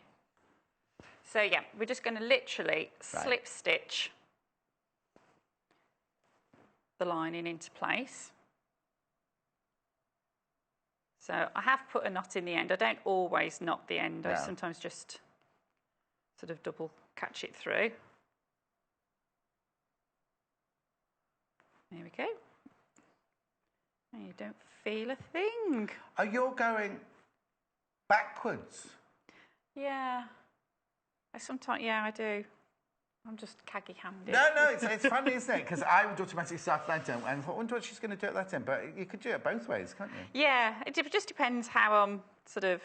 So, yeah, we're just going to literally slip stitch the lining into place. So I have put a knot in the end. I don't always knot the end. No. I sometimes just sort of double catch it through. There we go. And you don't feel a thing. Oh, you're going backwards? Yeah. I do. I'm just caggy-handed. No, it's funny, isn't it? Because I would automatically start that end, and I wonder what she's going to do at that end. But you could do it both ways, can't you? Yeah, it just depends how I'm sort of,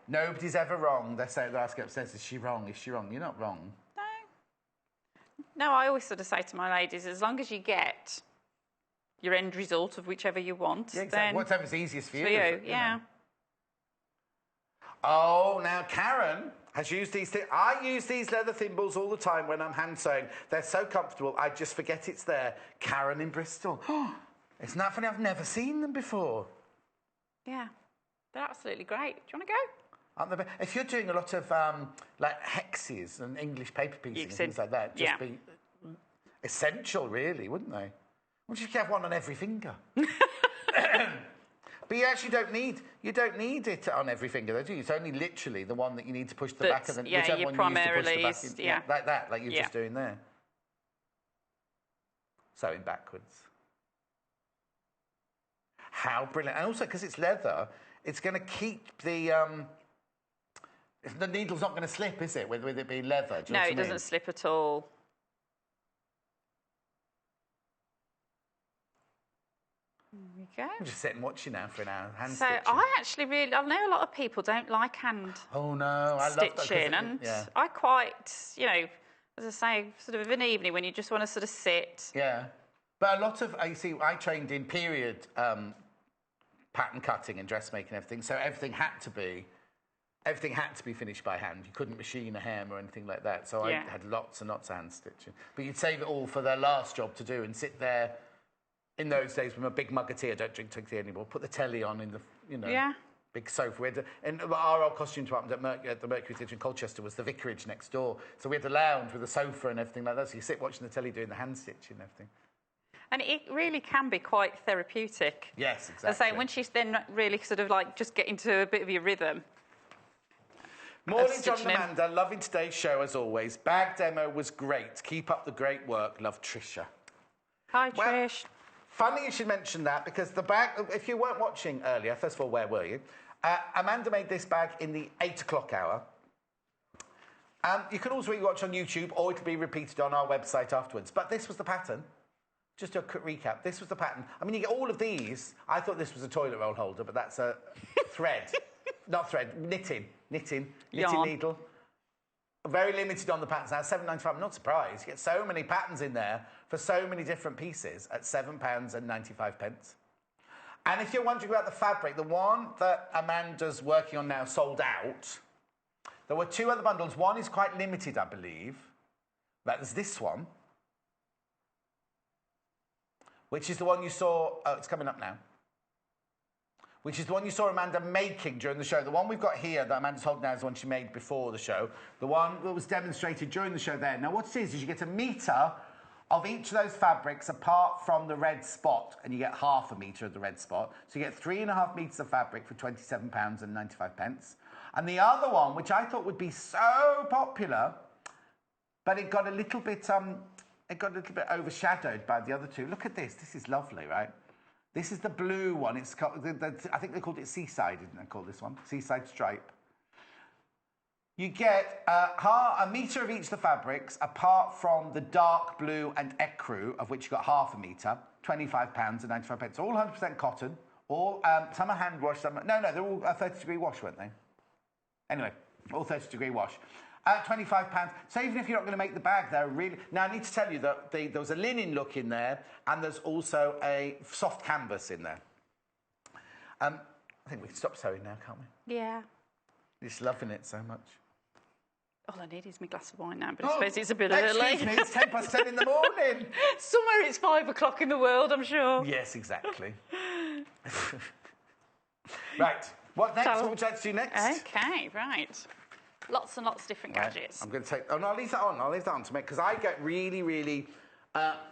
Nobody's ever wrong. They're asking upstairs, is she wrong? Is she wrong? You're not wrong. No, I always sort of say to my ladies, as long as you get your end result of whichever you want, yeah, exactly. Then whatever's easiest for you. You know. Oh, now Karen has used these things. I use these leather thimbles all the time when I'm hand sewing. They're so comfortable, I just forget it's there. Karen in Bristol. Isn't that funny? I've never seen them before. Yeah, they're absolutely great. Do you want to go? Aren't they? If you're doing a lot of like hexes and English paper piecing and things like that, just be essential, really, wouldn't they? Wouldn't you have one on every finger? But you actually don't need it on every finger, though, do you? It's only literally the one that you need to push the back of the... whichever one you need to push the back in, like that, like you're just doing there. Sewing backwards. How brilliant. And also, because it's leather, it's going to keep the... the needle's not going to slip, is it, with it being leather? No, it doesn't slip at all. There we go. I'm just sitting watching now for an hour. Hand so stitching. I actually really, I know a lot of people don't like hand stitching, and I quite, as I say, sort of an evening when you just want to sort of sit. Yeah, but a lot of, I trained in period pattern cutting and dressmaking and everything, so everything had to be everything had to be finished by hand. You couldn't machine a hem or anything like that. So I had lots and lots of hand stitching. But you'd save it all for their last job to do and sit there in those days with a big mug of tea. I don't drink tea anymore. Put the telly on in the, big sofa. And our old costume department at the Mercury Theatre in Colchester was the vicarage next door. So we had a lounge with a sofa and everything like that. So you sit watching the telly doing the hand stitching and everything. And it really can be quite therapeutic. Yes, exactly. I say, when she's then really sort of like just get into a bit of your rhythm. Morning, John and Amanda. Loving today's show as always. Bag demo was great. Keep up the great work. Love, Trisha. Hi, Trish. Funny you should mention that because the bag, if you weren't watching earlier, first of all, where were you? Amanda made this bag in the 8 o'clock hour. You can also watch on YouTube or it'll be repeated on our website afterwards. But this was the pattern. Just a quick recap. This was the pattern. I mean, you get all of these. I thought this was a toilet roll holder, but that's a thread. Not thread, knitting needle. Very limited on the patterns. Now, £7.95, I'm not surprised. You get so many patterns in there for so many different pieces at £7.95. And if you're wondering about the fabric, the one that Amanda's working on now sold out. There were 2 other bundles. One is quite limited, I believe. There's this one, which is the one you saw. Oh, it's coming up now. Which is the one you saw Amanda making during the show. The one we've got here that Amanda's holding now is the one she made before the show. The one that was demonstrated during the show there. Now, what it is you get a metre of each of those fabrics apart from the red spot, and you get half a metre of the red spot. So you get 3.5 metres of fabric for £27.95. And the other one, which I thought would be so popular, but it got a little bit overshadowed by the other 2. Look at this. This is lovely, right? This is the blue one. It's called, I think they called it Seaside, didn't they call this one? Seaside Stripe. You get a metre of each of the fabrics, apart from the dark blue and ecru, of which you got half a metre, £25.95. All 100% cotton. All some are hand washed, some are, no, they're all a 30-degree wash, weren't they? Anyway, all 30-degree wash. £25. So even if you're not going to make the bag, they're really... Now, I need to tell you that there was a linen look in there, and there's also a soft canvas in there. I think we can stop sewing now, can't we? Yeah. Just loving it so much. All I need is my glass of wine now, but I suppose it's a bit early. Excuse me, it's 10:10 in the morning. Somewhere it's 5 o'clock in the world, I'm sure. Yes, exactly. Right. What next? What would you like to do next? Okay, right. Lots and lots of different gadgets. I'm going to take... Oh, no, I'll leave that on. I'll leave that on to make... Because I get really, really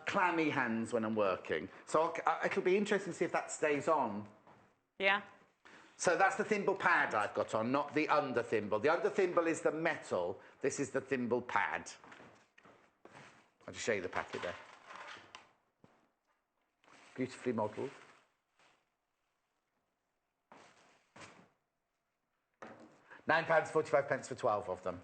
clammy hands when I'm working. So it'll be interesting to see if that stays on. Yeah. So that's the thimble pad I've got on, not the under thimble. The under thimble is the metal. This is the thimble pad. I'll just show you the packet there. Beautifully modelled. £9.45 for 12 of them.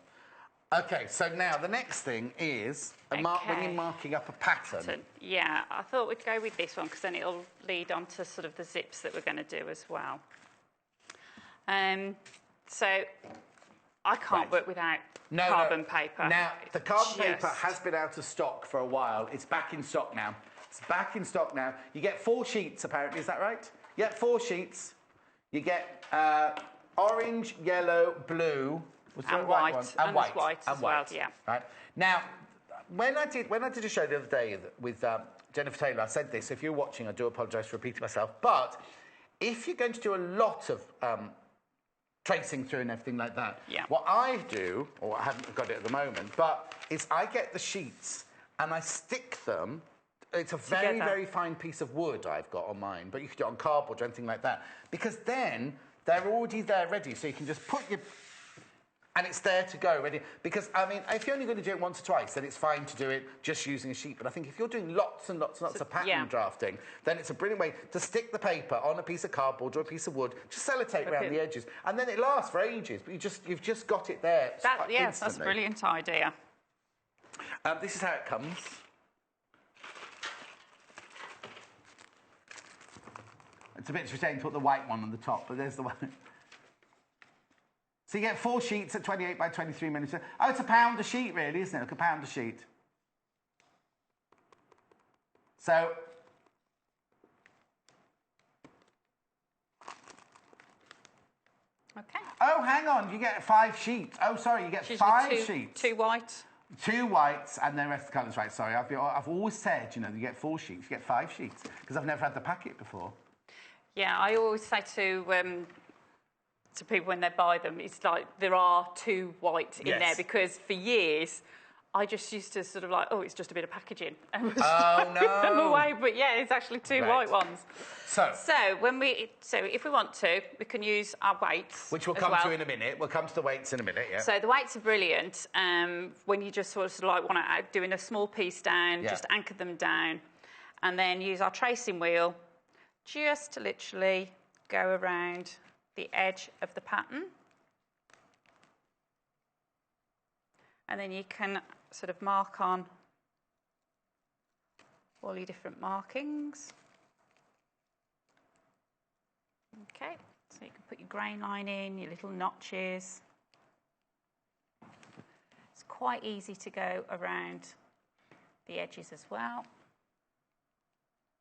Okay, so now the next thing is when you're marking up a pattern. Yeah, I thought we'd go with this one because then it'll lead on to sort of the zips that we're going to do as well. So I can't work without carbon paper. Now, the carbon paper has been out of stock for a while. It's back in stock now. It's back in stock now. You get 4 sheets, apparently. Is that right? You get 4 sheets. You get orange, yellow, blue... And white. And white as well, yeah. Right. Now, when I did a show the other day with Jennifer Taylor, I said this. If you're watching, I do apologise for repeating myself. But if you're going to do a lot of tracing through and everything like that, what I do, or I haven't got it at the moment, but is I get the sheets and I stick them. It's a very, very fine piece of wood I've got on mine, but you could do it on cardboard or anything like that. Because then they're already there ready, so you can just put your... And it's there to go, ready. Because, I mean, if you're only going to do it once or twice, then it's fine to do it just using a sheet. But I think if you're doing lots and lots and lots of pattern drafting, then it's a brilliant way to stick the paper on a piece of cardboard or a piece of wood, just sellotape around the edges, and then it lasts for ages. But you've just got it there. Yes, that's a brilliant idea. This is how it comes. It's a bit strange to put the white one on the top, but there's the one. So you get 4 sheets at 28 by 23 millimetres. Oh, it's £1 a sheet, really, isn't it? Like £1 a sheet. So... Okay. Oh, hang on, you get 5 sheets. Oh, sorry, you get Usually 5 sheets. 2 white. 2 whites and then the rest of the colours, right? Sorry, I've always said, you know, you get 4 sheets, you get 5 sheets, because I've never had the packet before. Yeah, I always say to people when they buy them, it's like there are 2 white in there, because for years I just used to sort of like, oh, it's just a bit of packaging. And Oh, no. them away, but yeah, it's actually 2 white ones. So if we want to, we can use our weights, which we'll come to in a minute. We'll come to the weights in a minute, yeah. So the weights are brilliant when you just sort of like want to doing a small piece down, just anchor them down, and then use our tracing wheel just to literally go around the edge of the pattern. And then you can sort of mark on all your different markings. Okay, so you can put your grain line in, your little notches. It's quite easy to go around the edges as well,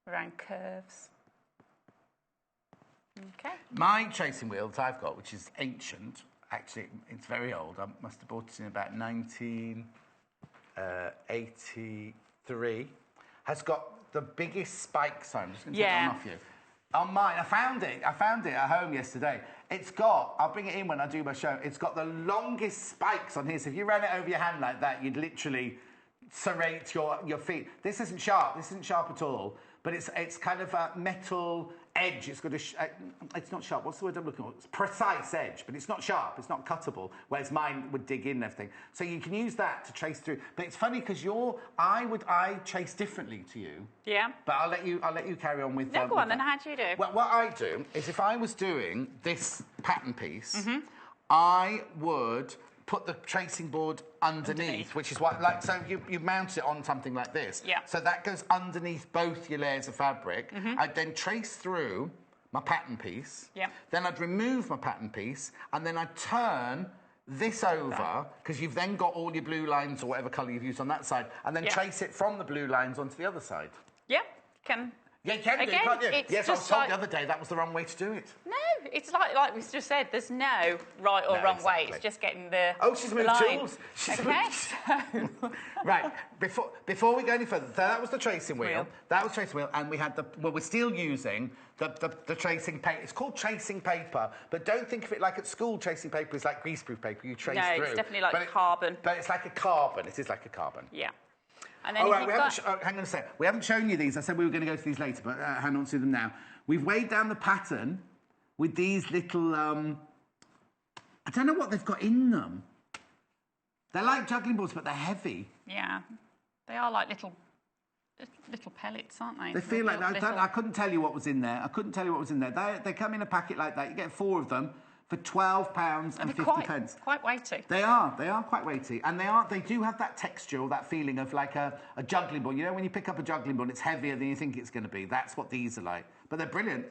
around curves. Okay. My tracing wheel that I've got, which is ancient, actually, it's very old. I must have bought it in about 1983. Has got the biggest spikes on. I'm just going to take one off you. On mine, I found it at home yesterday. It's got, I'll bring it in when I do my show, it's got the longest spikes on here. So if you ran it over your hand like that, you'd literally serrate your feet. This isn't sharp at all. But it's kind of a metal edge. It's got it's not sharp. What's the word I'm looking for? It's precise edge, but it's not sharp. It's not cuttable. Whereas mine would dig in and everything. So you can use that to trace through. But it's funny because I trace differently to you. Yeah. But I'll let you carry on with. No, go on then. How do you do? Well, what I do is if I was doing this pattern piece, I would put the tracing board underneath, which is what, like, so you mount it on something like this. Yeah. So that goes underneath both your layers of fabric. I'd then trace through my pattern piece. Yeah. Then I'd remove my pattern piece, and then I'd turn this over, because you've then got all your blue lines or whatever colour you've used on that side, and then trace it from the blue lines onto the other side. Yeah, can. Yeah, you can do, can't you? Yes, I was told the other day that was the wrong way to do it. No, it's like we just said, there's no right or wrong way. It's just getting the she's moved tools. Right, before we go any further, so that was the tracing wheel. That was tracing wheel, and we had we're still using the tracing paper. It's called tracing paper, but don't think of it like at school. Tracing paper is like greaseproof paper. You trace through. No, it's definitely like carbon. But it's like a carbon. It is like a carbon. Yeah. And then hang on a sec. We haven't shown you these. I said we were going to go to these later, but hang on to them now. We've weighed down the pattern with these little, I don't know what they've got in them. They're like juggling balls, but they're heavy. Yeah, they are like little pellets, aren't they? They feel like that. I couldn't tell you what was in there. They come in a packet like that. You get 4 of them for £12.50. Quite weighty. They are quite weighty, and they do have that texture or that feeling of like a juggling ball. You know, when you pick up a juggling ball, it's heavier than you think it's going to be. That's what these are like. But they're brilliant,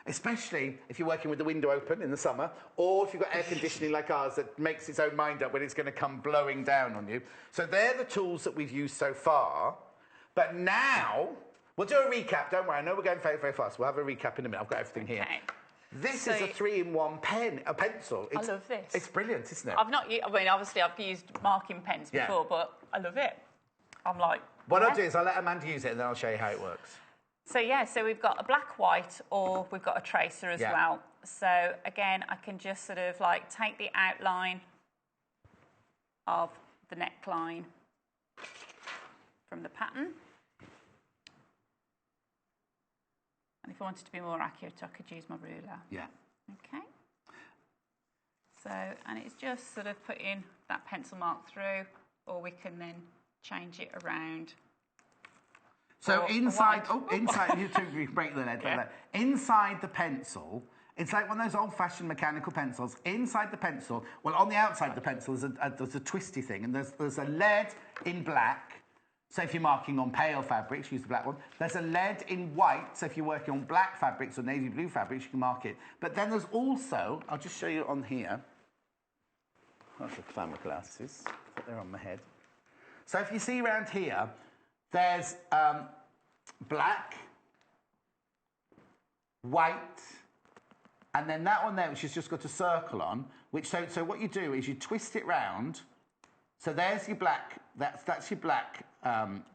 especially if you're working with the window open in the summer, or if you've got air conditioning like ours that makes its own mind up when it's going to come blowing down on you. So they're the tools that we've used so far. But now we'll do a recap. Don't worry, I know we're going very, very fast. We'll have a recap in a minute. I've got everything here. This is a 3-in-1 pencil. I love this. It's brilliant, isn't it? Obviously I've used marking pens before, but I love it. I'm like... What I'll do is I'll let Amanda use it, and then I'll show you how it works. So we've got a black, white, or we've got a tracer as well. So again, I can just sort of like take the outline of the neckline from the pattern. And if I wanted to be more accurate, I could use my ruler. Yeah. Okay. So, and it's just sort of putting that pencil mark through, or we can then change it around. So inside, you break the lead. Inside the pencil, it's like one of those old-fashioned mechanical pencils. Inside the pencil, well, on the outside of the pencil, there's a twisty thing, and there's a lead in black. So if you're marking on pale fabrics, use the black one. There's a lead in white, so if you're working on black fabrics or navy blue fabrics, you can mark it. But then there's also, I'll just show you on here. I'll find my glasses, but they're on my head. So if you see around here, there's black, white, And then that one there, which has just got a circle on, which so what you do is you twist it round. So there's your black, that's your black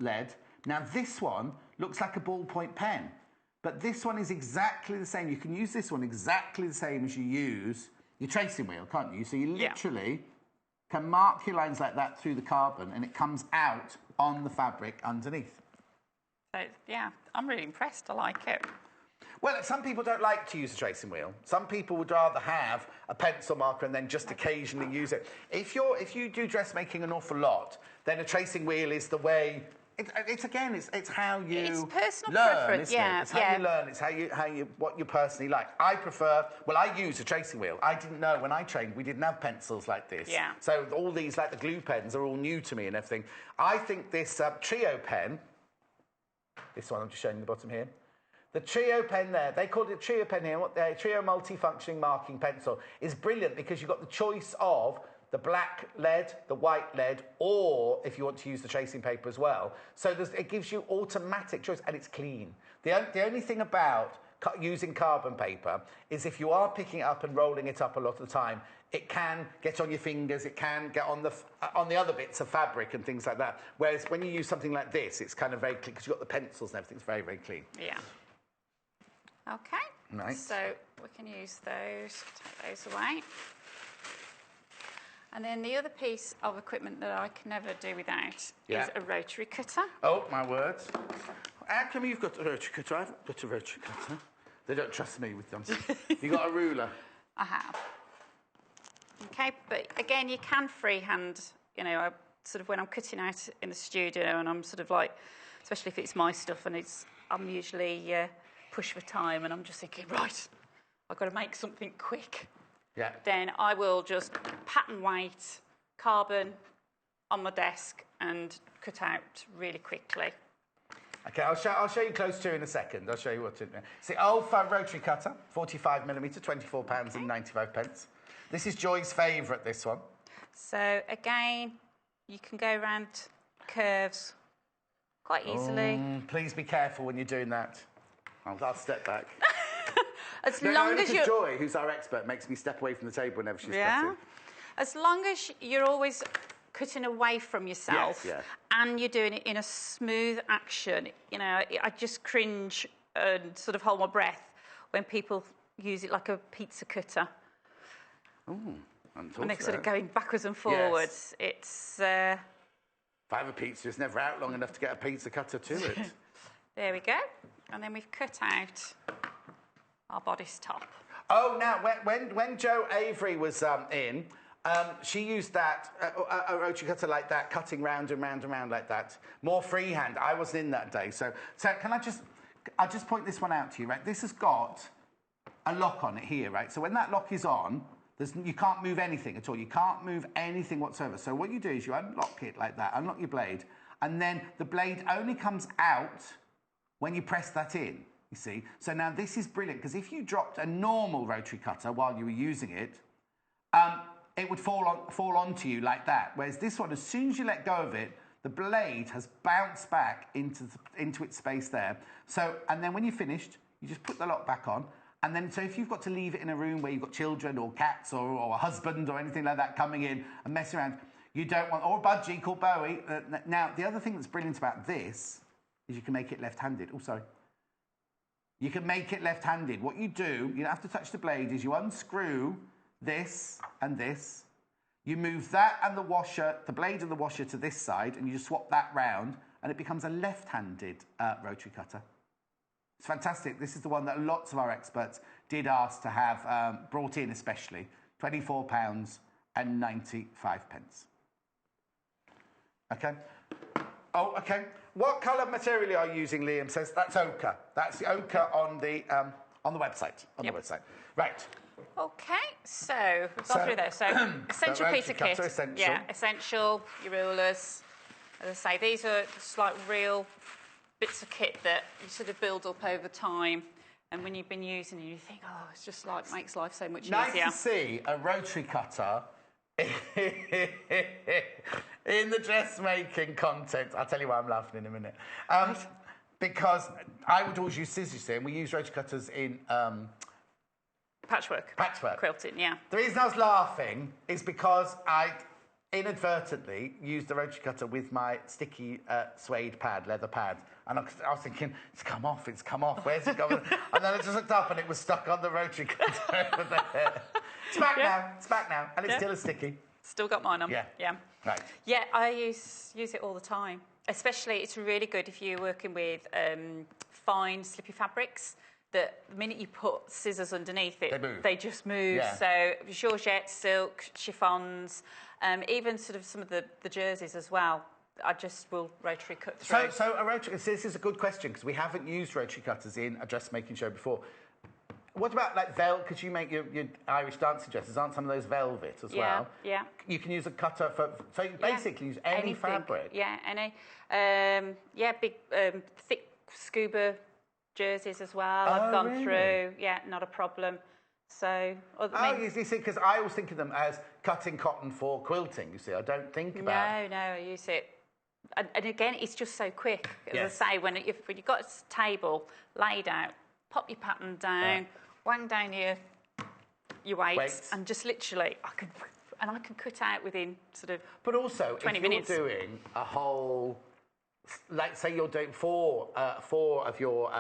lead. Now this one looks like a ballpoint pen, but this one is exactly the same. You can use this one exactly the same as you use your tracing wheel, can't you? So you literally can mark your lines like that through the carbon and it comes out on the fabric underneath. So, yeah, I'm really impressed. I like it. Well, some people don't like to use a tracing wheel. Some people would rather have a pencil marker and then just occasionally use it. If you do dressmaking an awful lot, then a tracing wheel is the way. It's how you it's personal learn, preference, isn't it? It's how you learn. It's what you personally like. I use a tracing wheel. I didn't know when I trained we didn't have pencils like this. Yeah. So all these like the glue pens are all new to me and everything. I think this trio pen, this one I'm just showing you the bottom here. The trio pen there, they called it a trio pen here, trio multifunctioning marking pencil, is brilliant because you've got the choice of the black lead, the white lead, or if you want to use the tracing paper as well. So it gives you automatic choice, and it's clean. The only thing about using carbon paper is if you are picking it up and rolling it up a lot of the time, it can get on your fingers, it can get on the other bits of fabric and things like that. Whereas when you use something like this, it's kind of very clean, because you've got the pencils and everything, it's very, very clean. Yeah. Okay. Nice. So we can use those, take those away. And then the other piece of equipment that I can never do without is a rotary cutter. Oh, my word. How come you've got a rotary cutter? I haven't got a rotary cutter. They don't trust me with them. You got a ruler? I have. Okay, but again, you can freehand, I sort of, when I'm cutting out in the studio and I'm sort of like, especially if it's my stuff and I'm usually pushed for time and I'm just thinking, right, I've got to make something quick. Yeah. Then I will just pattern weight carbon on my desk and cut out really quickly. Okay, I'll show you close to in a second. I'll show you what to do. It's the old rotary cutter, 45mm, £24.95. This is Joy's favourite, this one. So again, you can go around curves quite easily. Please be careful when you're doing that. I'll step back. As long as you're... Joy, who's our expert, makes me step away from the table whenever she's cutting. As long as you're always cutting away from yourself and you're doing it in a smooth action, I just cringe and sort of hold my breath when people use it like a pizza cutter. When they're sort of going backwards and forwards. Yes. It's... If I have a pizza, it's never out long enough to get a pizza cutter to it. There we go. And then we've cut out our bodice top. Oh, now, when Jo Avery was in, she used that, a rotary cutter like that, cutting round and round and round like that. More freehand. I wasn't in that day. So can I'll just point this one out to you, right? This has got a lock on it here, right? So when that lock is on, you can't move anything at all. You can't move anything whatsoever. So what you do is you unlock it like that, unlock your blade, and then the blade only comes out when you press that in, you see. So now this is brilliant, because if you dropped a normal rotary cutter while you were using it, it would fall onto you like that. Whereas this one, as soon as you let go of it, the blade has bounced back into its space there. So, and then when you're finished, you just put the lock back on. And then, so if you've got to leave it in a room where you've got children or cats or a husband or anything like that coming in and messing around, you don't want, or a budgie called Bowie. Now, the other thing that's brilliant about this is you can make it left-handed. Oh, sorry. You can make it left-handed. What you do, you don't have to touch the blade, is you unscrew this and this. You move that and the washer, the blade and the washer to this side, and you just swap that round, and it becomes a left-handed rotary cutter. It's fantastic. This is the one that lots of our experts did ask to have brought in, especially. £24.95. Okay. Oh, okay. What colour material are you using, Liam says? That's ochre. That's the ochre on the website. On the website. Right. Okay, so we've gone through those. So essential piece of kit. Essential. Yeah, essential, your rulers. As I say, these are just like real bits of kit that you sort of build up over time. And when you've been using it, you think, oh, it's just like makes life so much easier. Nice to see a rotary cutter in the dressmaking content. I'll tell you why I'm laughing in a minute. Because I would always use scissors here, and we use rotary cutters in Patchwork. Patchwork. Quilting, yeah. The reason I was laughing is because I inadvertently used the rotary cutter with my sticky suede pad, leather pad. And I was thinking, it's come off, where's it going? And then I just looked up and it was stuck on the rotary cutter over there. It's back now, and it's still as sticky. Still got mine on. Yeah. Yeah. Right. Yeah, I use it all the time. Especially, it's really good if you're working with fine, slippy fabrics. That the minute you put scissors underneath it, they just move. Yeah. So georgette, silk, chiffons, even sort of some of the jerseys as well. I just will rotary cut through. So a rotary. This is a good question because we haven't used rotary cutters in a dressmaking show before. What about like velvet? Because you make your Irish dancing dresses, aren't some of those velvet as well? Yeah. You can use a cutter for. So you basically use any anything. fabric. Yeah, any. Big, thick scuba jerseys as well. I've gone really? through. Yeah, not a problem. So. You see, because I always think of them as cutting cotton for quilting. You see, I don't think about. No, I use it. And again, it's just so quick. As Yes. I say, when you've got a table laid out, pop your pattern down, wang down your weights, and just literally, I can cut out within sort of. But also, 20 if minutes. you're doing a whole, like say you're doing four of your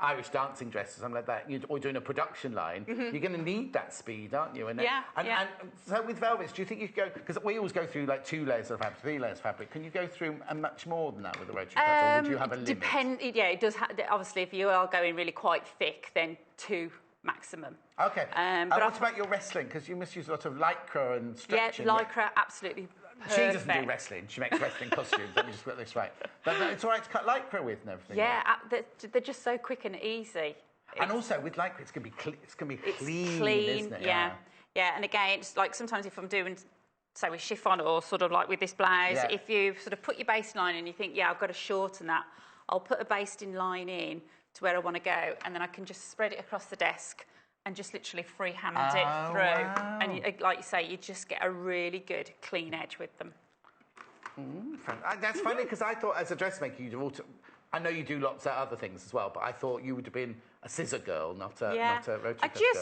Irish dancing dresses, something like that, or doing a production line, you're going to need that speed, aren't you? And and so with velvets, do you think you could go, because we always go through like 2 layers of fabric, 3 layers of fabric, can you go through much more than that with a rotary cutter, or would you have a limit? Yeah, it does. Obviously, if you are going really quite thick, then 2 maximum. Okay. But what about your wrestling? Because you must use a lot of lycra and stretching. Yeah, lycra, absolutely. Perfect. She doesn't do wrestling. She makes wrestling costumes. Let me just get this right. But it's all right to cut lycra with and everything. Yeah, they're just so quick and easy. And also with lycra, it's going to be clean, isn't it? Yeah. And again, it's like sometimes if I'm doing, say, with chiffon or sort of like with this blouse, if you sort of put your basting line and you think, I've got to shorten that, I'll put a basting line in to where I want to go, and then I can just spread it across the desk and just literally freehand it through. Wow. And like you say, you just get a really good clean edge with them. That's funny because I thought as a dressmaker you'd have I know you do lots of other things as well, but I thought you would have been a scissor girl, not a rotary cutter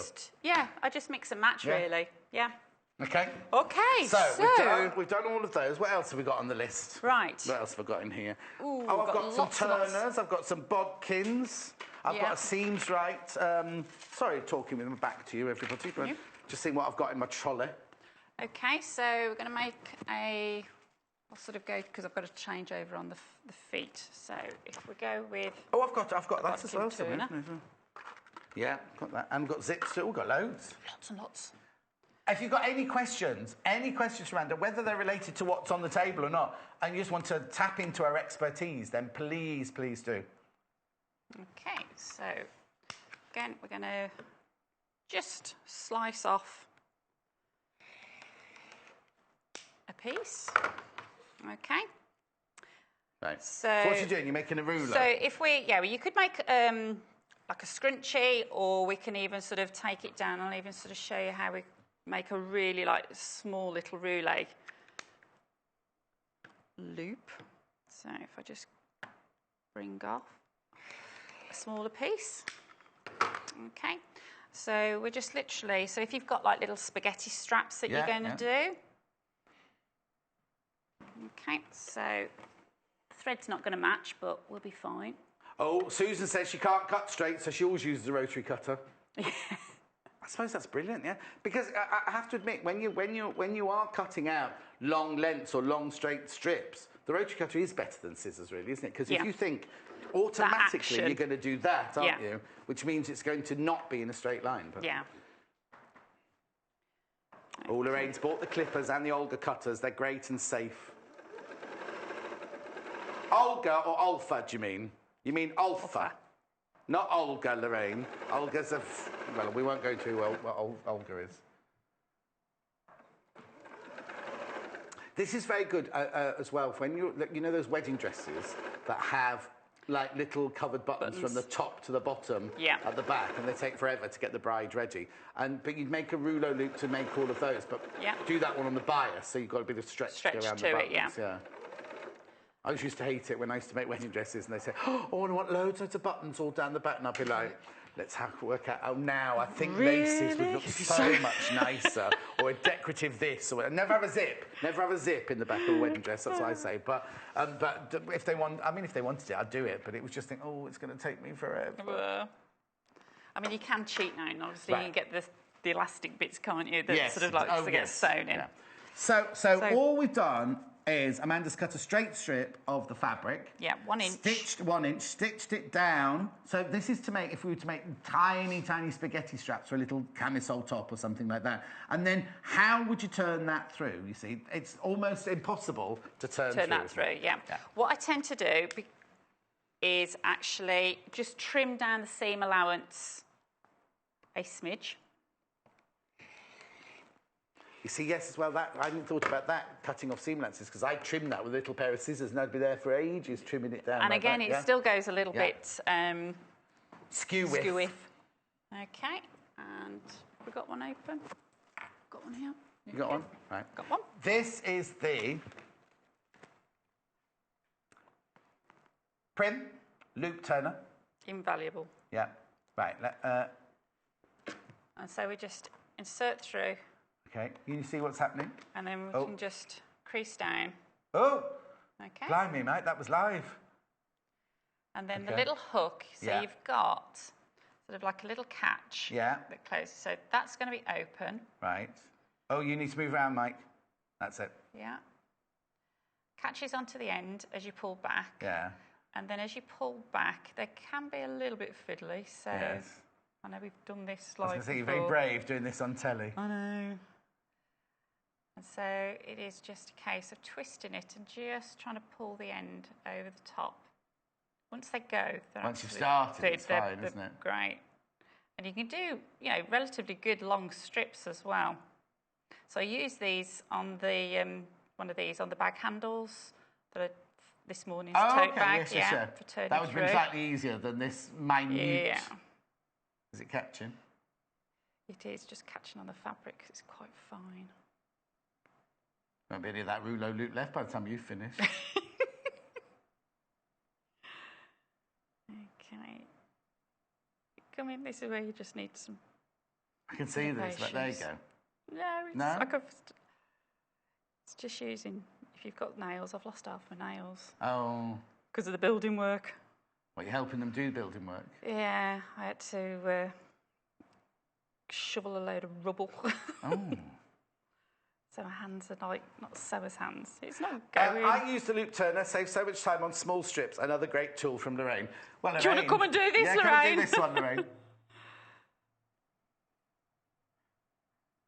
girl. I just mix and match really. Yeah. Okay. So we've done all of those. What else have we got on the list? Right. What else have we got in here? Ooh, I've got some lots and lots. turners. I've got some bodkins. I've got a seams right. Sorry, talking with my back to you, everybody. But just seeing what I've got in my trolley. Okay, so we're going to make I'll sort of go because I've got to change over on the feet. So if we go with. Oh, I've got that as well. Turner. Yeah, got that. And we've got zips too. We've got loads. Lots and lots. If you've got any questions, Amanda, whether they're related to what's on the table or not, and you just want to tap into our expertise, then please do. Okay, so again, we're going to just slice off a piece. Okay. Right. So what you're doing, you're making a ruler. So if you could make like a scrunchie, or we can even sort of take it down. I'll even sort of show you how we make a really like small little roulette loop. So if I just bring off a smaller piece. Okay. So we're just literally, so if you've got like little spaghetti straps that you're going to do. Okay, so the thread's not going to match, but we'll be fine. Oh, Susan says she can't cut straight, so she always uses a rotary cutter. I suppose that's brilliant, yeah. Because I have to admit, when you are cutting out long lengths or long straight strips, the rotary cutter is better than scissors, really, isn't it? Because if you think automatically you're going to do that, aren't you? Which means it's going to not be in a straight line. But... Yeah. Oh, Lorraine's bought the clippers and the Olga cutters. They're great and safe. Olga or Alpha, do you mean? You mean Alpha. Not Olga, Lorraine. Olga's well, we won't go into what Olga is. This is very good as well for when you know those wedding dresses that have like little covered buttons from the top to the bottom at the back, and they take forever to get the bride ready. But you'd make a rouleau loop to make all of those, but do that one on the bias, so you've got a bit of stretch to go around the buttons. I always used to hate it when I used to make wedding dresses, and they say, "Oh, I want loads of buttons all down the back," and I'd be like, Let's work out. Oh, now I think laces would look so much nicer, or a decorative this, or never have a zip. Never have a zip in the back of a wedding dress. That's what I say. But if they want, I mean, if they wanted it, I'd do it. But it was just think, oh, it's going to take me forever. I mean, you can cheat now, and obviously Right. you can get the elastic bits, can't you? That Yes. sort of like to get sewn in. Yeah. So all we've done is Amanda's cut a straight strip of the fabric. Yeah, 1 inch. Stitched 1 inch, stitched it down. So this is to make, if we were to make tiny, tiny spaghetti straps for a little camisole top or something like that. And then how would you turn that through? You see, it's almost impossible to turn that through, yeah. What I tend to do is actually just trim down the seam allowance a smidge. You see, yes, as well, that I hadn't thought about that, cutting off seam allowances, because I trimmed that with a little pair of scissors and I'd be there for ages trimming it down. And like again, that, it still goes a little bit skew with. width. Okay, and we got one open. Got one here. You got one? Right. Got one. This is the Prim loop turner. Invaluable. Yeah. Right. And so we just insert through. Okay. You see what's happening? And then we can just crease down. Oh! Okay. Blimey, mate, that was live. And then the little hook, so you've got sort of like a little catch that closes. So that's going to be open. Right. Oh, you need to move around, Mike. That's it. Yeah. Catches onto the end as you pull back. Yeah. And then as you pull back, they can be a little bit fiddly. So I know we've done this I was live going to say, you're before. very brave doing this on telly. I know. And so it is just a case of twisting it and just trying to pull the end over the top. Once they go, they're Once you've started, it's fine, isn't it? Great. And you can do, you know, relatively good long strips as well. So I use these on the one of these on the bag handles that are this morning's tote bag. Yes. For turning that would have been through. slightly easier than this minute. Yeah. Is it catching? It is just catching on the fabric 'cause it's quite fine. Won't be any of that rouleau loop left by the time you finish. Okay. Come in, this is where you just need some. I can see this, but there you go. No, it's just using. If you've got nails, I've lost half my nails. Oh. Because of the building work. What, you're helping them do building work? Yeah, I had to shovel a load of rubble. Oh. So my hands are like not sewer's hands. It's not going. I use the loop turner, save so much time on small strips. Another great tool from Lorraine. Well, Lorraine, do you want to come and do this, Lorraine? Come and do this one, Lorraine.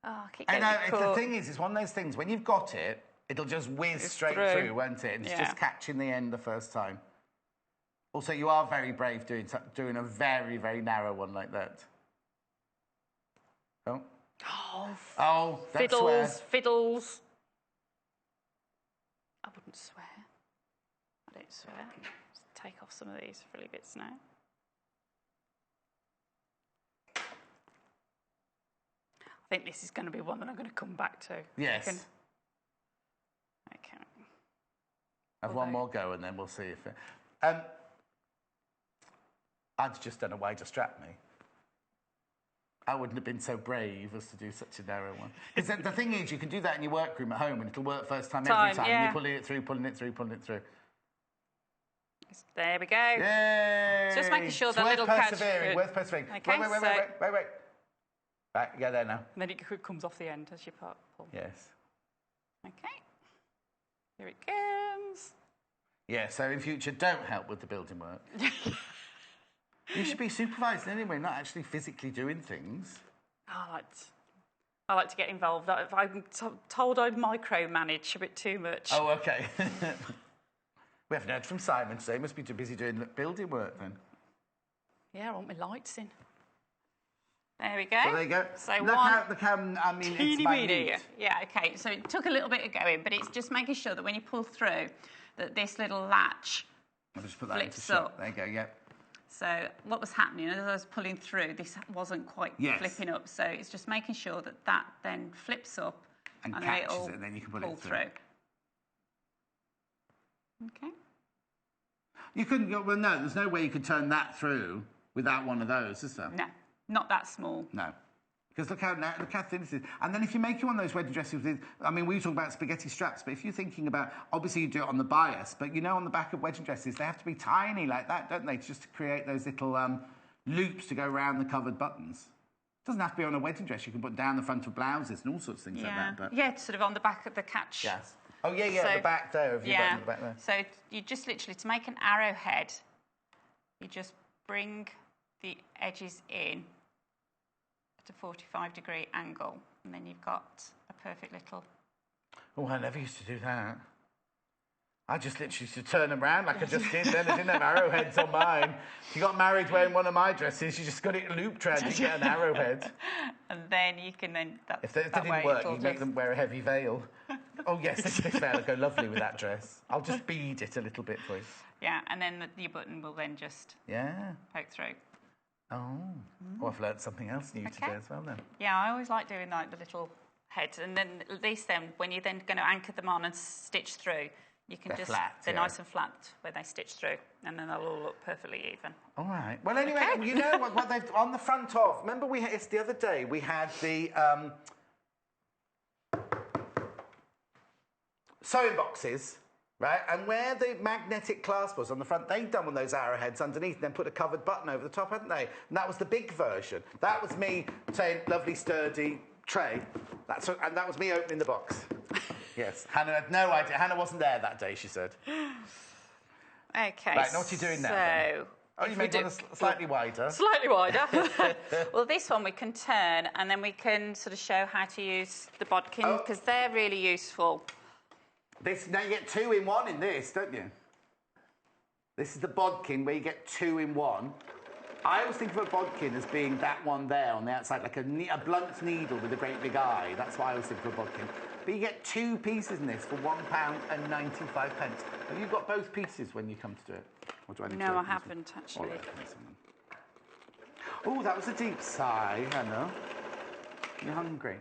Oh, I keep getting caught. The thing is, it's one of those things, when you've got it, it'll just whiz straight through, won't it? And it's just catching the end the first time. Also, you are very brave doing a very, very narrow one like that. Oh. Oh, fiddles. I wouldn't swear. I don't swear. Just take off some of these frilly bits now. I think this is going to be one that I'm going to come back to. Yes. Okay. Have one more go and then we'll see if it... I'd just done a way to strap me. I wouldn't have been so brave as to do such a narrow one. Because the thing is, you can do that in your workroom at home and it'll work first time every time. Yeah. You're pulling it through. There we go. Yay! Just making sure the worth little catch... Worth persevering. Okay, Wait. Right, yeah, there now. And then it comes off the end as you pull. Yes. Okay. Here it comes. Yeah, so in future, don't help with the building work. You should be supervising anyway, not actually physically doing things. I like to get involved. I'm told I'd micromanage a bit too much. Oh, okay. We haven't heard from Simon, so he must be too busy doing building work then. Yeah, I want my lights in. There we go. So there you go. So it's minute. Yeah, okay. So it took a little bit of going, but it's just making sure that when you pull through, that this little latch I'll just put that into flips shot. up. There you go, yeah. So what was happening, as I was pulling through, this wasn't quite flipping up. So it's just making sure that that then flips up and catches it, and then you can pull it through. Okay. You couldn't go, well, no, there's no way you could turn that through without one of those, is there? No, not that small. No. Because look how thin this is. And then if you're making one of those wedding dresses with, I mean, we were talking about spaghetti straps, but if you're thinking about, obviously you do it on the bias, but you know on the back of wedding dresses, they have to be tiny like that, don't they? Just to create those little loops to go around the covered buttons. It doesn't have to be on a wedding dress. You can put down the front of blouses and all sorts of things like that. But... Yeah, sort of on the back of the catch. Yes. Oh, yeah, so, the back there. Have you got the back there? So you just literally, to make an arrowhead, you just bring the edges in at a 45-degree angle, and then you've got a perfect little... Oh, I never used to do that. I just literally used to turn them around like I just did then. I didn't have arrowheads on mine. If you got married wearing one of my dresses, you just got it looped around to get an arrowhead. And then you can then... If that didn't work, you'd make them wear a heavy veil. Oh, yes, this veil would go lovely with that dress. I'll just bead it a little bit for you. Yeah, and then your button will then just poke through. Oh, well, I've learnt something else new today as well then. Yeah, I always like doing like the little heads, and then at least then when you're then going to anchor them on and stitch through, you can they're nice and flat when they stitch through, and then they'll all look perfectly even. All right. Well, anyway, you know what they've on the front of. Remember, it's the other day we had the sewing boxes. Right, and where the magnetic clasp was on the front, they'd done one of those arrowheads underneath and then put a covered button over the top, hadn't they? And that was the big version. That was me saying, lovely, sturdy tray. And that was me opening the box. Yes, Hannah had no idea. Hannah wasn't there that day, she said. Okay. Right, now what are you doing now, then? Oh, you made one slightly wider. Slightly wider. Well, this one we can turn, and then we can sort of show how to use the bodkins, because they're really useful. Now you get 2 in 1 in this, don't you? This is the bodkin where you get 2 in 1. I always think of a bodkin as being that one there on the outside, like a blunt needle with a great big eye. That's why I always think of a bodkin. But you get 2 pieces in this for £1.95. Have you got both pieces when you come to do it? Or do I need no, I haven't, actually. Oh, that was a deep sigh, Hannah. You're hungry?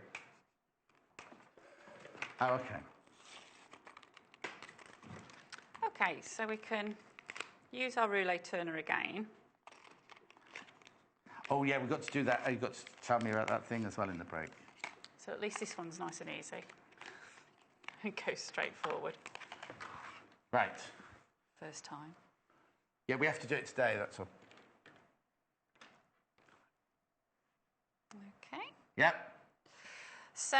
Oh, OK. Okay, so we can use our roulet turner again. Oh, yeah, we've got to do that. You've got to tell me about that thing as well in the break. So at least this one's nice and easy. It goes straight forward. Right. First time. Yeah, we have to do it today, that's all. Okay. Yep. So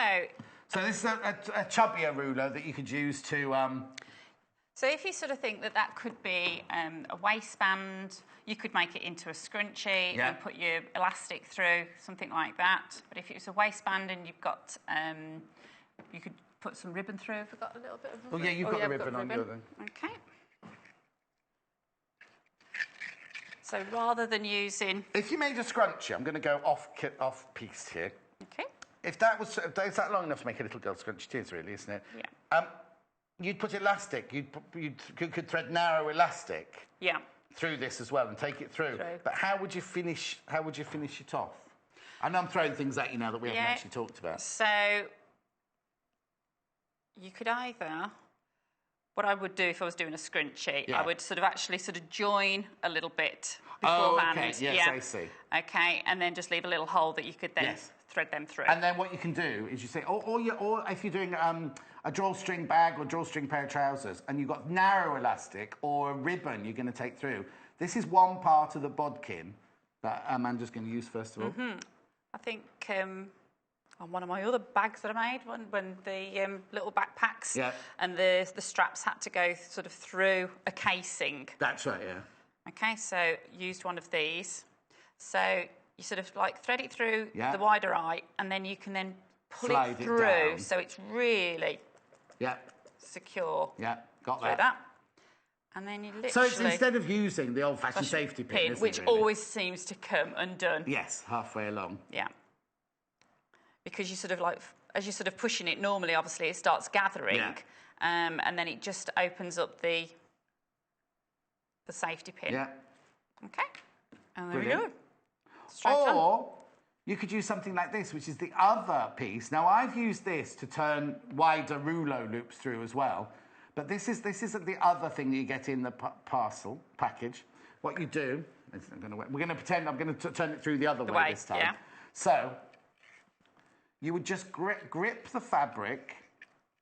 this is a chubbier ruler that you could use to... So if you sort of think that could be a waistband, you could make it into a scrunchie and put your elastic through, something like that. But if it was a waistband and you've got, you could put some ribbon through. Have I got a little bit of ribbon? Oh, yeah, you've got the ribbon on your thing. Okay. So rather than using... If you made a scrunchie, I'm going to go off piece here. Okay. If is that long enough to make a little girl scrunchie? It is really, isn't it? Yeah. You'd put elastic. You could thread narrow elastic. Yeah. Through this as well and take it through. But how would you finish it off? I know I'm throwing things at you now that we haven't actually talked about. So you could either, what I would do if I was doing a scrunchie, I would sort of join a little bit beforehand. Oh, okay. Yes, I see. Okay, and then just leave a little hole that you could then thread them through. And then what you can do is you say, or if you're doing a drawstring bag or drawstring pair of trousers, and you've got narrow elastic or a ribbon you're going to take through, this is one part of the bodkin that Amanda's going to use first of all. I think on one of my other bags that I made, when the little backpacks and the straps had to go sort of through a casing. That's right, yeah. Okay, so used one of these. So you sort of like thread it through the wider eye, and then you can then pull it through, so it's really secure. Yeah, got that. And then you literally... So it's instead of using the old-fashioned safety pin, which always seems to come undone. Yes, halfway along. Yeah. Because you sort of like, as you're sort of pushing it normally, obviously it starts gathering, and then it just opens up the safety pin. Yeah. Okay. And there we go. Or you could use something like this, which is the other piece. Now, I've used this to turn wider rouleau loops through as well. But this is the other thing that you get in the package. What you do We're going to pretend I'm going to turn it through the other way this time. Yeah. So you would just grip the fabric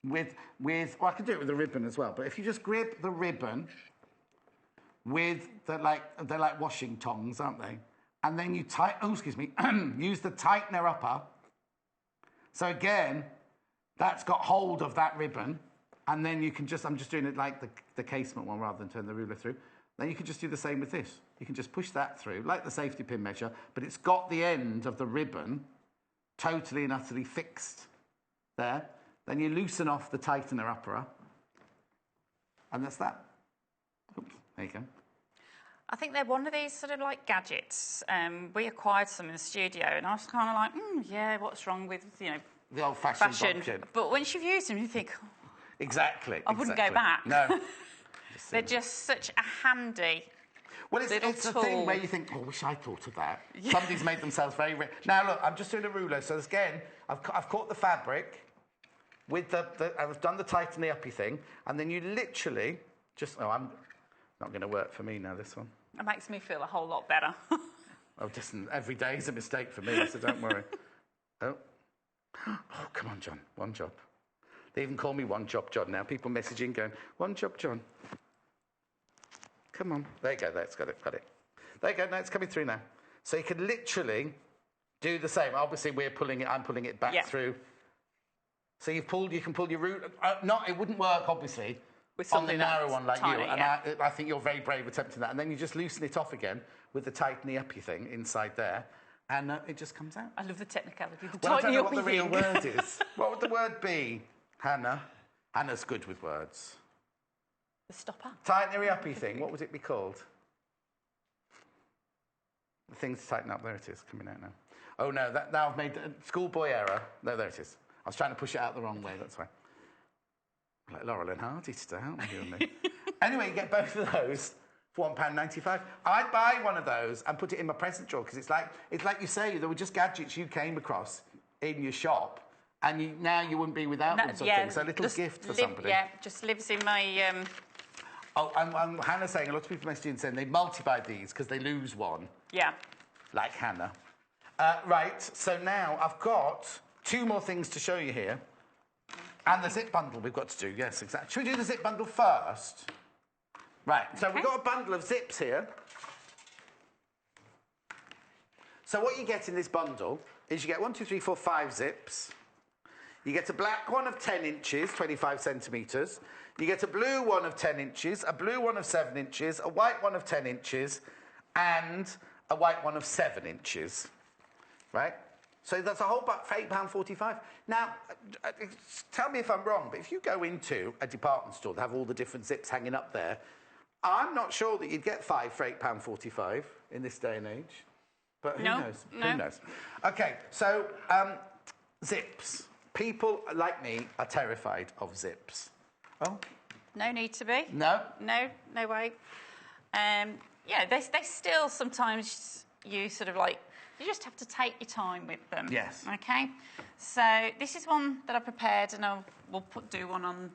with. Well, I can do it with a ribbon as well. But if you just grip the ribbon with they're like washing tongs, aren't they? And then you use the tightener upper. So again, that's got hold of that ribbon, and then you can I'm just doing it like the casement one rather than turn the ruler through. Then you can just do the same with this. You can just push that through, like the safety pin measure, but it's got the end of the ribbon totally and utterly fixed there. Then you loosen off the tightener upper, and that's that. Oops, there you go. I think they're one of these sort of like gadgets. We acquired some in the studio, and I was kind of like, yeah, what's wrong with, the old-fashioned fashion? option. But once you've used them, you think, Exactly. I wouldn't go back. No. They're just such a handy Well, it's little a tool. thing where you think, I wish I thought of that. Yeah. Somebody's made themselves very rich. Now, look, I'm just doing a ruler. So, again, I've caught the fabric with I've done the tighten uppy thing, and then you literally just... Oh, I'm not going to work for me now, this one. It makes me feel a whole lot better. Oh, listen, every day is a mistake for me, so don't worry. Oh, come on, John. One job. They even call me One Job John now. People messaging going, One Job John. Come on. There you go. That's got it. There you go. No, it's coming through now. So you can literally do the same. Obviously, I'm pulling it back through. So you can pull your root. It wouldn't work, obviously, with on the narrow one like tiny, you. And I think you're very brave attempting that. And then you just loosen it off again with the tightening uppy thing inside there. And it just comes out. I love the technicality. I don't know what the real word is. What would the word be, Hannah? Hannah's good with words. The stopper. Tightening uppy thing. What would it be called? The thing to tighten up. There it is, coming out now. Oh no, now I've made a schoolboy error. No, there it is. I was trying to push it out the wrong way. That's why. Like Laurel and Hardy today, aren't we, you and me? Anyway, you get both of those for £1.95. I'd buy one of those and put it in my present drawer because it's like you say, there were just gadgets you came across in your shop, and now you wouldn't be without them. Sort of thing. So a little gift for somebody. Yeah, just lives in my. Oh, and Hannah's saying, a lot of people messaging saying they multi-buy these because they lose one. Yeah. Like Hannah. Right, so now I've got 2 more things to show you here. And the zip bundle we've got to do, yes, exactly. Should we do the zip bundle first? Right, so we've got a bundle of zips here. So what you get in this bundle is you get 1, 2, 3, 4, 5 zips. You get a black one of 10 inches, 25 centimetres. You get a blue one of 10 inches, a blue one of 7 inches, a white one of 10 inches, and a white one of 7 inches. Right? So that's a whole buck for £8.45. Now, tell me if I'm wrong, but if you go into a department store that have all the different zips hanging up there, I'm not sure that you'd get 5 for £8.45 in this day and age. But who knows? No. Who knows? OK, so zips. People like me are terrified of zips. Oh? No need to be. No? No way. Yeah, they still sometimes you sort of like, you just have to take your time with them. Yes. OK? So this is one that I prepared, and we'll do one on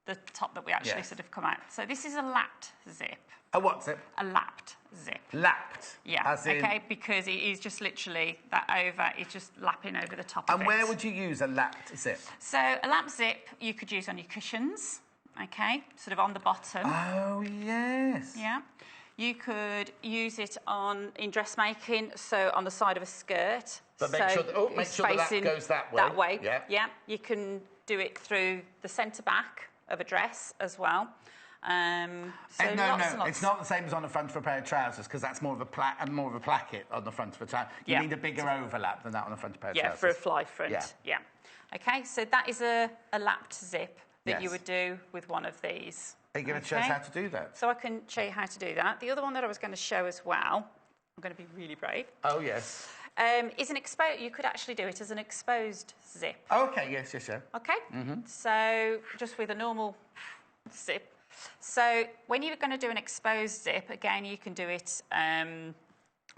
the top that we actually sort of come out. So this is a lapped zip. A what zip? A lapped zip. Lapped? Yeah, As in... OK, because it is just literally that over, it's just lapping over the top of it. And where would you use a lapped zip? So a lapped zip you could use on your cushions, OK, sort of on the bottom. Oh, yes. Yeah. You could use it in dressmaking, so on the side of a skirt. But make sure the lap goes that way. That way, yeah. You can do it through the centre back of a dress as well. No, it's not the same as on the front of a pair of trousers because that's more of a placket on the front of a trouser. You need a bigger overlap than that on the front of a pair of trousers. Yeah, for a fly front. Yeah. Okay, so that is a lapped zip that you would do with one of these. Are you going to show us how to do that? So I can show you how to do that. The other one that I was going to show as well, I'm going to be really brave. Oh, yes. Is an you could actually do it as an exposed zip. Okay, yes. Okay? So just with a normal zip. So when you're going to do an exposed zip, again, you can do it on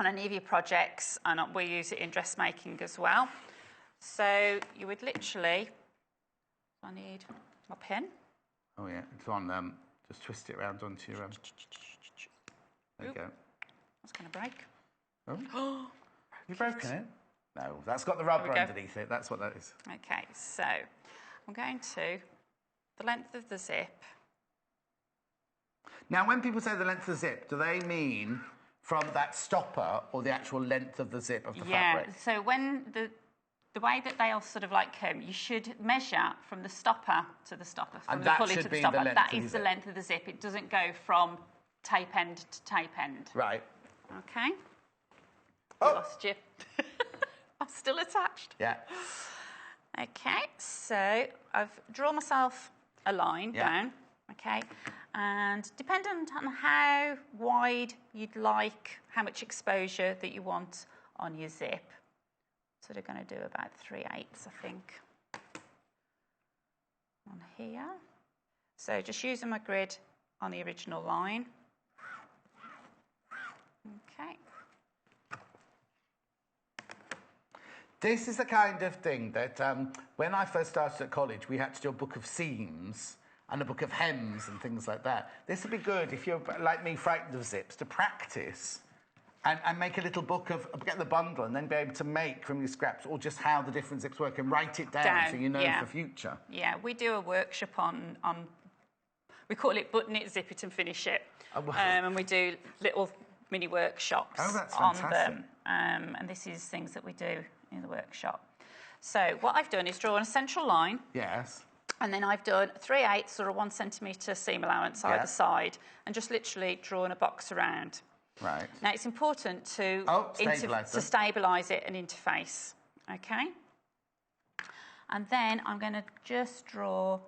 any of your projects, and we use it in dressmaking as well. So you would literally, I need my pen. Oh, yeah, it's on, just twist it around onto your... There you go. That's going to break. Oh. You've broken it? No, that's got the rubber underneath it. That's what that is. Okay, so I'm going to the length of the zip. Now, when people say the length of the zip, do they mean from that stopper or the actual length of the zip of the fabric? Yeah, so when the way that they all sort of like come, you should measure from the stopper to the stopper, from And the that pulley should to be the the stopper. length That of is the the zip. length of the zip. It doesn't go from tape end to tape end. Right. Okay. Oh. Lost you. I'm still attached. Yeah. Okay, so I've drawn myself a line down, okay, and depending on how wide you'd like, how much exposure that you want on your zip, sort of going to do about 3/8, I think, on here. So just using my grid on the original line. Okay. This is the kind of thing that when I first started at college, we had to do a book of seams and a book of hems and things like that. This would be good if you're, like me, frightened of zips, to practice and make a little book of, get the bundle and then be able to make from your scraps or just how the different zips work and write it down so you know for future. Yeah, we do a workshop on we call it button it, zip it and finish it. Oh, wow. And we do little mini workshops on them. And this is things that we do in the workshop. So what I've done is drawn a central line. Yes. And then I've done 3/8 or a 1 centimetre seam allowance either side and just literally drawn a box around. Right. Now it's important to stabilise it and interface. Okay. And then I'm going to just draw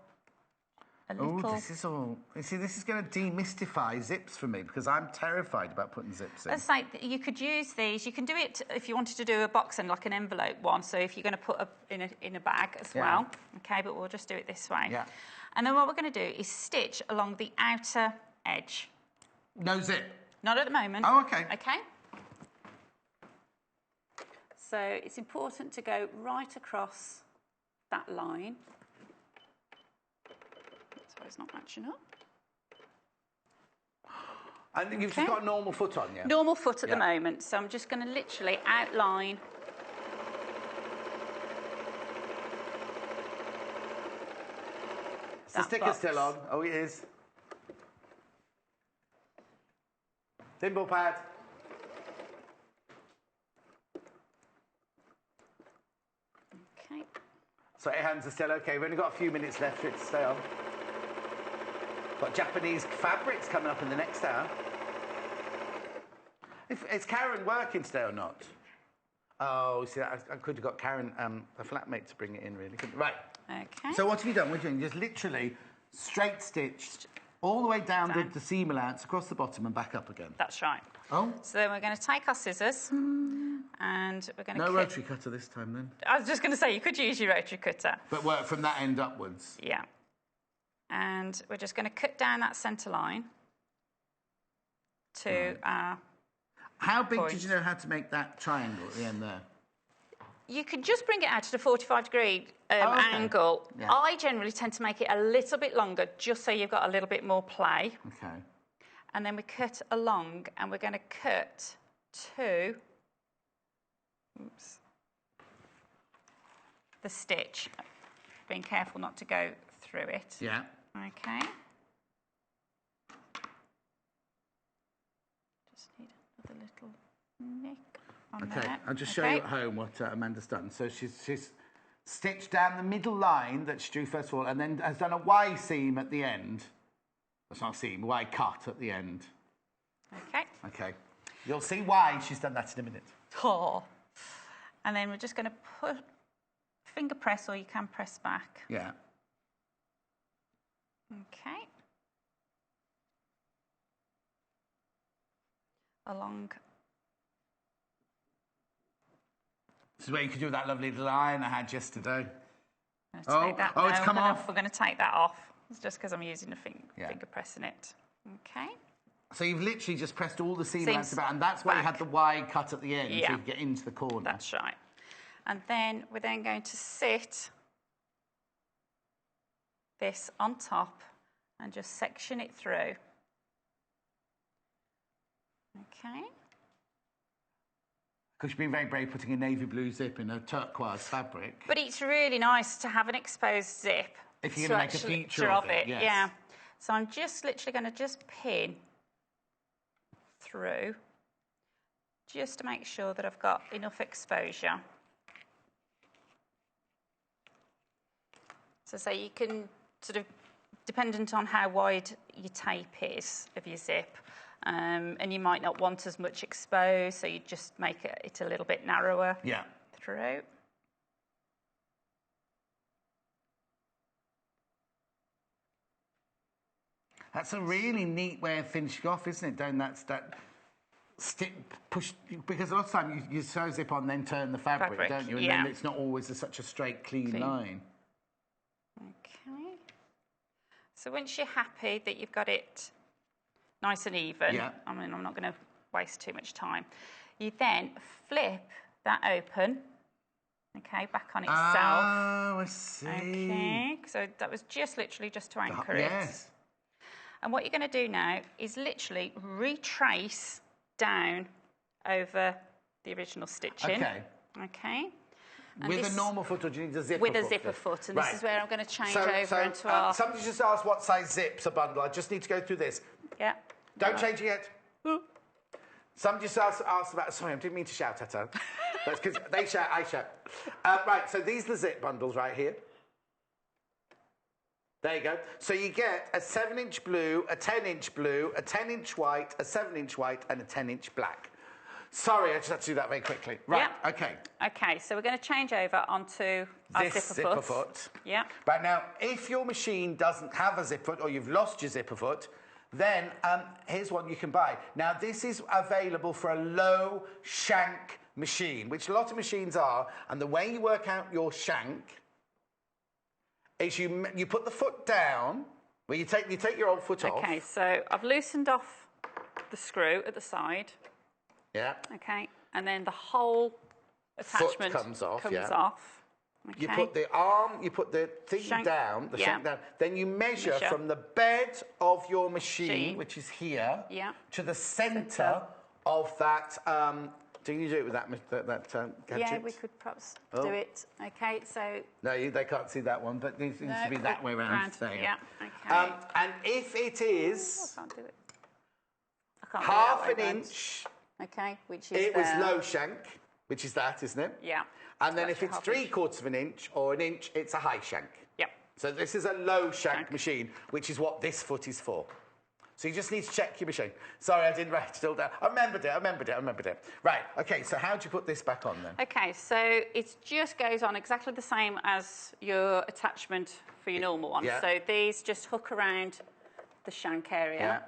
a little... Oh, this is all... You see, this is going to demystify zips for me because I'm terrified about putting zips in. Let's say you could use these. You can do it if you wanted to do a box and like an envelope one. So if you're going to put in a bag as well. Okay, but we'll just do it this way. Yeah. And then what we're going to do is stitch along the outer edge. No zip? Not at the moment. Oh, okay. Okay. So it's important to go right across that line. So it's not matching up. And you've just got a normal foot on, yeah? Normal foot at the moment. So I'm just going to literally outline. Is the sticker still on? Oh, it is. Thimble pad. Okay. So your hands are still okay. We've only got a few minutes left for it to stay on. Got Japanese fabrics coming up in the next hour. Is Karen working today or not? Oh, see, I could have got Karen, a flatmate, to bring it in, really. Right. Okay. So what have you done? What are you doing? Just literally straight stitched all the way down the seam allowance, across the bottom and back up again. That's right. Oh. So then we're going to take our scissors and we're going to No rotary cutter this time, then? I was just going to say, you could use your rotary cutter. But work from that end upwards? Yeah. And we're just going to cut down that centre line to our How big point. did you know how to make that triangle at the end there? You could just bring it out at a 45-degree angle. Yeah. I generally tend to make it a little bit longer, just so you've got a little bit more play. Okay. And then we cut along, and we're going to cut to the stitch, being careful not to go through it. Yeah. Okay. Just need another little nick on there. Okay, I'll just show you at home what Amanda's done. So she's stitched down the middle line that she drew first of all, and then has done a Y seam at the end. That's not a seam, Y cut at the end. Okay. Okay. You'll see why she's done that in a minute. Oh. And then we're just going to put finger press, or you can press back. Yeah. Okay. Along. This is where you could do that lovely line I had yesterday. It's come off. We're going to take that off. It's just because I'm using a finger pressing it. Okay. So you've literally just pressed all the seam allowance about, and that's why you had the Y cut at the end, so you could get into the corner. That's right. And then we're then going to sit this on top and just section it through. Okay. Because you've been very brave putting a navy blue zip in a turquoise fabric. But it's really nice to have an exposed zip. If you're going to make a feature of it, yes. Yeah. So I'm just literally going to just pin through, just to make sure that I've got enough exposure. So you can sort of, dependent on how wide your tape is of your zip, and you might not want as much exposed, so you just make it a little bit narrower through. That's a really neat way of finishing off, isn't it? Doing that stick, push, because a lot of time you sew zip on, then turn the fabric, don't you? And then it's not always such a straight, clean line. Okay. So once you're happy that you've got it nice and even, I mean, I'm not going to waste too much time, you then flip that open, okay, back on itself. Oh, I see. Okay, so that was just literally just to anchor it. Yes. And what you're going to do now is literally retrace down over the original stitching. Okay. Okay. And with a normal foot, or do you need a zipper foot? With a zipper foot, and this is where I'm going to change over into our... Somebody just asked what size zips a bundle. I just need to go through this. Yeah. Don't change it yet. Somebody just asked about... Sorry, I didn't mean to shout at her. That's because they shout, I shout. Right, so these are the zip bundles right here. There you go. So you get a 7-inch blue, a 10-inch blue, a 10-inch white, a 7-inch white, and a 10-inch black. Sorry, I just had to do that very quickly. Right, okay. Okay, so we're going to change over onto our zipper foot. Yeah. Right, now, if your machine doesn't have a zipper foot, or you've lost your zipper foot, then here's one you can buy. Now, this is available for a low shank machine, which a lot of machines are, and the way you work out your shank is you put the foot down, where you take your old foot off. Okay, so I've loosened off the screw at the side. Yeah. Okay, and then the whole attachment foot comes off. Okay. You put the arm, you put the thing down, the shank down. Then you measure from the bed of your machine, which is here, to the centre of that. Do you do it with that gadget? Yeah, we could perhaps do it. Okay, so... No, they can't see that one, but it needs to be that way around. Yeah, okay. And if it is... I can't do it. I can't half an inch... Okay, which is it was low shank, which is that, isn't it? Yeah. And then if it's 3/4 of an inch or an inch, it's a high shank. Yep. So this is a low shank machine, which is what this foot is for. So you just need to check your machine. Sorry, I didn't write it all down. I remembered it. Right, okay, so how do you put this back on then? Okay, so it just goes on exactly the same as your attachment for your normal one. Yeah. So these just hook around the shank area. Yeah.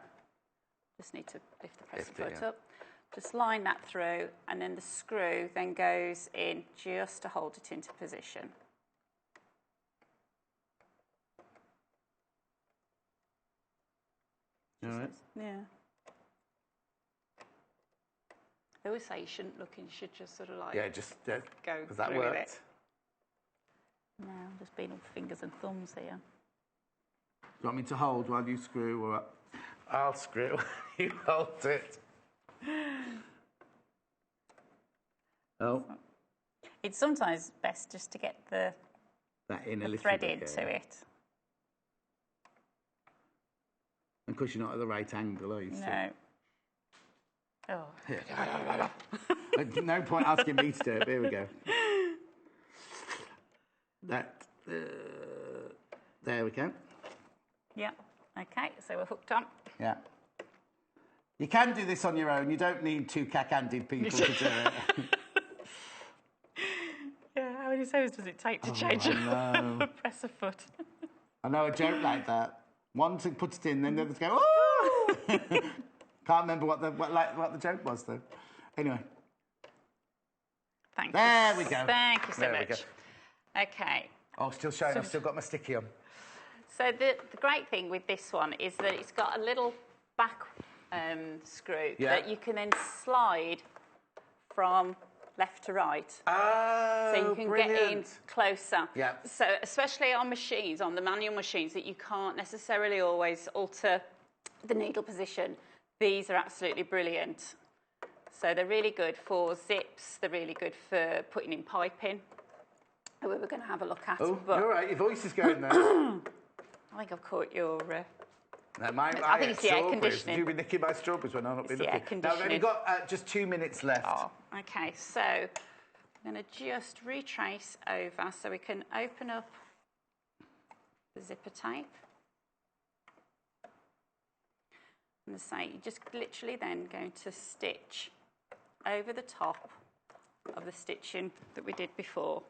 Just need to lift the press foot up. Just line that through, and then the screw then goes in just to hold it into position. All right. Yeah. They always say you shouldn't look, and you should just sort of like go. Has that worked? It. No, I'm just being all fingers and thumbs here. Do you want me to hold while you screw, or I'll screw? You hold it. Oh. It's sometimes best just to get the thread into it. And of course, you're not at the right angle, are you? No. Oh. No point asking me to do it. Here we go. There we go. Yeah. Okay, so we're hooked on. Yeah. You can do this on your own. You don't need two cack-handed people to do it. Yeah, how many sews does it take to change a press a foot? I know a joke like that. One to put it in, then the others go, oh! Can't remember what the joke was, though. Anyway. Thank you. There we go. Thank you so much. Okay. Oh, still showing. I've still got my sticky on. So the great thing with this one is that it's got a little back screw that you can then slide from left to right. Oh, so you can get in closer. Yeah. So especially on machines, on the manual machines that you can't necessarily always alter the needle position, these are absolutely brilliant. So they're really good for zips. They're really good for putting in piping. We were going to have a look at. Oh, but you're all right. Your voice is going there. I think I've caught your... No, I think it's the air conditioning. You'll be nicking my strawberries when I'll not be It's the looking. air Now, we've only conditioning. got just 2 minutes left. Oh, okay, so I'm going to just retrace over so we can open up the zipper tape. I'm going to say you're just literally then going to stitch over the top of the stitching that we did before.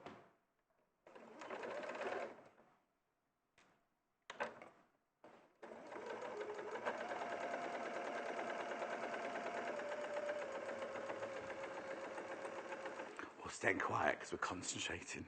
We're staying quiet because we're concentrating.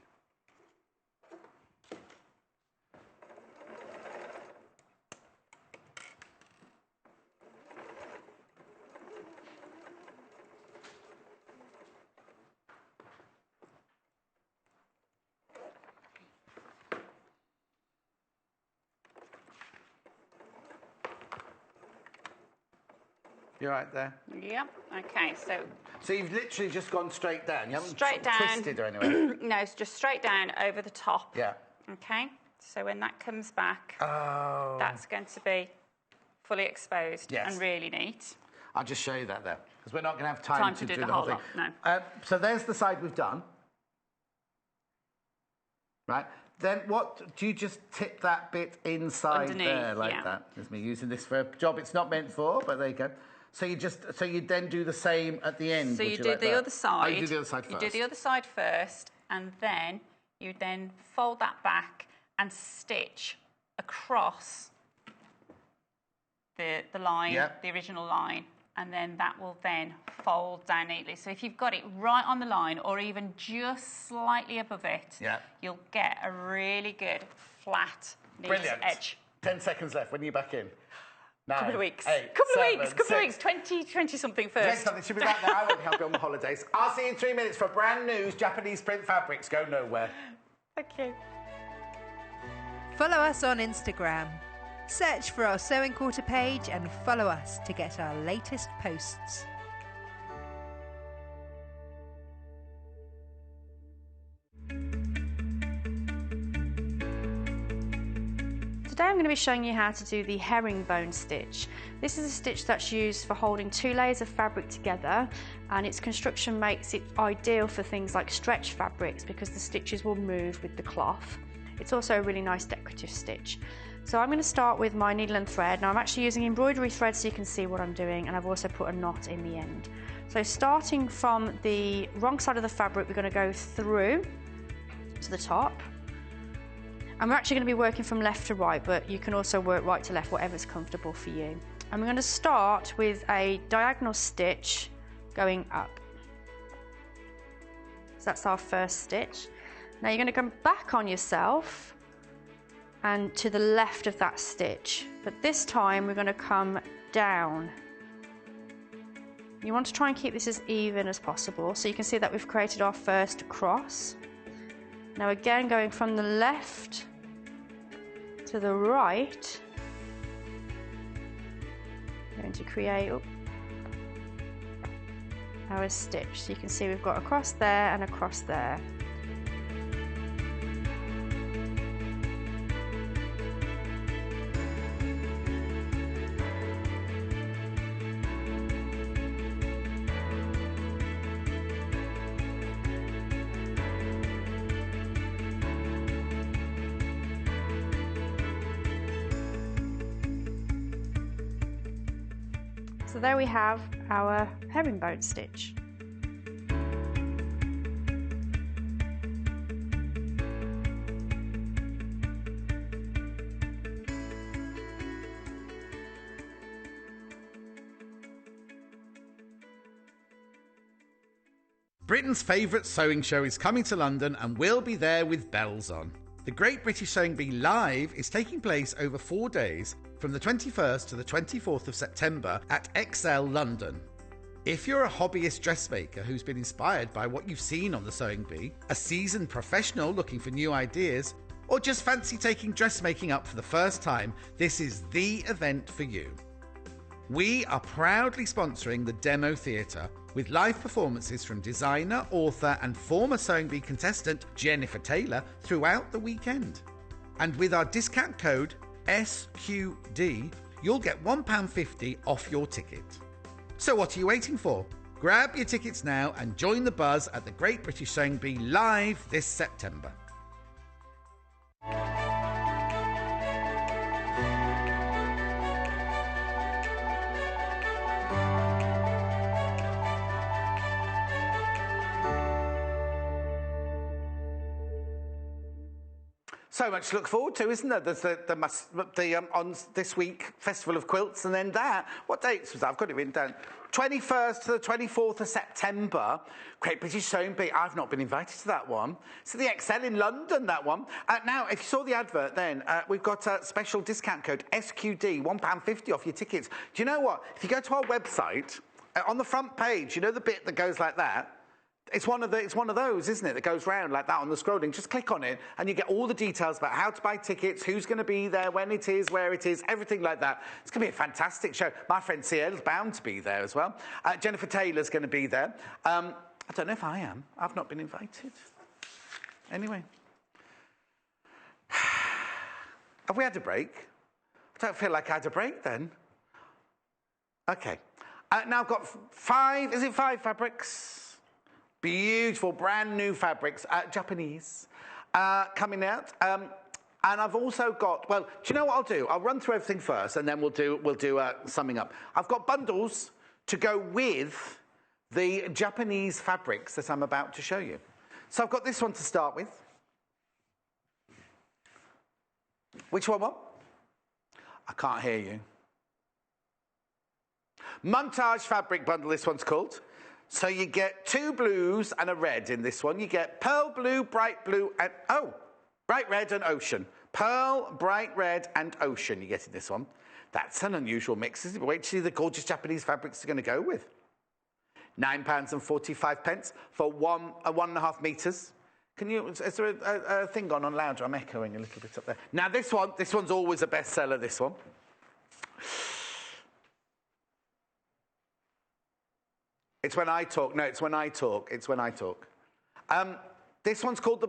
You're right there. Yep, okay, So you've literally just gone straight down. You haven't straight down. twisted or anywhere. No, it's just straight down over the top. Yeah. Okay, so when that comes back, Oh. that's going to be fully exposed Yes. and really neat. I'll just show you that there, because we're not going to have time to do the whole thing. lot, no. So there's the side we've done. Right. Then what, do you just tip that bit inside Underneath, there like yeah. that? There's me using this for a job it's not meant for, but there you go. So you then do the same at the end. So would you you do like the that? other side. Oh, you do the other side first. You do the other side first, and then you then fold that back and stitch across the line, Yep. the original line, and then that will then fold down neatly. So if you've got it right on the line or even just slightly above it, Yeah. you'll get a really good flat, neat Brilliant. edge. 10 seconds left. When are you back in? Couple of weeks. 8, Couple 7, of weeks. 6. 20 something Next first. time, should be back there. I won't help you on the holidays. I'll see you in 3 minutes for brand new Japanese print fabrics. Go nowhere. Thank you. Follow us on Instagram. Search for our Sewing Quarter page and follow us to get our latest posts. Today I'm going to be showing you how to do the herringbone stitch. This is a stitch that's used for holding 2 layers of fabric together, and its construction makes it ideal for things like stretch fabrics because the stitches will move with the cloth. It's also a really nice decorative stitch. So I'm going to start with my needle and thread. Now I'm actually using embroidery thread so you can see what I'm doing, and I've also put a knot in the end. So starting from the wrong side of the fabric, we're going to go through to the top. And we're actually going to be working from left to right, but you can also work right to left, whatever's comfortable for you. And we're going to start with a diagonal stitch going up. So that's our first stitch. Now you're going to come back on yourself and to the left of that stitch, but this time we're going to come down. You want to try and keep this as even as possible, so you can see that we've created our first cross. Now again, going from the left to the right, we're going to create our stitch. So you can see we've got a cross there and a cross there. So there we have our herringbone stitch. Britain's favourite sewing show is coming to London and we'll be there with bells on. The Great British Sewing Bee Live is taking place over 4 days from the 21st to the 24th of September at XL London. If you're a hobbyist dressmaker who's been inspired by what you've seen on the Sewing Bee, a seasoned professional looking for new ideas, or just fancy taking dressmaking up for the first time, this is the event for you. we are proudly sponsoring the Demo Theatre with live performances from designer, author and former Sewing Bee contestant Jennifer Taylor throughout the weekend. And with our discount code SQD, you'll get £1.50 off your ticket. So what are you waiting for? Grab your tickets now and join the buzz at the Great British Sewing Bee live this September. So much to look forward to, isn't there? There's the on this week Festival of Quilts, and then that. What dates was that? I've got it written down. 21st to the 24th of September, Great British Sewing Bee. I've not been invited to that one. It's the XL in London, that one. Now, if you saw the advert then, we've got a special discount code, SQD, £1.50 off your tickets. Do you know what? If you go to our website, on the front page, you know the bit that goes like that? It's one of those, isn't it, that goes round like that on the scrolling. Just click on it and you get all the details about how to buy tickets, who's going to be there, when it is, where it is, everything like that. It's going to be a fantastic show. My friend Ciel's bound to be there as well. Jennifer Taylor's going to be there. I don't know if I am. I've not been invited. Anyway. Have we had a break? I don't feel like I had a break then. Okay. Now I've got five fabrics? Beautiful, brand new fabrics, Japanese, coming out. And I've also got, well, do you know what I'll do? I'll run through everything first, and then we'll do summing up. I've got bundles to go with the Japanese fabrics that I'm about to show you. So I've got this one to start with. Which one? What? I can't hear you. Montage fabric bundle, this one's called. So you get 2 blues and a red in this one. You get pearl blue, bright blue, and, bright red and ocean. Pearl, bright red, and ocean you get in this one. That's an unusual mix, isn't it? Wait to see the gorgeous Japanese fabrics they're going to go with. £9.45 for 1.5 metres. Can you, is there a thing on louder? I'm echoing a little bit up there. Now this one's always a bestseller, this one. It's when I talk. No, it's when I talk. It's when I talk. This one's called the...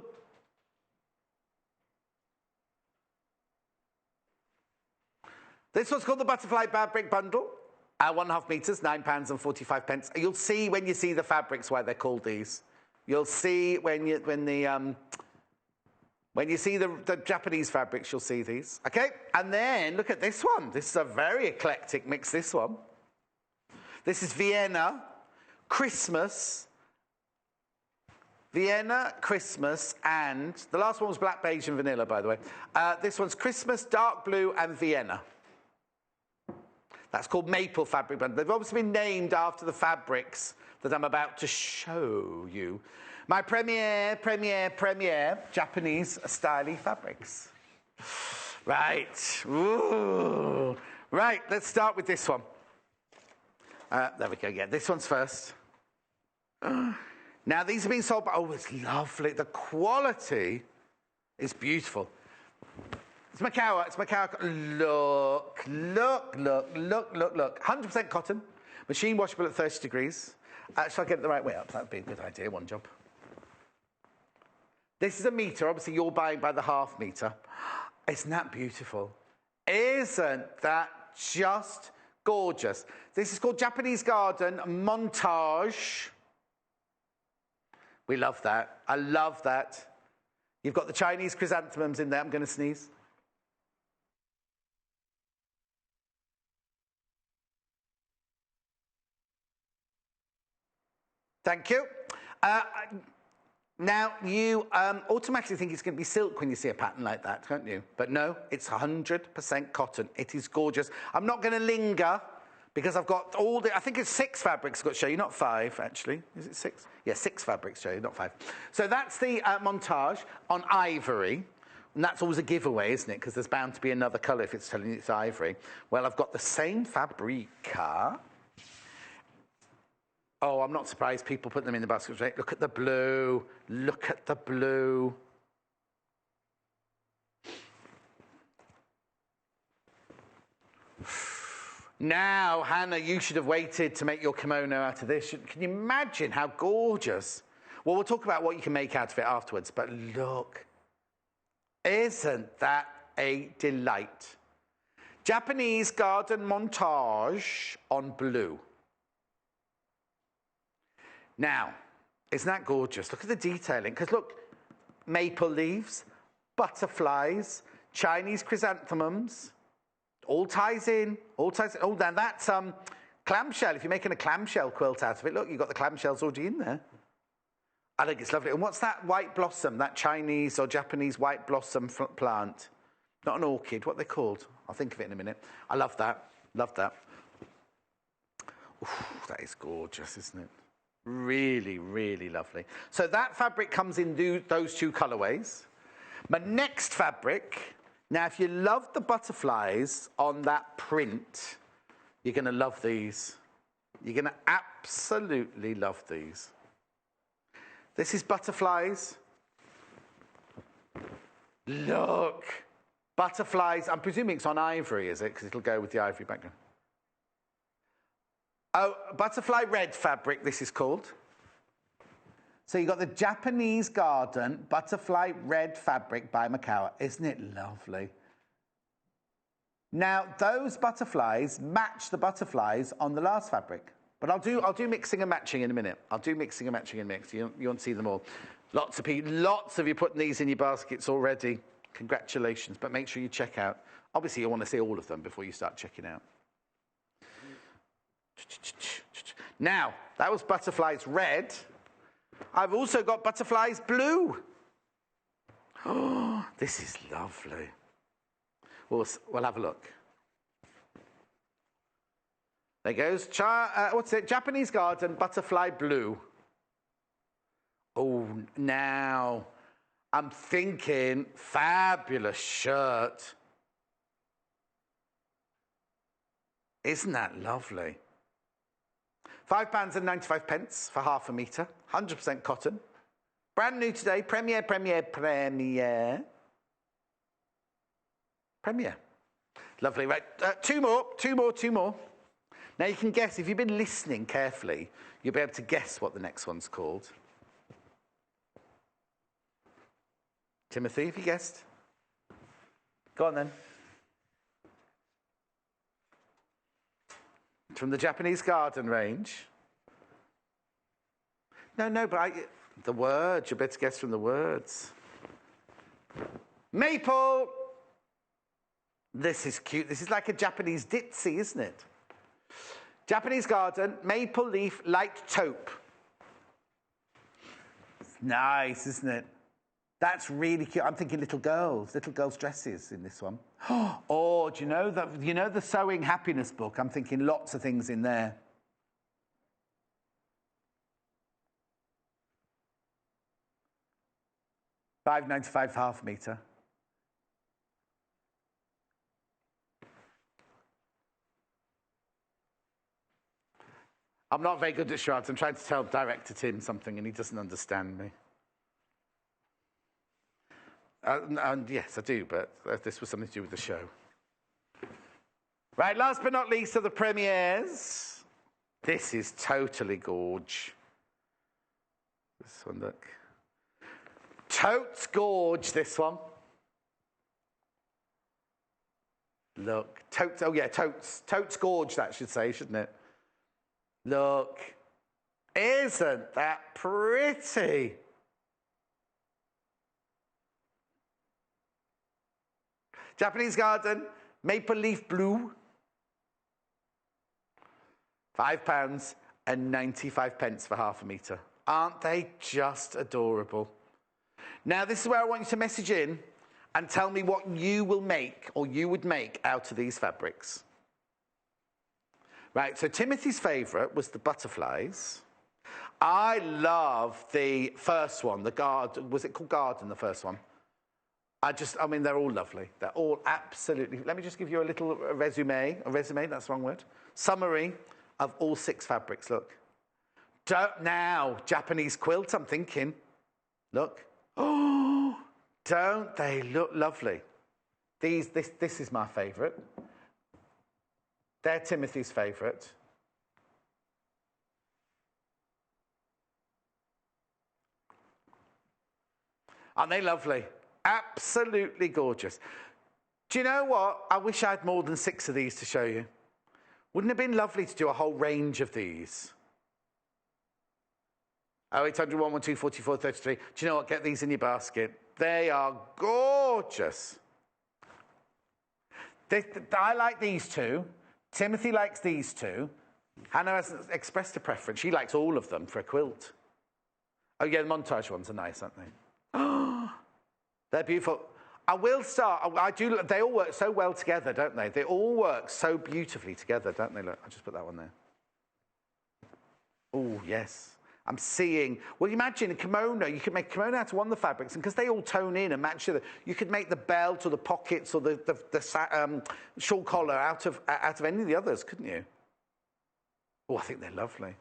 This one's called the Butterfly Fabric Bundle. 1.5 metres, £9.45. You'll see when you see the fabrics why they're called these. You'll see when you see the Japanese fabrics, you'll see these. Okay? And then look at this one. This is a very eclectic mix, this one. This is Vienna. Christmas, Vienna, Christmas, and the last one was black, beige, and vanilla, by the way. This one's Christmas, dark blue, and Vienna. That's called Maple Fabric Bundle. They've obviously been named after the fabrics that I'm about to show you. My premier Japanese styly fabrics. Right. Ooh. Right, let's start with this one. There we go, yeah, this one's first. Now, these have been sold, but it's lovely. The quality is beautiful. It's Macao. Look. 100% cotton, machine washable at 30 degrees. Shall I get it the right way up? That would be a good idea, one job. This is a metre. Obviously, you're buying by the half metre. Isn't that beautiful? Isn't that just gorgeous? This is called Japanese Garden Montage. We love that. I love that. You've got the Chinese chrysanthemums in there. I'm going to sneeze. Thank you. Now, you automatically think it's going to be silk when you see a pattern like that, don't you? But no, it's 100% cotton. It is gorgeous. I'm not going to linger because I've got all the... I think it's 6 fabrics I've got to show you, not 5, actually. Is it 6? Yeah, 6 fabrics to show you, not 5. So that's the montage on ivory. And that's always a giveaway, isn't it? Because there's bound to be another colour if it's telling you it's ivory. Well, I've got the same fabrica. Oh, I'm not surprised people put them in the basket. Right? Look at the blue. Look at the blue. Now, Hannah, you should have waited to make your kimono out of this. Can you imagine how gorgeous? Well, we'll talk about what you can make out of it afterwards, but look. Isn't that a delight? Japanese garden montage on blue. Now, isn't that gorgeous? Look at the detailing. Because look, maple leaves, butterflies, Chinese chrysanthemums, all ties in, all ties in. Oh, now that's clamshell. If you're making a clamshell quilt out of it, look, you've got the clamshells already in there. I think it's lovely. And what's that white blossom, that Chinese or Japanese white blossom plant? Not an orchid, what are they called? I'll think of it in a minute. I love that. Love that. Oof, that is gorgeous, isn't it? Really, really lovely. So that fabric comes in those two colourways. My next fabric, now if you love the butterflies on that print, you're going to love these. You're going to absolutely love these. This is butterflies. Look. Butterflies. I'm presuming it's on ivory, is it? Because it'll go with the ivory background. Oh, butterfly red fabric, this is called. So you've got the Japanese garden butterfly red fabric by Macao. Isn't it lovely? Now, those butterflies match the butterflies on the last fabric. But I'll do mixing and matching in a minute. I'll do mixing and matching in a minute. You want to see them all. Lots of you putting these in your baskets already. Congratulations. But make sure you check out. Obviously, you want to see all of them before you start checking out. Now, that was butterflies red. I've also got butterflies blue. Oh, this is lovely. We'll have a look. There goes. What's it? Japanese garden butterfly blue. Oh, now I'm thinking fabulous shirt. Isn't that lovely? £5.95 for half a metre, 100% cotton. Brand new today, Premier. Lovely, right, two more. Now you can guess, if you've been listening carefully, you'll be able to guess what the next one's called. Timothy, have you guessed? Go on then. From the Japanese garden range. No, but the words, you better guess from the words. Maple. This is cute. This is like a Japanese ditzy, isn't it? Japanese garden, maple leaf, light taupe. It's nice, isn't it? That's really cute. I'm thinking little girls' dresses in this one. Oh, do you know the Sewing Happiness book? I'm thinking lots of things in there. £5.95 for half a metre. I'm not very good at charades. I'm trying to tell director Tim something and he doesn't understand me. And yes, I do, but this was something to do with the show. Right, last but not least are the premieres. This is totally gorge. This one, look. Totes gorge, this one. Look, totes, oh yeah, totes. Totes gorge, that should say, shouldn't it? Look, isn't that pretty? Japanese garden, maple leaf blue. £5.95 for half a metre. Aren't they just adorable? Now, this is where I want you to message in and tell me what you will make or you would make out of these fabrics. Right, so Timothy's favourite was the butterflies. I love the first one, the garden. Was it called garden, the first one? I mean, they're all lovely. They're all absolutely... Let me just give you a little resume. That's the wrong word. Summary of all 6 fabrics, look. Now, Japanese quilt, I'm thinking. Look. Oh, don't they look lovely? This is my favourite. They're Timothy's favourite. Aren't they lovely? Absolutely gorgeous. Do you know what? I wish I had more than 6 of these to show you. Wouldn't it have been lovely to do a whole range of these? 0800 112 44 33. Do you know what? Get these in your basket. They are gorgeous. I like these two. Timothy likes these two. Hannah hasn't expressed a preference. She likes all of them for a quilt. Oh, yeah, the montage ones are nice, aren't they? They're beautiful. I will start. They all work so well together, don't they? They all work so beautifully together, don't they? Look, I'll just put that one there. Oh, yes. I'm seeing, well, imagine a kimono. You could make a kimono out of one of the fabrics, and because they all tone in and match together, you could make the belt or the pockets or the shawl collar out of any of the others, couldn't you? Oh, I think they're lovely.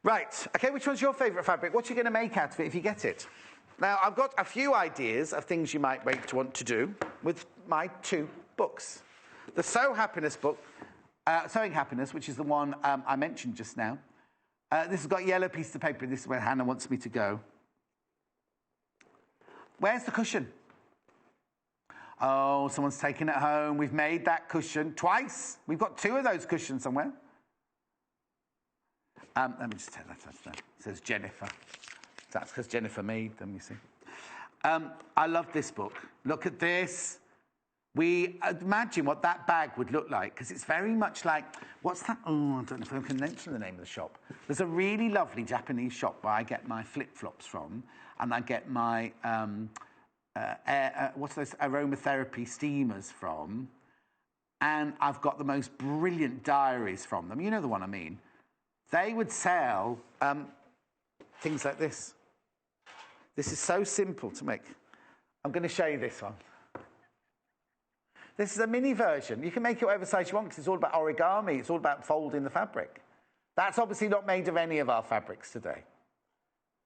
Right, okay, which one's your favourite fabric? What are you going to make out of it if you get it? Now, I've got a few ideas of things you might want to do with my 2 books. The Sewing Happiness book, Sewing Happiness, which is the one I mentioned just now. This has got yellow pieces of paper. This is where Hannah wants me to go. Where's the cushion? Oh, someone's taken it home. We've made that cushion twice. We've got 2 of those cushions somewhere. Let me just take that off there. It says Jennifer. That's because Jennifer made them, you see. I love this book. Look at this. We imagine what that bag would look like, because it's very much like, what's that? Oh, I don't know if I can mention the name of the shop. There's a really lovely Japanese shop where I get my flip-flops from, and I get my, what's those aromatherapy steamers from, and I've got the most brilliant diaries from them. You know the one I mean. They would sell things like this. This is so simple to make. I'm going to show you this one. This is a mini version. You can make it whatever size you want because it's all about origami. It's all about folding the fabric. That's obviously not made of any of our fabrics today.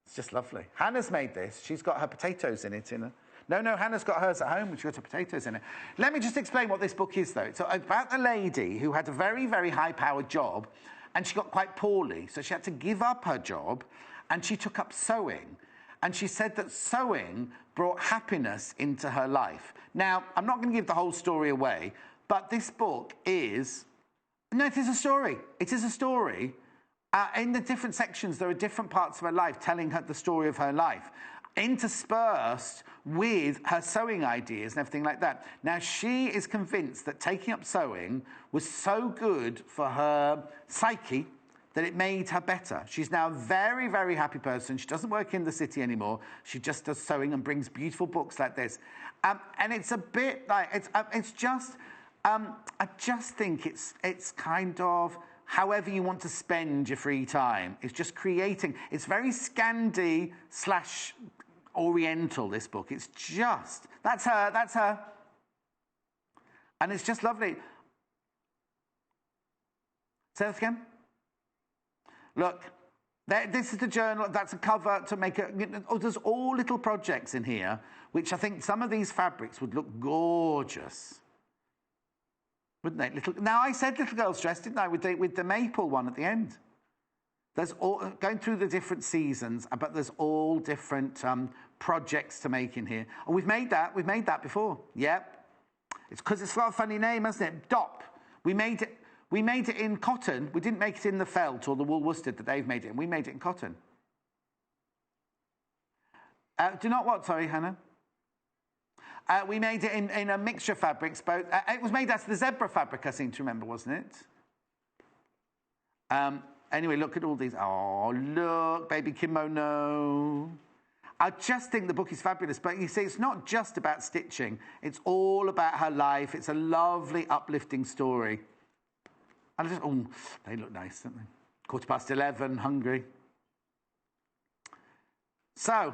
It's just lovely. Hannah's made this. She's got her potatoes in it. No, Hannah's got hers at home. She's got her potatoes in it. Let me just explain what this book is, though. It's about the lady who had a very, very high-powered job, and she got quite poorly. So she had to give up her job, and she took up sewing. And she said that sewing brought happiness into her life. Now, I'm not going to give the whole story away, but this book is... No, it is a story. It is a story. In the different sections, there are different parts of her life telling her the story of her life, interspersed with her sewing ideas and everything like that. Now, she is convinced that taking up sewing was so good for her psyche that it made her better. She's now a very, very happy person. She doesn't work in the city anymore. She just does sewing and brings beautiful books like this. And it's a bit like, it's just, I just think it's kind of however you want to spend your free time. It's just creating. It's very Scandi / Oriental, this book. It's just, that's her. And it's just lovely. Say that again. Look, this is the journal. That's a cover to make a... there's all little projects in here, which I think some of these fabrics would look gorgeous. Wouldn't they? Now, I said little girl's dress, didn't I, with the maple one at the end. There's all... Going through the different seasons, but there's all different projects to make in here. Oh, we've made that. We've made that before. Yep. It's because it's got a funny name, hasn't it? DOP. We made it in cotton. We didn't make it in the felt or the wool worsted that they've made it in. We made it in cotton. Do not what? Sorry, Hannah. We made it in a mixture of fabrics. Both. It was made out of the zebra fabric, I seem to remember, wasn't it? Anyway, look at all these. Oh, look, baby kimono. I just think the book is fabulous. But you see, it's not just about stitching. It's all about her life. It's a lovely, uplifting story. Oh, they look nice, don't they? 11:15, hungry. So,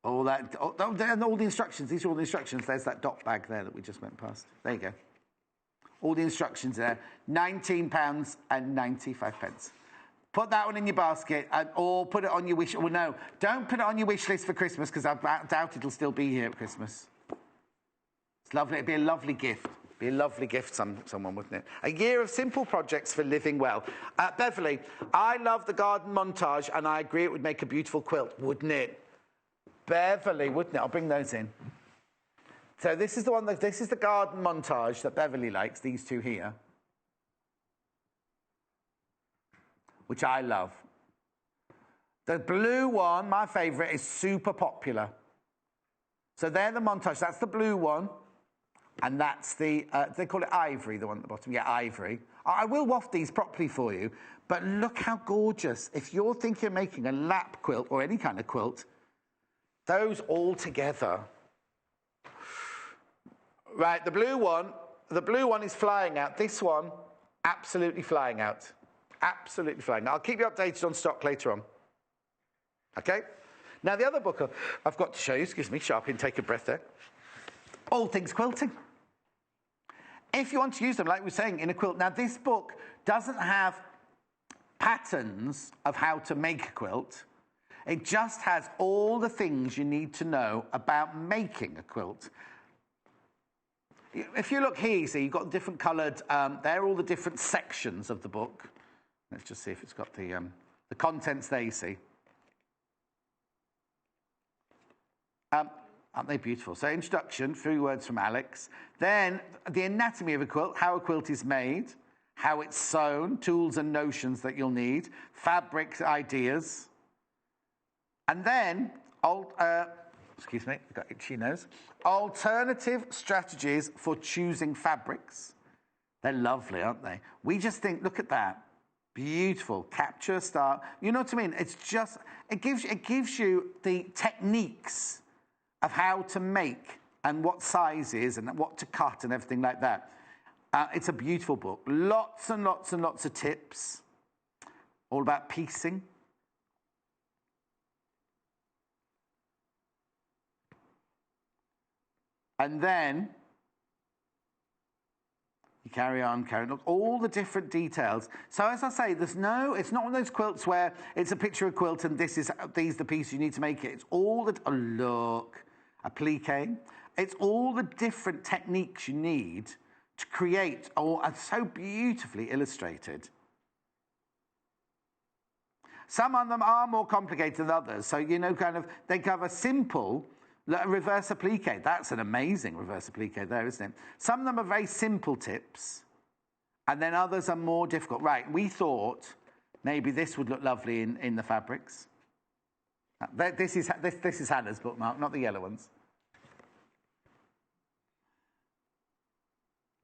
all the instructions. These are all the instructions. There's that dot bag there that we just went past. There you go. All the instructions there. £19.95. Put that one in your basket, or put it on your wish. Well, no, don't put it on your wish list for Christmas, because I doubt it'll still be here at Christmas. It's lovely. It'd be a lovely gift. Be a lovely gift, someone, wouldn't it? A year of simple projects for living well. Beverly, I love the garden montage, and I agree it would make a beautiful quilt, wouldn't it? Beverly, wouldn't it? I'll bring those in. So this is the one. This is the garden montage that Beverly likes. These two here, which I love. The blue one, my favourite, is super popular. So they're the montage. That's the blue one. And that's the, they call it ivory, the one at the bottom. Yeah, ivory. I will waft these properly for you, but look how gorgeous. If you're thinking of making a lap quilt or any kind of quilt, those all together. Right, the blue one is flying out. This one, absolutely flying out. Absolutely flying out. I'll keep you updated on stock later on. Okay? Now, the other book I've got to show you, excuse me, sharp intake of breath there. All Things Quilting. If you want to use them, like we were saying, in a quilt. Now, this book doesn't have patterns of how to make a quilt. It just has all the things you need to know about making a quilt. If you look here, you see, you've got different coloured, they're all the different sections of the book. Let's just see if it's got the contents there, you see. Aren't they beautiful? So introduction, 3 words from Alex. Then the anatomy of a quilt, how a quilt is made, how it's sewn, tools and notions that you'll need, fabric ideas. And then, excuse me, I've got itchy nose. Alternative strategies for choosing fabrics. They're lovely, aren't they? We just think, look at that. Beautiful. Capture, start. You know what I mean? It's just, it gives you the techniques of how to make and what sizes and what to cut and everything like that. It's a beautiful book. Lots and lots and lots of tips. All about piecing. And then you carry on. Look, all the different details. So as I say, it's not one of those quilts where it's a picture of a quilt and these are the pieces you need to make it. It's all the, oh look, a plique. It's all the different techniques you need to create, and so beautifully illustrated. Some of them are more complicated than others. So, you know, kind of, they cover simple, reverse applique. That's an amazing reverse applique there, isn't it? Some of them are very simple tips, and then others are more difficult. Right, we thought maybe this would look lovely in the fabrics. This is Hannah's bookmark, not the yellow ones.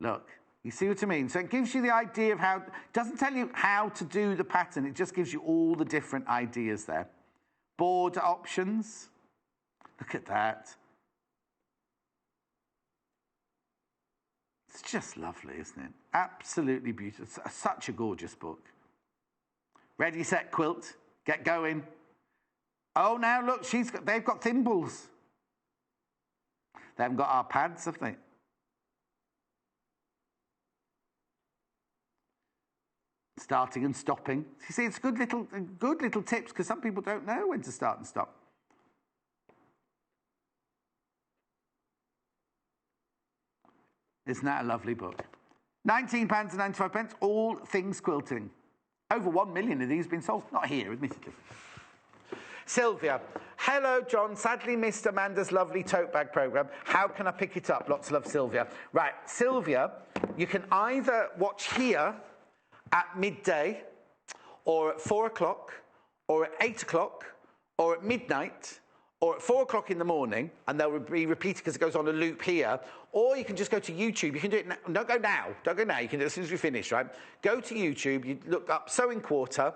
Look, you see what I mean? So it gives you the idea of how, it doesn't tell you how to do the pattern, it just gives you all the different ideas there. Border options. Look at that. It's just lovely, isn't it? Absolutely beautiful. It's such a gorgeous book. Ready, set, quilt. Get going. Oh, now look, they've got thimbles. They haven't got our pads, have they? Starting and stopping. You see, it's good little tips because some people don't know when to start and stop. Isn't that a lovely book? £19.95, All Things Quilting. Over 1 million of these have been sold. Not here, admittedly. Sylvia. Hello, John. Sadly missed Amanda's lovely tote bag programme. How can I pick it up? Lots of love, Sylvia. Right, Sylvia, you can either watch here at midday, or at 4 o'clock, or at 8 o'clock, or at midnight, or at 4 o'clock in the morning, and they'll be repeated because it goes on a loop here. Or you can just go to YouTube. You can do it now. Don't go now. Don't go now. You can do it as soon as we finish, right? Go to YouTube. You look up Sewing Quarter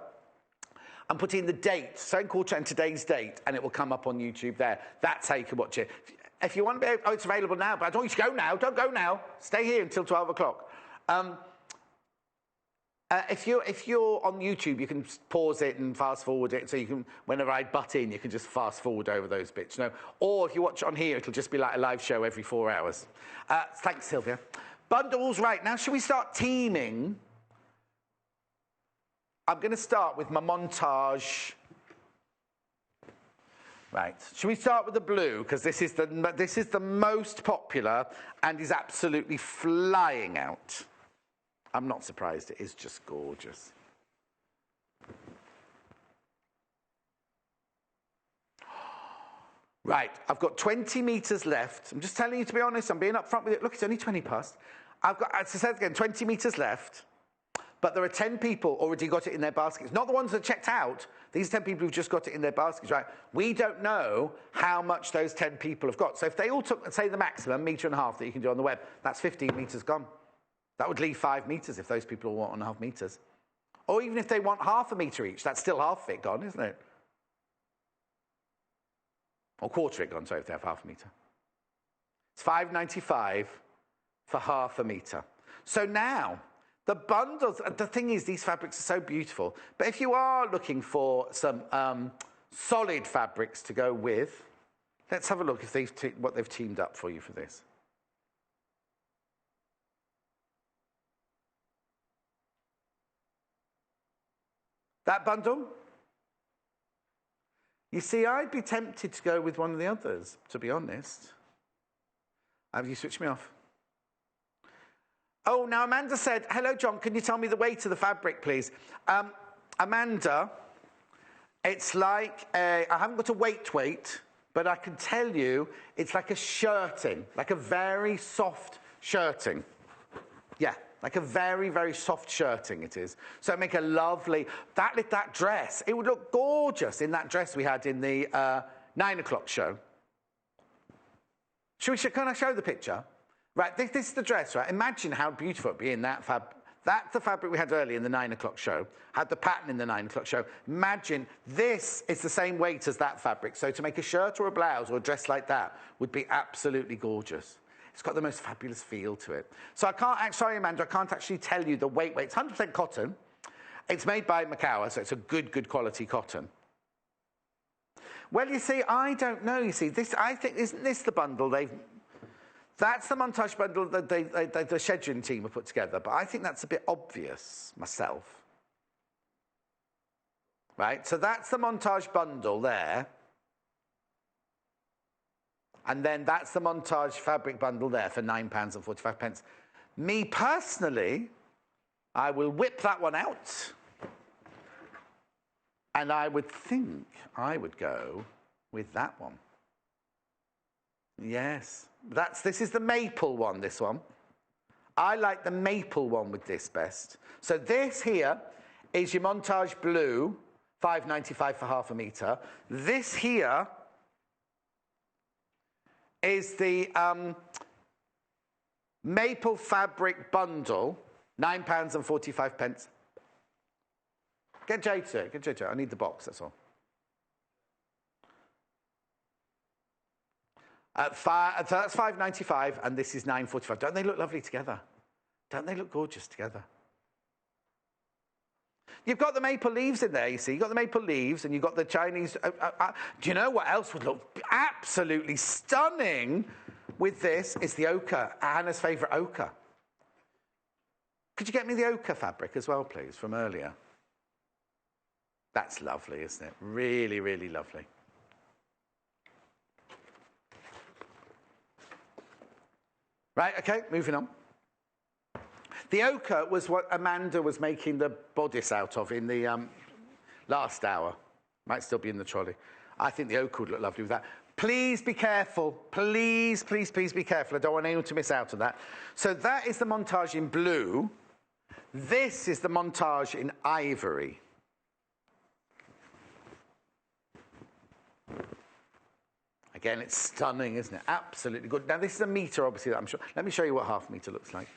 and put in the date, Sewing Quarter and today's date, and it will come up on YouTube there. That's how you can watch it. If you want to be, it's available now, but I don't want you to go now. Don't go now. Stay here until 12 o'clock. If you're on YouTube, you can pause it and fast forward it, so you can, whenever I butt in, you can just fast forward over those bits. You know? Or if you watch it on here, it'll just be like a live show every 4 hours. Thanks, Sylvia. Bundles, right, now should we start teaming? I'm going to start with my montage. Right, should we start with the blue? Because this is the most popular and is absolutely flying out. I'm not surprised, it is just gorgeous. Right, I've got 20 metres left. I'm just telling you, to be honest, I'm being upfront with it. Look, it's only 20 past. I've got, as I said again, 20 metres left. But there are 10 people already got it in their baskets. Not the ones that checked out. These 10 people who've just got it in their baskets, right? We don't know how much those 10 people have got. So if they all took, say, the maximum, 1.5 metres that you can do on the web, that's 15 metres gone. That would leave 5 metres if those people all want 1.5 metres. Or even if they want 0.5 metre each, that's still half of it gone, isn't it? Or quarter it gone, sorry, if they have 0.5 metre. It's $5.95 for 0.5 metre. So now, the bundles, the thing is, these fabrics are so beautiful. But if you are looking for some solid fabrics to go with, let's have a look if what they've teamed up for you for this. That bundle? You see, I'd be tempted to go with one of the others, to be honest. Have you switched me off? Oh, now Amanda said, hello, John, can you tell me the weight of the fabric, please? Amanda, it's like, I haven't got a weight, but I can tell you it's like a shirting, like a very soft shirting. Yeah, like a very, very soft shirting it is. So it'd make a lovely, that dress, it would look gorgeous in that dress we had in the 9 o'clock show. Can I show the picture? Right, this is the dress, right? Imagine how beautiful it'd be in that fabric. That's the fabric we had earlier in the 9 o'clock show. Had the pattern in the 9 o'clock show. Imagine this is the same weight as that fabric. So to make a shirt or a blouse or a dress like that would be absolutely gorgeous. It's got the most fabulous feel to it. So I can't, sorry Amanda, I can't actually tell you the weight. It's 100% cotton. It's made by Macauer, so it's a good quality cotton. Well, you see, I don't know, you see. I think, isn't this the bundle that's the montage bundle that the scheduling team have put together, but I think that's a bit obvious myself. Right, so that's the montage bundle there. And then that's the montage fabric bundle there for £9.45. Me personally, I will whip that one out. And I would think I would go with that one. Yes, this is the maple one, this one. I like the maple one with this best. So this here is your montage blue, $5.95 for 0.5 metre. This here is the maple fabric bundle, £9.45. Get Jay to it, I need the box, that's all. So that's $5.95 and this is $9.45. Don't they look lovely together? Don't they look gorgeous together? You've got the maple leaves in there, you see. You've got the maple leaves and you've got the Chinese... do you know what else would look absolutely stunning with this? Is the ochre, Hannah's favourite ochre. Could you get me the ochre fabric as well, please, from earlier? That's lovely, isn't it? Really, really lovely. Right, okay, moving on. The ochre was what Amanda was making the bodice out of in the last hour. Might still be in the trolley. I think the ochre would look lovely with that. Please be careful. Please, please, please be careful. I don't want anyone to miss out on that. So that is the montage in blue. This is the montage in ivory. Again, it's stunning, isn't it? Absolutely good. Now, this is a metre, obviously, I'm sure. Let me show you what 0.5 metre looks like.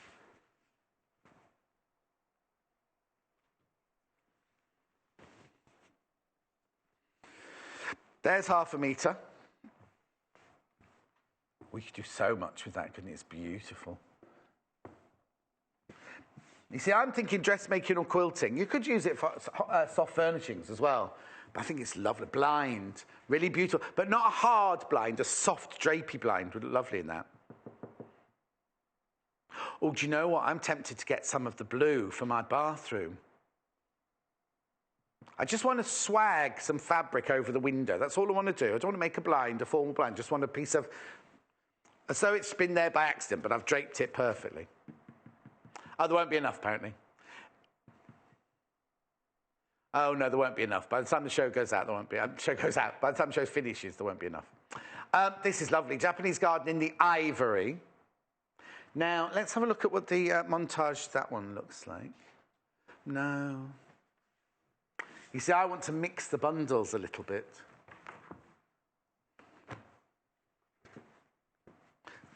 There's 0.5 metre. We could do so much with that, couldn't it? It's beautiful. You see, I'm thinking dressmaking or quilting. You could use it for soft furnishings as well. But I think it's lovely. Blind, really beautiful. But not a hard blind, a soft drapey blind would look lovely in that. Oh, do you know what? I'm tempted to get some of the blue for my bathroom. I just want to swag some fabric over the window. That's all I want to do. I don't want to make a blind, a formal blind. Just want a piece of, as though it's been there by accident, but I've draped it perfectly. Oh, there won't be enough, apparently. Oh, no, there won't be enough. By the time the show goes out, there won't be. Show goes out. By the time the show finishes, there won't be enough. This is lovely. Japanese garden in the ivory. Now, let's have a look at what the montage, that one looks like. No. You see, I want to mix the bundles a little bit.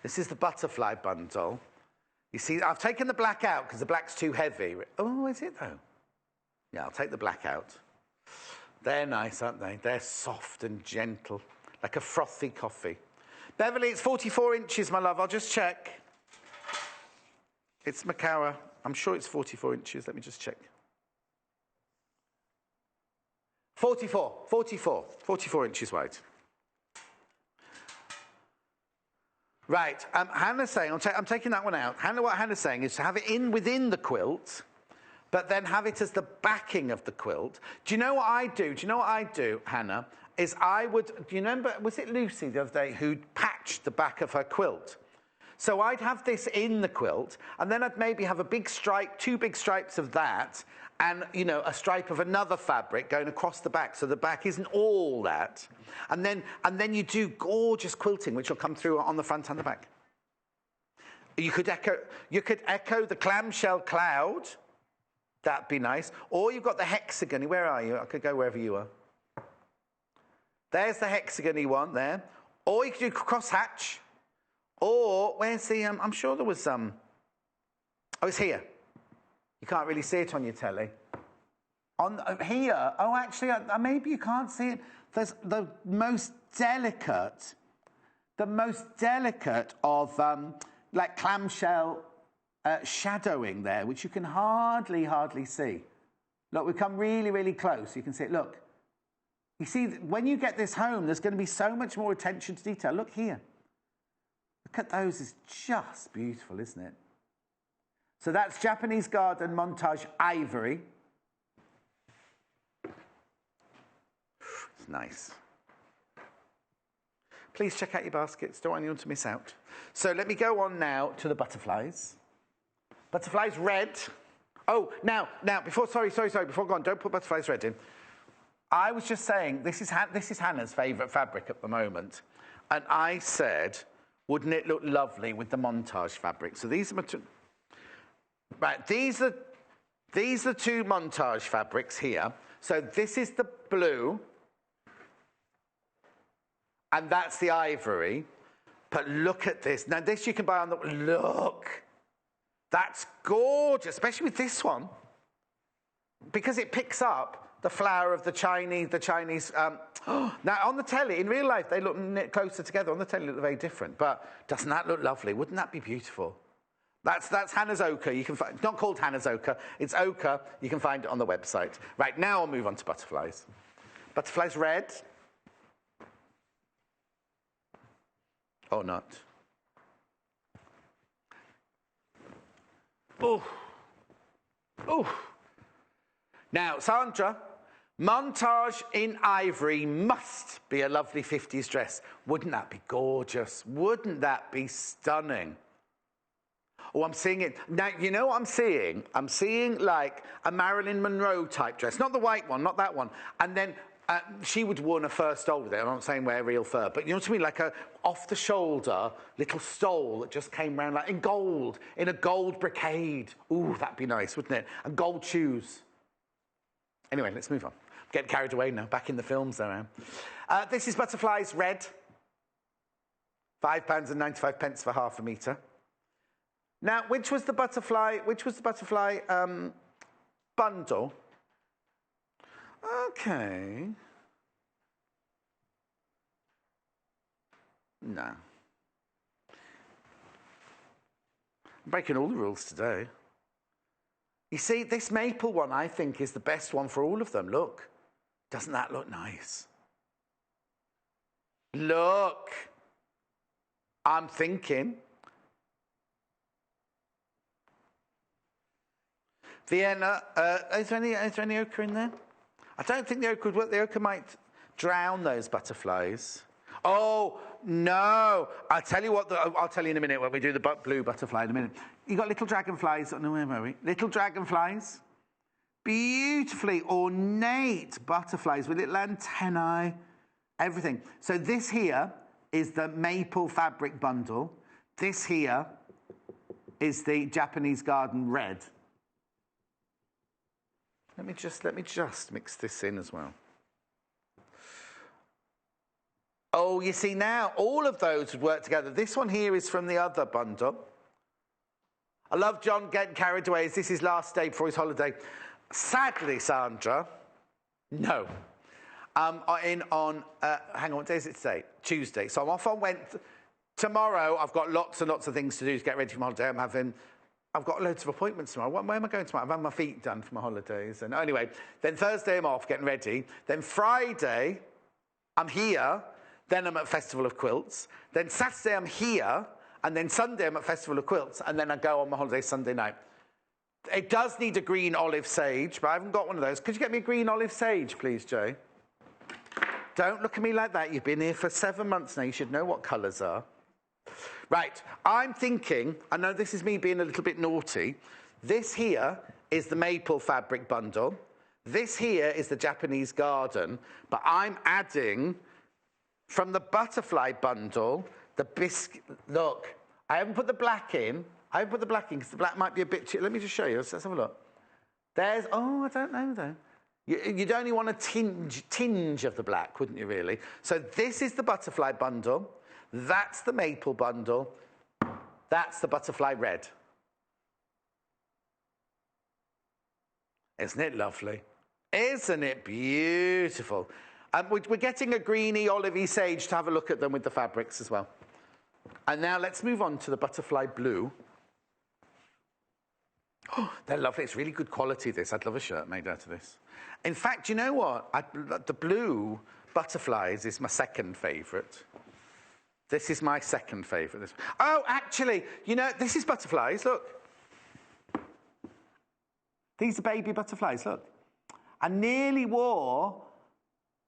This is the butterfly bundle. You see, I've taken the black out because the black's too heavy. Oh, is it though? Yeah, I'll take the black out. They're nice, aren't they? They're soft and gentle, like a frothy coffee. Beverly, it's 44 inches, my love. I'll just check. It's Makawa. I'm sure it's 44 inches. Let me just check. 44 inches wide. Right, Hannah's saying, I'm taking that one out. What Hannah's saying is to have it in within the quilt, but then have it as the backing of the quilt. Do you know what I do? Hannah? Is I would, do you remember, was it Lucy the other day who patched the back of her quilt? So I'd have this in the quilt, and then I'd maybe have a big stripe, 2 big stripes of that, and, you know, a stripe of another fabric going across the back, so the back isn't all that. And then you do gorgeous quilting, which will come through on the front and the back. You could echo the clamshell cloud. That'd be nice. Or you've got the hexagony. Where are you? I could go wherever you are. There's the hexagony one there. Or you could do crosshatch. Or, where's the, I'm sure there was, oh, it's here. You can't really see it on your telly. On here, oh, actually, maybe you can't see it. There's the most delicate of, like, clamshell shadowing there, which you can hardly see. Look, we've come really, really close. You can see it. Look. You see, when you get this home, there's going to be so much more attention to detail. Look here. Look at those. It's just beautiful, isn't it? So that's Japanese Garden Montage Ivory. It's nice. Please check out your baskets. Don't want anyone to miss out. So let me go on now to the butterflies. Butterflies red. Oh, now, before I go on, don't put butterflies red in. I was just saying, this is Hannah's favourite fabric at the moment. And I said, wouldn't it look lovely with the montage fabric? So these are my two. Right, these are 2 montage fabrics here. So this is the blue. And that's the ivory. But look at this. Now, this you can buy on the... Look. That's gorgeous, especially with this one. Because it picks up the flower of the Chinese... now, on the telly, in real life, they look closer together. On the telly, they look very different. But doesn't that look lovely? Wouldn't that be beautiful? That's Hannah's ochre. You can find, it's not called Hannah's ochre. It's ochre. You can find it on the website. Right, now I'll move on to butterflies. Butterflies red. Or not. Oh. Now, Sandra, montage in ivory must be a lovely 50s dress. Wouldn't that be gorgeous? Wouldn't that be stunning? Oh, I'm seeing it. Now, you know what I'm seeing? I'm seeing like a Marilyn Monroe type dress. Not the white one, not that one. And then she would have worn a fur stole with it. I'm not saying wear real fur, but you know what I mean? Like a off-the-shoulder little stole that just came round like in gold, in a gold brocade. Ooh, that'd be nice, wouldn't it? And gold shoes. Anyway, let's move on. Get carried away now. Back in the films there I am. This is Butterflies Red. £5.95 for half a metre. Now, which was the butterfly bundle? Okay. No. I'm breaking all the rules today. You see, this maple one, I think, is the best one for all of them. Look. Doesn't that look nice? Look. I'm thinking. Vienna, is there any ochre in there? I don't think the ochre would work. The ochre might drown those butterflies. Oh, no. I'll tell you in a minute when we do the blue butterfly in a minute. You got little dragonflies. No, where are we? Little dragonflies. Beautifully ornate butterflies with little antennae, everything. So this here is the maple fabric bundle. This here is the Japanese garden red. Let me just mix this in as well. Oh, you see now, all of those would work together. This one here is from the other bundle. I love John getting carried away as this is last day before his holiday. Sadly, Sandra, no. I'm in on, hang on, what day is it today? Tuesday. So I'm off on Wednesday. Tomorrow, I've got lots and lots of things to do to get ready for my holiday. I've got loads of appointments tomorrow. Where am I going tomorrow? I've had my feet done for my holidays. And anyway, then Thursday I'm off, getting ready. Then Friday, I'm here. Then I'm at Festival of Quilts. Then Saturday I'm here. And then Sunday I'm at Festival of Quilts. And then I go on my holiday Sunday night. It does need a green olive sage, but I haven't got one of those. Could you get me a green olive sage, please, Joe? Don't look at me like that. You've been here for 7 months now. You should know what colours are. Right, I'm thinking, I know this is me being a little bit naughty. This here is the maple fabric bundle. This here is the Japanese garden. But I'm adding, from the butterfly bundle, the biscuit. Look, I haven't put the black in. I haven't put the black in because the black might be a bit too... Let me just show you. Let's have a look. There's... Oh, I don't know, though. You'd only want a tinge of the black, wouldn't you, really? So this is the butterfly bundle. That's the maple bundle. That's the butterfly red. Isn't it lovely? Isn't it beautiful? We're getting a greeny, olivey sage to have a look at them with the fabrics as well. And now let's move on to the butterfly blue. Oh, they're lovely. It's really good quality, this. I'd love a shirt made out of this. In fact, you know what? The blue butterflies is my second favourite. This is my second favourite. Oh, actually, you know, this is butterflies. Look. These are baby butterflies. Look. I nearly wore...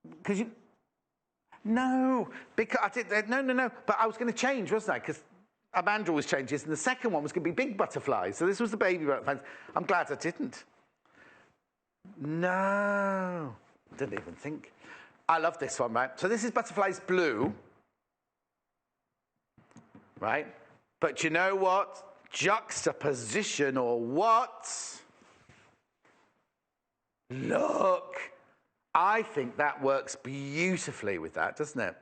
Because you... No. Because I did... No. But I was going to change, wasn't I? Because... Amanda always changes, and the second one was going to be big butterflies. So this was the baby butterflies. I'm glad I didn't. No. Didn't even think. I love this one, right? So this is butterflies blue. Right? But you know what? Juxtaposition or what? Look. I think that works beautifully with that, doesn't it?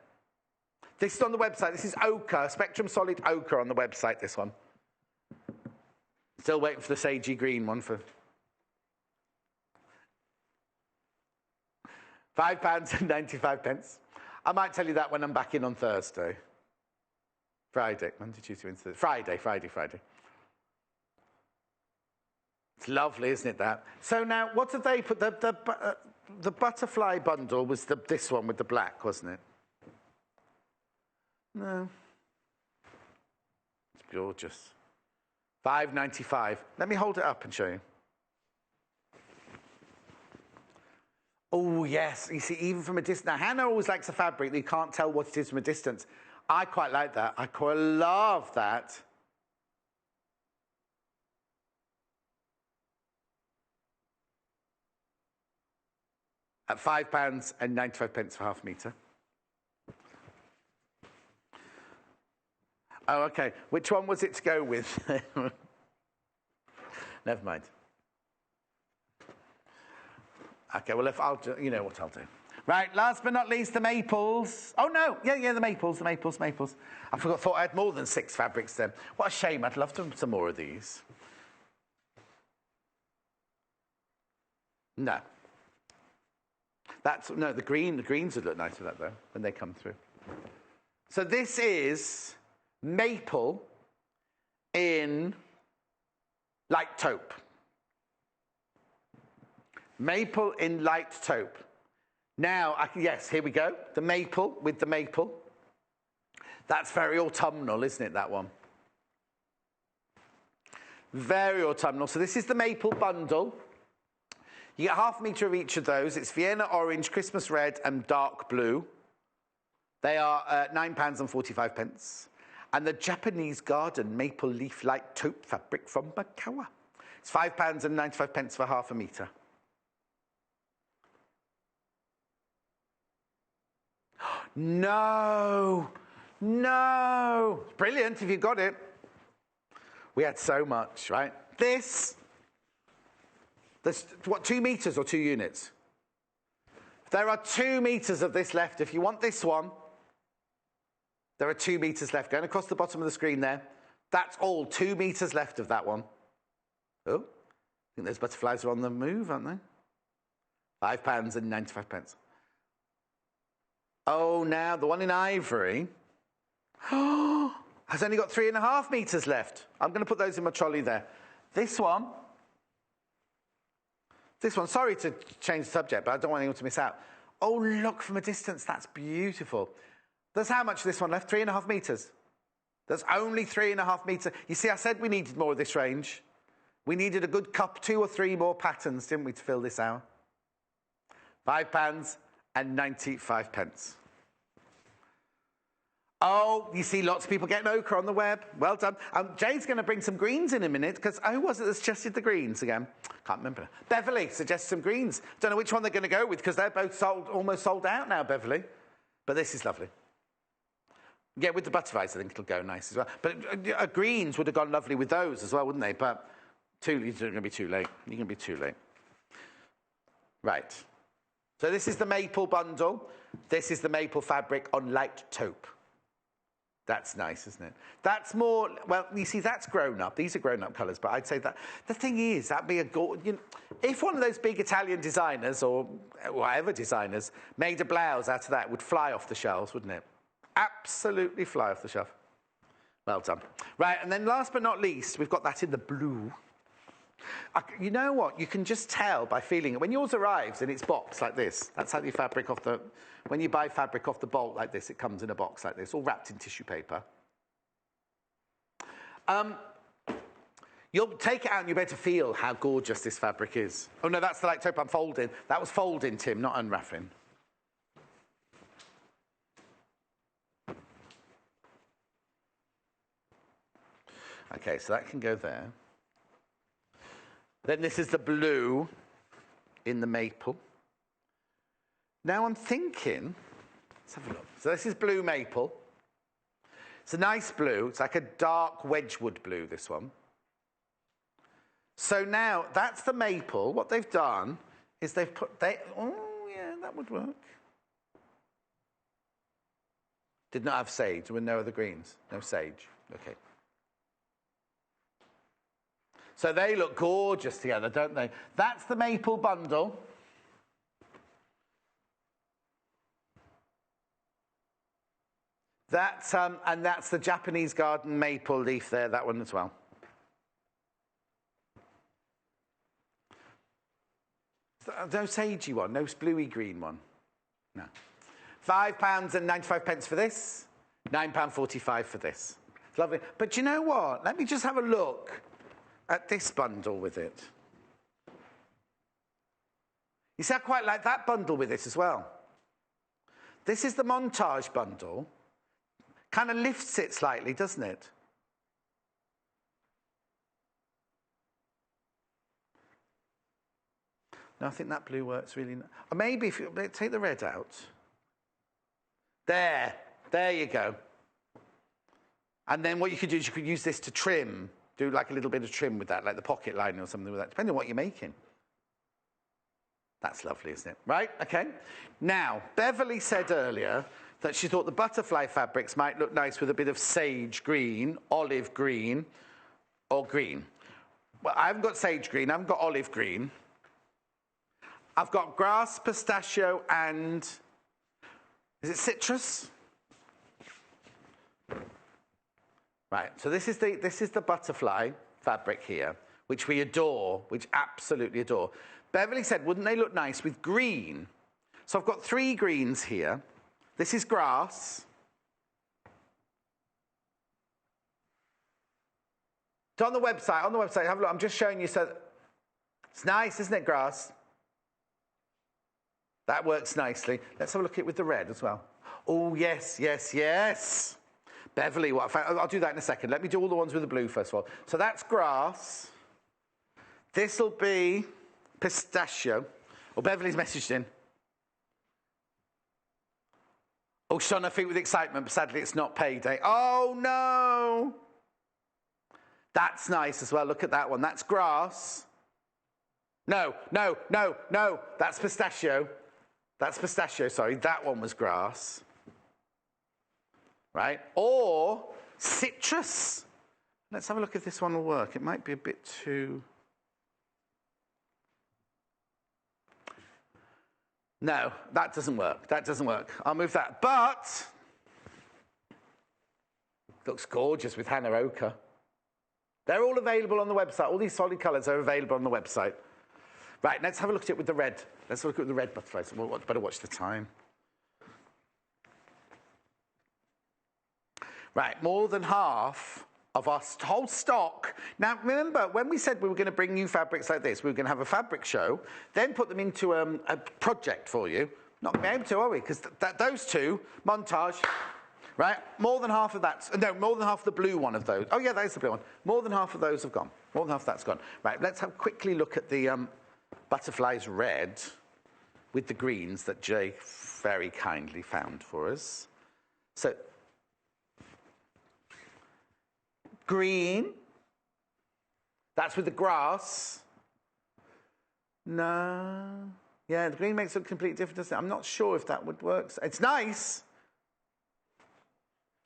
This is on the website. This is ochre, Spectrum Solid ochre on the website, this one. Still waiting for the sagey green one for... £5.95. I might tell you that when I'm back in on Thursday. Friday. Monday, Tuesday, Wednesday. Friday. It's lovely, isn't it, that? So now, what did they put? The butterfly bundle was this one with the black, wasn't it? No. It's gorgeous. £5.95. Let me hold it up and show you. Oh, yes. You see, even from a distance. Now, Hannah always likes a fabric that you can't tell what it is from a distance. I quite like that. I quite love that. At £5.95 for half a metre. Oh, OK. Which one was it to go with? Never mind. OK, well, if I'll do, you know what I'll do. Right, last but not least, the maples. Oh, no. Yeah, the maples. I thought I had more than 6 fabrics then. What a shame. I'd love to have some more of these. No. No, the greens would look nice with that, though, when they come through. So this is maple in light taupe. Maple in light taupe. Now, yes, here we go. The maple with the maple. That's very autumnal, isn't it, that one? Very autumnal. So this is the maple bundle. You get half a metre of each of those. It's Vienna orange, Christmas red, and dark blue. They are £9.45. And the Japanese garden maple leaf light taupe fabric from Macau. It's £5.95 for half a metre. No, no. Brilliant if you got it. We had so much, right? This, there's what, 2 metres or 2 units? There are 2 metres of this left. If you want this one, there are 2 metres left. Going across the bottom of the screen there. That's all, 2 metres left of that one. Oh, I think those butterflies are on the move, aren't they? £5.95. Oh, now the one in ivory has only got 3.5 metres left. I'm going to put those in my trolley there. This one, sorry to change the subject, but I don't want anyone to miss out. Oh, look from a distance, that's beautiful. There's how much of this one left? 3.5 metres. There's only 3.5 metres. You see, I said we needed more of this range. We needed a good 2 or 3 more patterns, didn't we, to fill this out? £5.95. Oh, you see lots of people getting ochre on the web. Well done. Jane's going to bring some greens in a minute, because who was it that suggested the greens again? Can't remember. Beverly suggested some greens. Don't know which one they're going to go with, because they're both almost sold out now, Beverly. But this is lovely. Yeah, with the butterflies, I think it'll go nice as well. But greens would have gone lovely with those as well, wouldn't they? But you're going to be too late. You're going to be too late. Right. So this is the maple bundle. This is the maple fabric on light taupe. That's nice, isn't it? That's more, well, you see, that's grown up. These are grown up colours, but I'd say that, the thing is, that'd be if one of those big Italian designers, or whatever designers, made a blouse out of that, it would fly off the shelves, wouldn't it? Absolutely fly off the shelf. Well done. Right, and then last but not least, we've got that in the blue. You know what? You can just tell by feeling it. When yours arrives in its box like this, that's how you fabric off the... When you buy fabric off the bolt like this, it comes in a box like this, all wrapped in tissue paper. You'll take it out and you'll be able to feel how gorgeous this fabric is. Oh, no, that's the light taupe I'm folding. That was folding, Tim, not unwrapping. Okay, so that can go there. Then this is the blue in the maple. Now I'm thinking, let's have a look. So this is blue maple. It's a nice blue. It's like a dark Wedgwood blue, this one. So now that's the maple. What they've done is they've put, oh yeah, that would work. Did not have sage. There were no other greens. No sage. Okay. So they look gorgeous together, don't they? That's the maple bundle. And that's the Japanese garden maple leaf there, that one as well. No sagey one, no bluey green one. No. £5.95 for this, £9.45 for this. It's lovely. But do you know what? Let me just have a look at this bundle with it. You see, I quite like that bundle with it as well. This is the montage bundle. Kind of lifts it slightly, doesn't it? No, I think that blue works really nice. Or maybe if you take the red out. There you go. And then what you could do is you could use this to trim. Do like a little bit of trim with that, like the pocket lining or something with that, depending on what you're making. That's lovely, isn't it? Right, okay. Now, Beverly said earlier that she thought the butterfly fabrics might look nice with a bit of sage green, olive green, or green. Well, I haven't got sage green, I haven't got olive green. I've got grass, pistachio, and... is it citrus? Right, so this is the butterfly fabric here, which we adore, which absolutely adore. Beverly said, wouldn't they look nice with green? So I've got 3 greens here. This is grass. So on the website, have a look. I'm just showing you so... It's nice, isn't it, grass? That works nicely. Let's have a look at it with the red as well. Oh, yes, yes, yes. Beverly, what I found, I'll do that in a second. Let me do all the ones with the blue first of all. So that's grass. This'll be pistachio. Oh, Beverly's messaged in. Oh, she's on her feet with excitement, but sadly it's not payday. Oh, no. That's nice as well. Look at that one. That's grass. No, no, no, no. That's pistachio. That's pistachio, sorry. That one was grass. Right? Or citrus. Let's have a look if this one will work. It might be a bit too... No, that doesn't work. That doesn't work. I'll move that. But looks gorgeous with Hannah Ochre. They're all available on the website. All these solid colours are available on the website. Right, let's have a look at it with the red. Let's look at the red butterflies. We'll better watch the time. Right, more than half of our whole stock. Now, remember, when we said we were going to bring new fabrics like this, we were going to have a fabric show, then put them into a project for you. Not going to be able to, are we? Because those two, montage, right? More than half of that, no, more than half of the blue one of those. Oh, yeah, that is the blue one. More than half of those have gone. More than half of that's gone. Right, let's have quickly look at the butterflies red with the greens that Jay very kindly found for us. So, green. That's with the grass. No. Yeah, the green makes it completely different, doesn't it? I'm not sure if that would work. It's nice.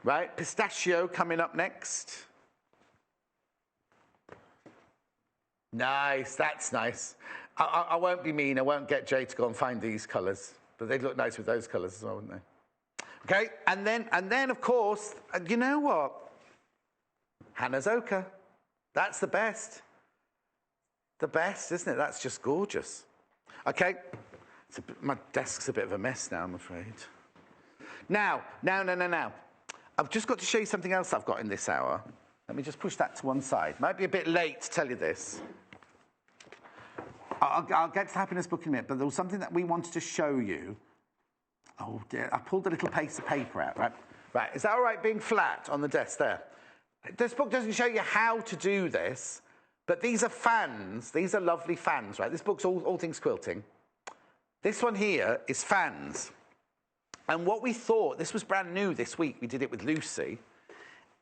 Right, pistachio coming up next. Nice, that's nice. I won't be mean. I won't get Jay to go and find these colours. But they'd look nice with those colours as well, wouldn't they? Okay, and then of course, you know what? Hannah's Ochre. That's the best. The best, isn't it? That's just gorgeous. Okay. My desk's a bit of a mess now, I'm afraid. Now. I've just got to show you something else I've got in this hour. Let me just push that to one side. Might be a bit late to tell you this. I'll get to the happiness book in a minute, but there was something that we wanted to show you. Oh, dear. I pulled a little piece of paper out, right? Right. Is that all right being flat on the desk there? This book doesn't show you how to do this, but these are fans. These are lovely fans, right? This book's all things quilting. This one here is fans. And what we thought, this was brand new this week, we did it with Lucy.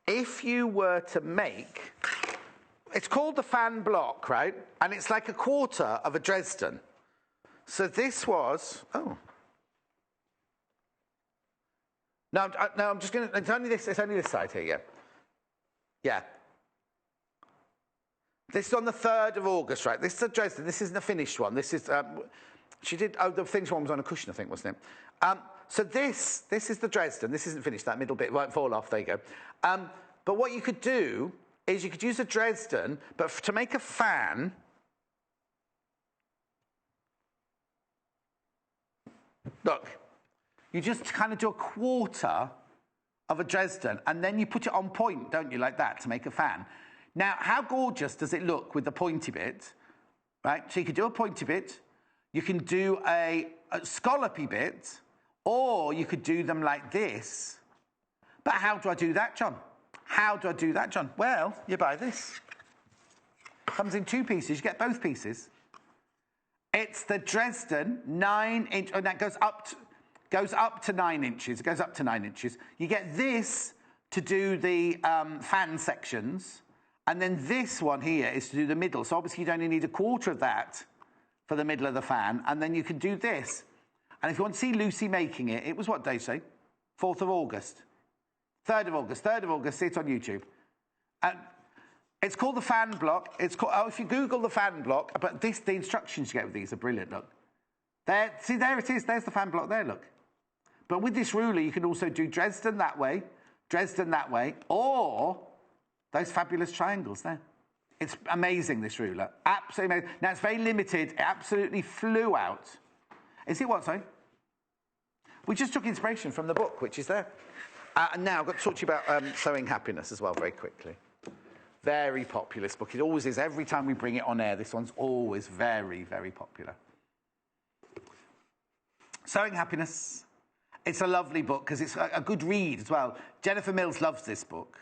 If you were to make, it's called the fan block, right? And it's like a quarter of a Dresden. So this was, oh. No, I'm just going to, it's only this side here, yeah. Yeah. This is on the 3rd of August, right? This is a Dresden. This isn't a finished one. This is, she did, the finished one was on a cushion, I think, wasn't it? So this is the Dresden. This isn't finished. That middle bit won't fall off. There you go. But what you could do is you could use a Dresden, but to make a fan, look, you just kind of do a quarter of a Dresden, and then you put it on point, don't you, like that, to make a fan. Now, how gorgeous does it look with the pointy bit, right? So you could do a pointy bit, you can do a scallopy bit, or you could do them like this. But how do I do that, John? How do I do that, John? Well, you buy this. Comes in 2 pieces, you get both pieces. It's the Dresden 9-inch, and that goes up to 9 inches. It goes up to 9 inches. You get this to do the fan sections, and then this one here is to do the middle. So obviously you'd only need a quarter of that for the middle of the fan, and then you can do this. And if you want to see Lucy making it, it was what day, say? 4th of August. 3rd of August, see it on YouTube. It's called the fan block. It's called, if you Google the fan block, but the instructions you get with these are brilliant, look. There, see, there it is. There's the fan block there, look. But with this ruler, you can also do Dresden that way, or those fabulous triangles there. It's amazing, this ruler. Absolutely amazing. Now, it's very limited. It absolutely flew out. Is it what, sorry? We just took inspiration from the book, which is there. And now I've got to talk to you about Sewing Happiness as well, very quickly. Very popular book. It always is. Every time we bring it on air, this one's always very, very popular. Sewing Happiness. It's a lovely book because it's a good read as well. Jennifer Mills loves this book.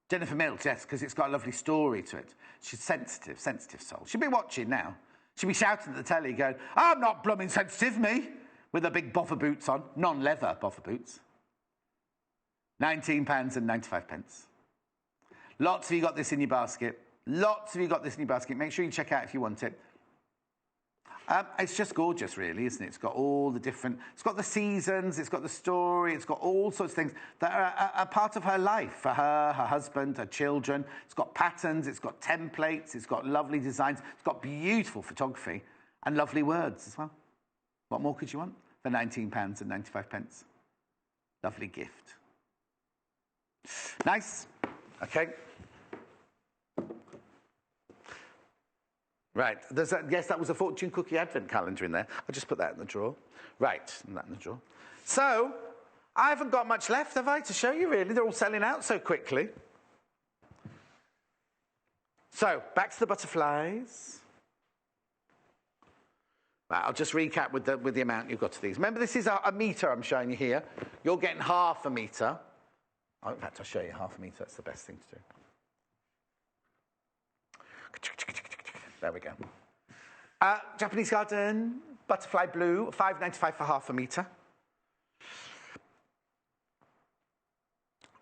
Jennifer Mills, yes, because it's got a lovely story to it. She's sensitive soul. She'll be watching now. She'll be shouting at the telly going, I'm not blooming sensitive, me, with her big boffer boots on, non-leather boffer boots. £19.95. Lots of you got this in your basket. Lots of you got this in your basket. Make sure you check out if you want it. It's just gorgeous, really, isn't it? It's got all the different... It's got the seasons, it's got the story, it's got all sorts of things that are a part of her life, for her, her husband, her children. It's got patterns, it's got templates, it's got lovely designs, it's got beautiful photography and lovely words as well. What more could you want for £19.95? Lovely gift. Nice. Okay. Right, yes, that was a fortune cookie advent calendar in there. I'll just put that in the drawer. Right, that in the drawer. So, I haven't got much left, have I, to show you, really? They're all selling out so quickly. So, back to the butterflies. Right, I'll just recap with the amount you've got to these. Remember, this is a metre I'm showing you here. You're getting half a metre. Oh, in fact, I'll show you half a metre. That's the best thing to do. There we go. Japanese Garden, Butterfly Blue, £5.95 for half a metre.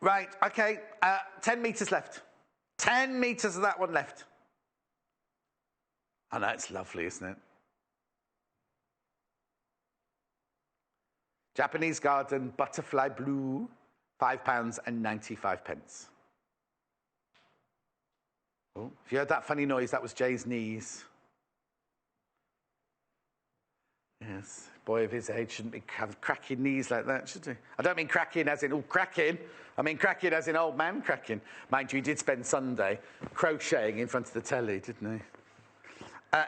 Right, okay, 10 metres left. 10 metres of that one left. I know, it's lovely, isn't it? Japanese Garden, Butterfly Blue, £5.95. Oh, if you heard that funny noise, that was Jay's knees. Yes, boy of his age shouldn't be cracking knees like that, should he? I don't mean cracking as in, cracking. I mean cracking as in old man cracking. Mind you, he did spend Sunday crocheting in front of the telly, didn't he?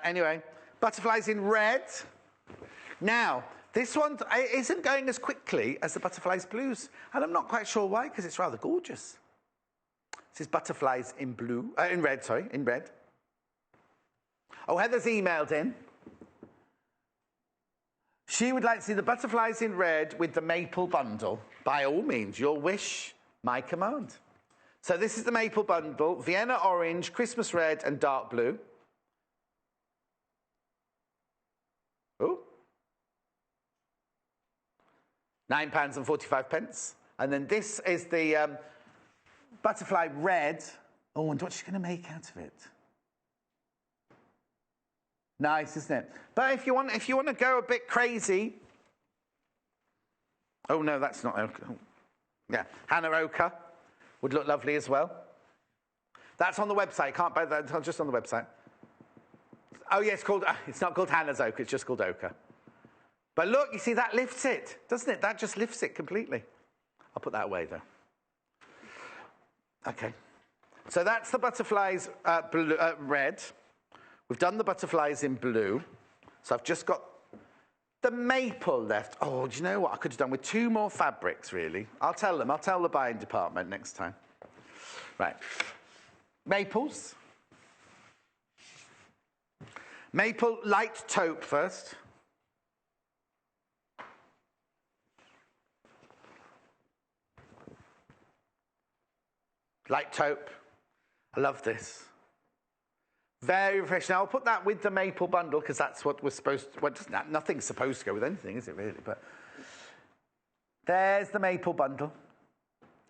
Anyway, butterflies in red. Now, this one isn't going as quickly as the butterflies blues, and I'm not quite sure why, because it's rather gorgeous. This is butterflies in red. Oh, Heather's emailed in. She would like to see the butterflies in red with the maple bundle. By all means, your wish, my command. So this is the maple bundle, Vienna orange, Christmas red, and dark blue. Oh. £9.45. And then this is the... butterfly red. Oh, I wonder what she's going to make out of it. Nice, isn't it? But if you want to go a bit crazy. Oh no, that's not ochre. Oh. Yeah, Hannah ochre would look lovely as well. That's on the website. Can't buy that. It's just on the website. Oh yeah, it's not called Hannah's ochre. It's just called ochre. But look, you see that lifts it, doesn't it? That just lifts it completely. I'll put that away though. Okay, so that's the butterflies red. We've done the butterflies in blue. So I've just got the maple left. Oh, do you know what I could have done with 2 more fabrics, really? I'll tell them. I'll tell the buying department next time. Right. Maples. Maple light taupe first. Light taupe. I love this. Very refreshing. Now, I'll put that with the maple bundle because that's what we're supposed to... Well, nothing's supposed to go with anything, is it, really? But there's the maple bundle.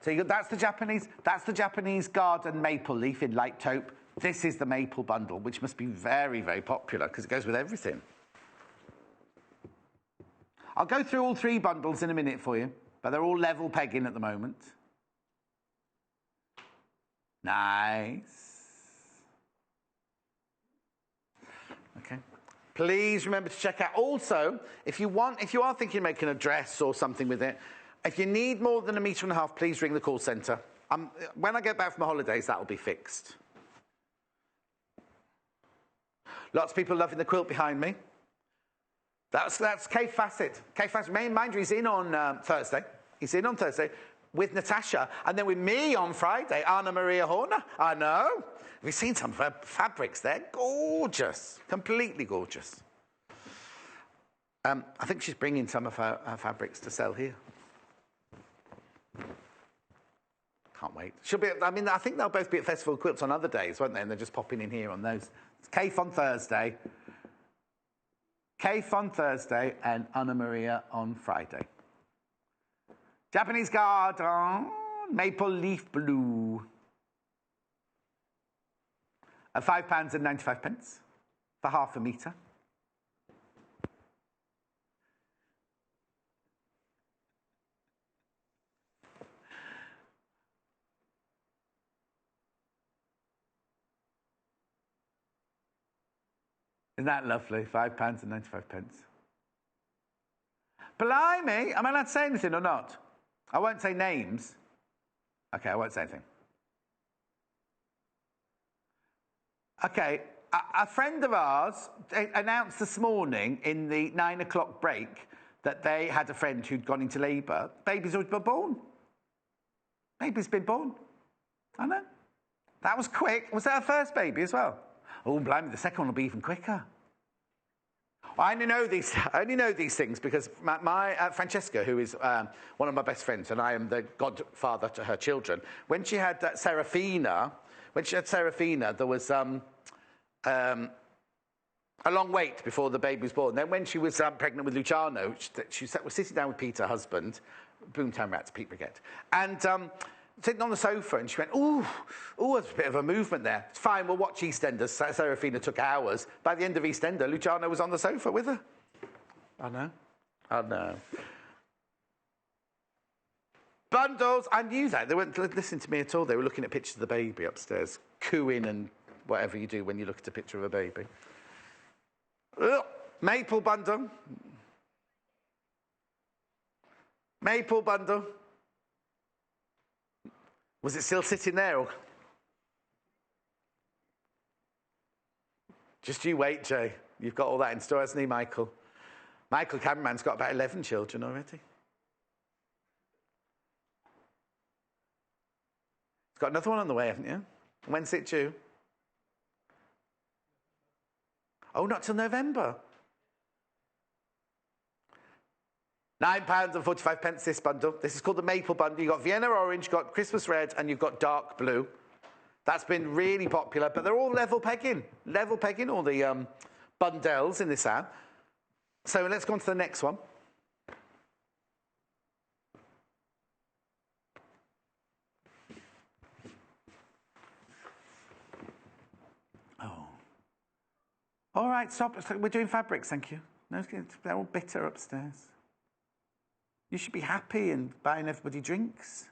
So that's the Japanese garden maple leaf in light taupe. This is the maple bundle, which must be very, very popular because it goes with everything. I'll go through all 3 bundles in a minute for you, but they're all level pegging at the moment. Nice. Okay. Please remember to check out. Also, if you are thinking of making a dress or something with it, if you need more than 1.5 meters, please ring the call centre. When I get back from my holidays, that will be fixed. Lots of people loving the quilt behind me. That's Kay Fassett. Kay Fassett, mind you, he's in on Thursday. He's in on Thursday. with Natasha, and then with me on Friday, Anna Maria Horner. I know. Have you seen some of her fabrics? They're gorgeous, completely gorgeous. I think she's bringing some of her fabrics to sell here. Can't wait. She'll be. I mean, I think they'll both be at Festival of Quilts on other days, won't they? And they're just popping in here on those. It's Kaif on Thursday. Kaif on Thursday and Anna Maria on Friday. Japanese garden, maple leaf blue. At £5.95 for half a metre. Isn't that lovely? £5.95. Blimey, am I allowed to say anything or not? I won't say names. Okay, I won't say anything. Okay, a friend of ours announced this morning in the 9 o'clock break that they had a friend who'd gone into labour. Baby's already been born. Baby's been born. I know. That was quick. Was that her first baby as well? Oh, blimey, the second one will be even quicker. I only know these things because my Francesca, who is one of my best friends, and I am the godfather to her children. When she had Serafina, there was a long wait before the baby was born. Then when she was pregnant with Luciano, she was sitting down with Pete, her husband, Boomtown Rats, Pete Brigette, and sitting on the sofa, and she went, ooh, there's a bit of a movement there. It's fine, we'll watch EastEnders. Serafina took hours. By the end of EastEnder, Luciano was on the sofa with her. I know. Bundles, I knew that. They weren't listening to me at all. They were looking at pictures of the baby upstairs, cooing and whatever you do when you look at a picture of a baby. Ugh. Maple bundle. Was it still sitting there? Or... Just you wait, Jay. You've got all that in store, hasn't he, Michael? Michael, cameraman's got about 11 children already. He's got another one on the way, haven't you? When's it due? Oh, not till November. £9.45 this bundle. This is called the Maple Bundle. You've got Vienna Orange, you've got Christmas Red, and you've got Dark Blue. That's been really popular, but they're all level pegging. Level pegging, all the bundles in this ad. So let's go on to the next one. Oh. All right, stop. We're doing fabrics, thank you. No, they're all bitter upstairs. You should be happy and buying everybody drinks.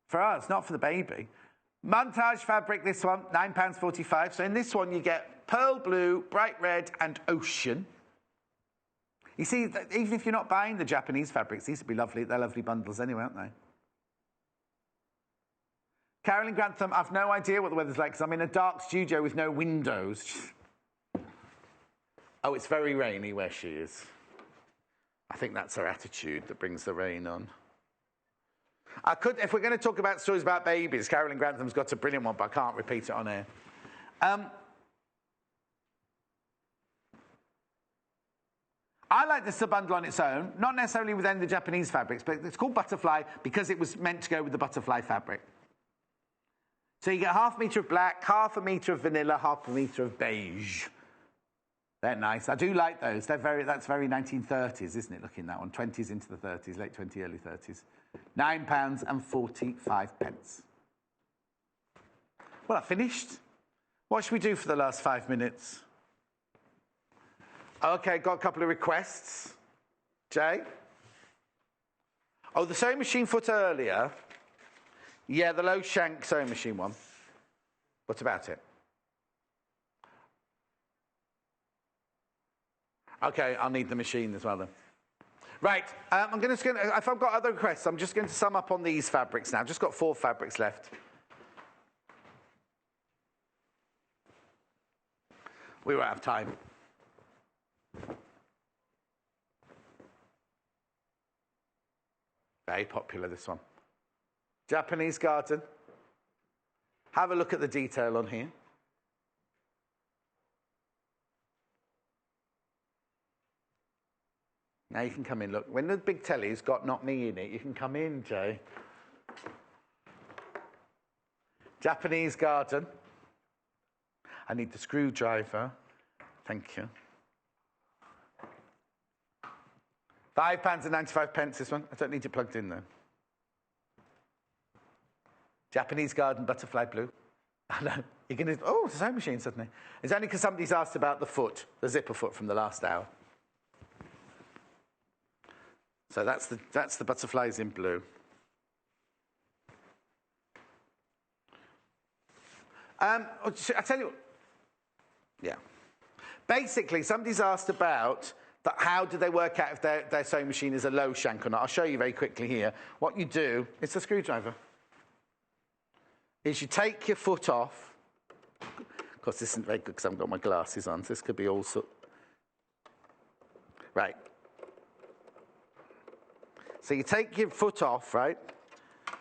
For us, not for the baby. Montage fabric, this one, £9.45. So in this one, you get pearl blue, bright red, and ocean. You see, even if you're not buying the Japanese fabrics, these would be lovely. They're lovely bundles anyway, aren't they? Carolyn Grantham, I've no idea what the weather's like because I'm in a dark studio with no windows. Oh, it's very rainy where she is. I think that's her attitude that brings the rain on. If we're going to talk about stories about babies, Carolyn Grantham's got a brilliant one, but I can't repeat it on air. I like this bundle on its own, not necessarily with any of the Japanese fabrics, but it's called Butterfly because it was meant to go with the butterfly fabric. So you get half a metre of black, half a metre of vanilla, half a metre of beige. They're nice. I do like those. That's very 1930s, isn't it, looking that one? 20s into the 30s, late 20s, early 30s. £9.45. Well, I finished. What should we do for the last 5 minutes? Okay, got a couple of requests. Jay? Oh, the sewing machine foot earlier. Yeah, the low shank sewing machine one. What about it? Okay, I'll need the machine as well then. Right, if I've got other requests, I'm just going to sum up on these fabrics now. I've just got 4 fabrics left. We won't have time. Very popular, this one. Japanese garden. Have a look at the detail on here. Now you can come in, look. When the big telly's got not me in it, you can come in, Jay. Japanese garden. I need the screwdriver. Thank you. £5.95 this one. I don't need it plugged in though. Japanese garden butterfly blue. I know. You're going to, oh, it's a sewing machine suddenly. It's only because somebody's asked about the foot, the zipper foot from the last hour. So that's the butterflies in blue. I tell you, yeah. Basically, somebody's asked about how do they work out if their sewing machine is a low shank or not. I'll show you very quickly here. What you do, it's a screwdriver, is you take your foot off. Of course, this isn't very good because I haven't got my glasses on, so this could be all sort. Right. So you take your foot off, right?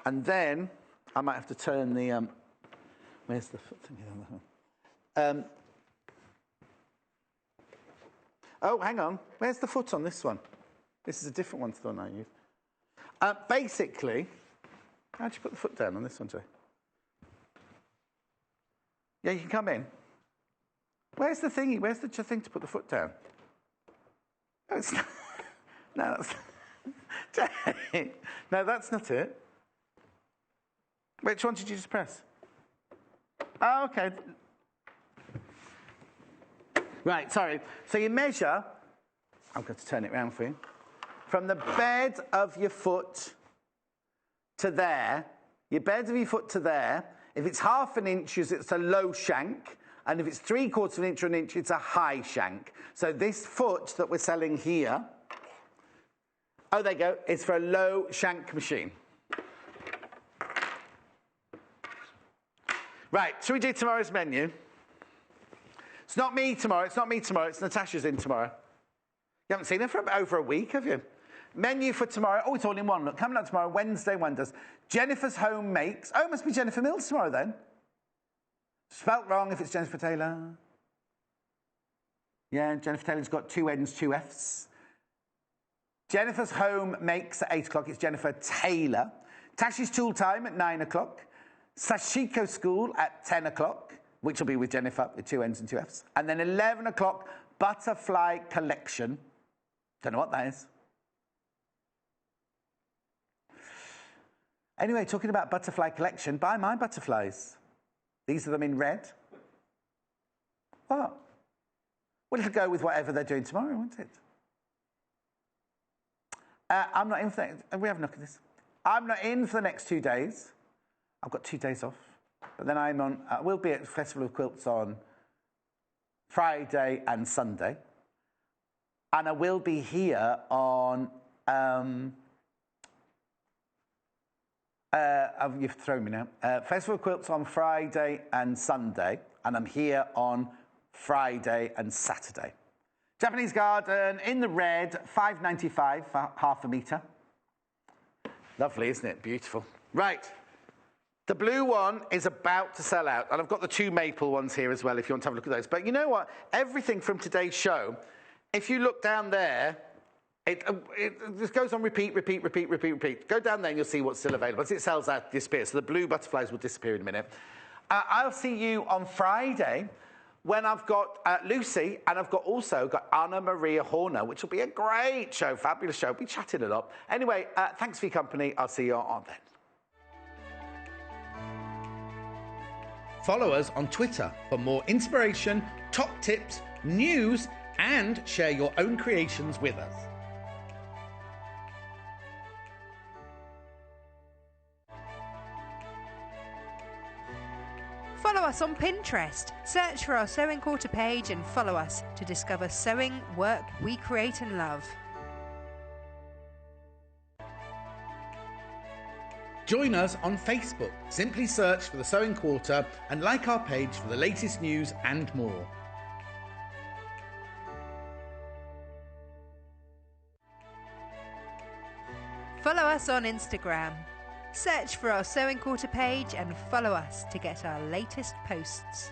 And then, I might have to turn the, where's the foot thing? Oh, hang on. Where's the foot on this one? This is a different one to the one I use. Basically, how'd you put the foot down on this one, Jay? Yeah, you can come in. Where's the thingy? Where's the thing to put the foot down? No, it's not. No, that's... No, that's not it. Which one did you just press? Oh, okay. Right, sorry. So you measure, I'm going to turn it around for you, from the bed of your foot to there, your bed of your foot to there. If it's ½ an inch, it's a low shank. And if it's 3/4 of an inch or an inch, it's a high shank. So this foot that we're selling here, oh, there you go, it's for a low shank machine. Right, shall we do tomorrow's menu? It's not me tomorrow, it's Natasha's in tomorrow. You haven't seen her for over a week, have you? Menu for tomorrow, oh, it's all in one. Look, coming up tomorrow, Wednesday wonders. Jennifer's Home Makes. Oh, it must be Jennifer Mills tomorrow then. Spelt wrong if it's Jennifer Taylor. Yeah, Jennifer Taylor's got 2 N's, 2 F's. Jennifer's Home Makes at 8 o'clock. It's Jennifer Taylor. Tashi's Tool Time at 9 o'clock. Sashiko School at 10 o'clock, which will be with Jennifer with 2 N's and 2 F's. And then 11 o'clock, Butterfly Collection. Don't know what that is. Anyway, talking about Butterfly Collection, buy my butterflies. These are them in red. What? Well, it'll go with whatever they're doing tomorrow, won't it? I'm not in for that. We have a look at this. I'm not in for the next 2 days. I've got 2 days off. But then I'm on, we'll be at Festival of Quilts on Friday and Sunday. And I will be here on, you've thrown me now. Festival of Quilts on Friday and Sunday. And I'm here on Friday and Saturday. Japanese Garden in the red, £5.95 for ½ a metre. Lovely, isn't it? Beautiful. Right. The blue one is about to sell out, and I've got the 2 maple ones here as well if you want to have a look at those. But you know what? Everything from today's show, if you look down there, it just goes on repeat. Go down there and you'll see what's still available. As it sells out, it disappears. So the blue butterflies will disappear in a minute. I'll see you on Friday when I've got Lucy, and I've also got Anna Maria Horner, which will be a great show, fabulous show. We'll be chatting a lot. Anyway, thanks for your company. I'll see you on then. Follow us on Twitter for more inspiration, top tips, news, and share your own creations with us. Follow us on Pinterest. Search for our Sewing Quarter page and follow us to discover sewing work we create and love. Join us on Facebook. Simply search for the Sewing Quarter and like our page for the latest news and more. Follow us on Instagram. Search for our Sewing Quarter page and follow us to get our latest posts.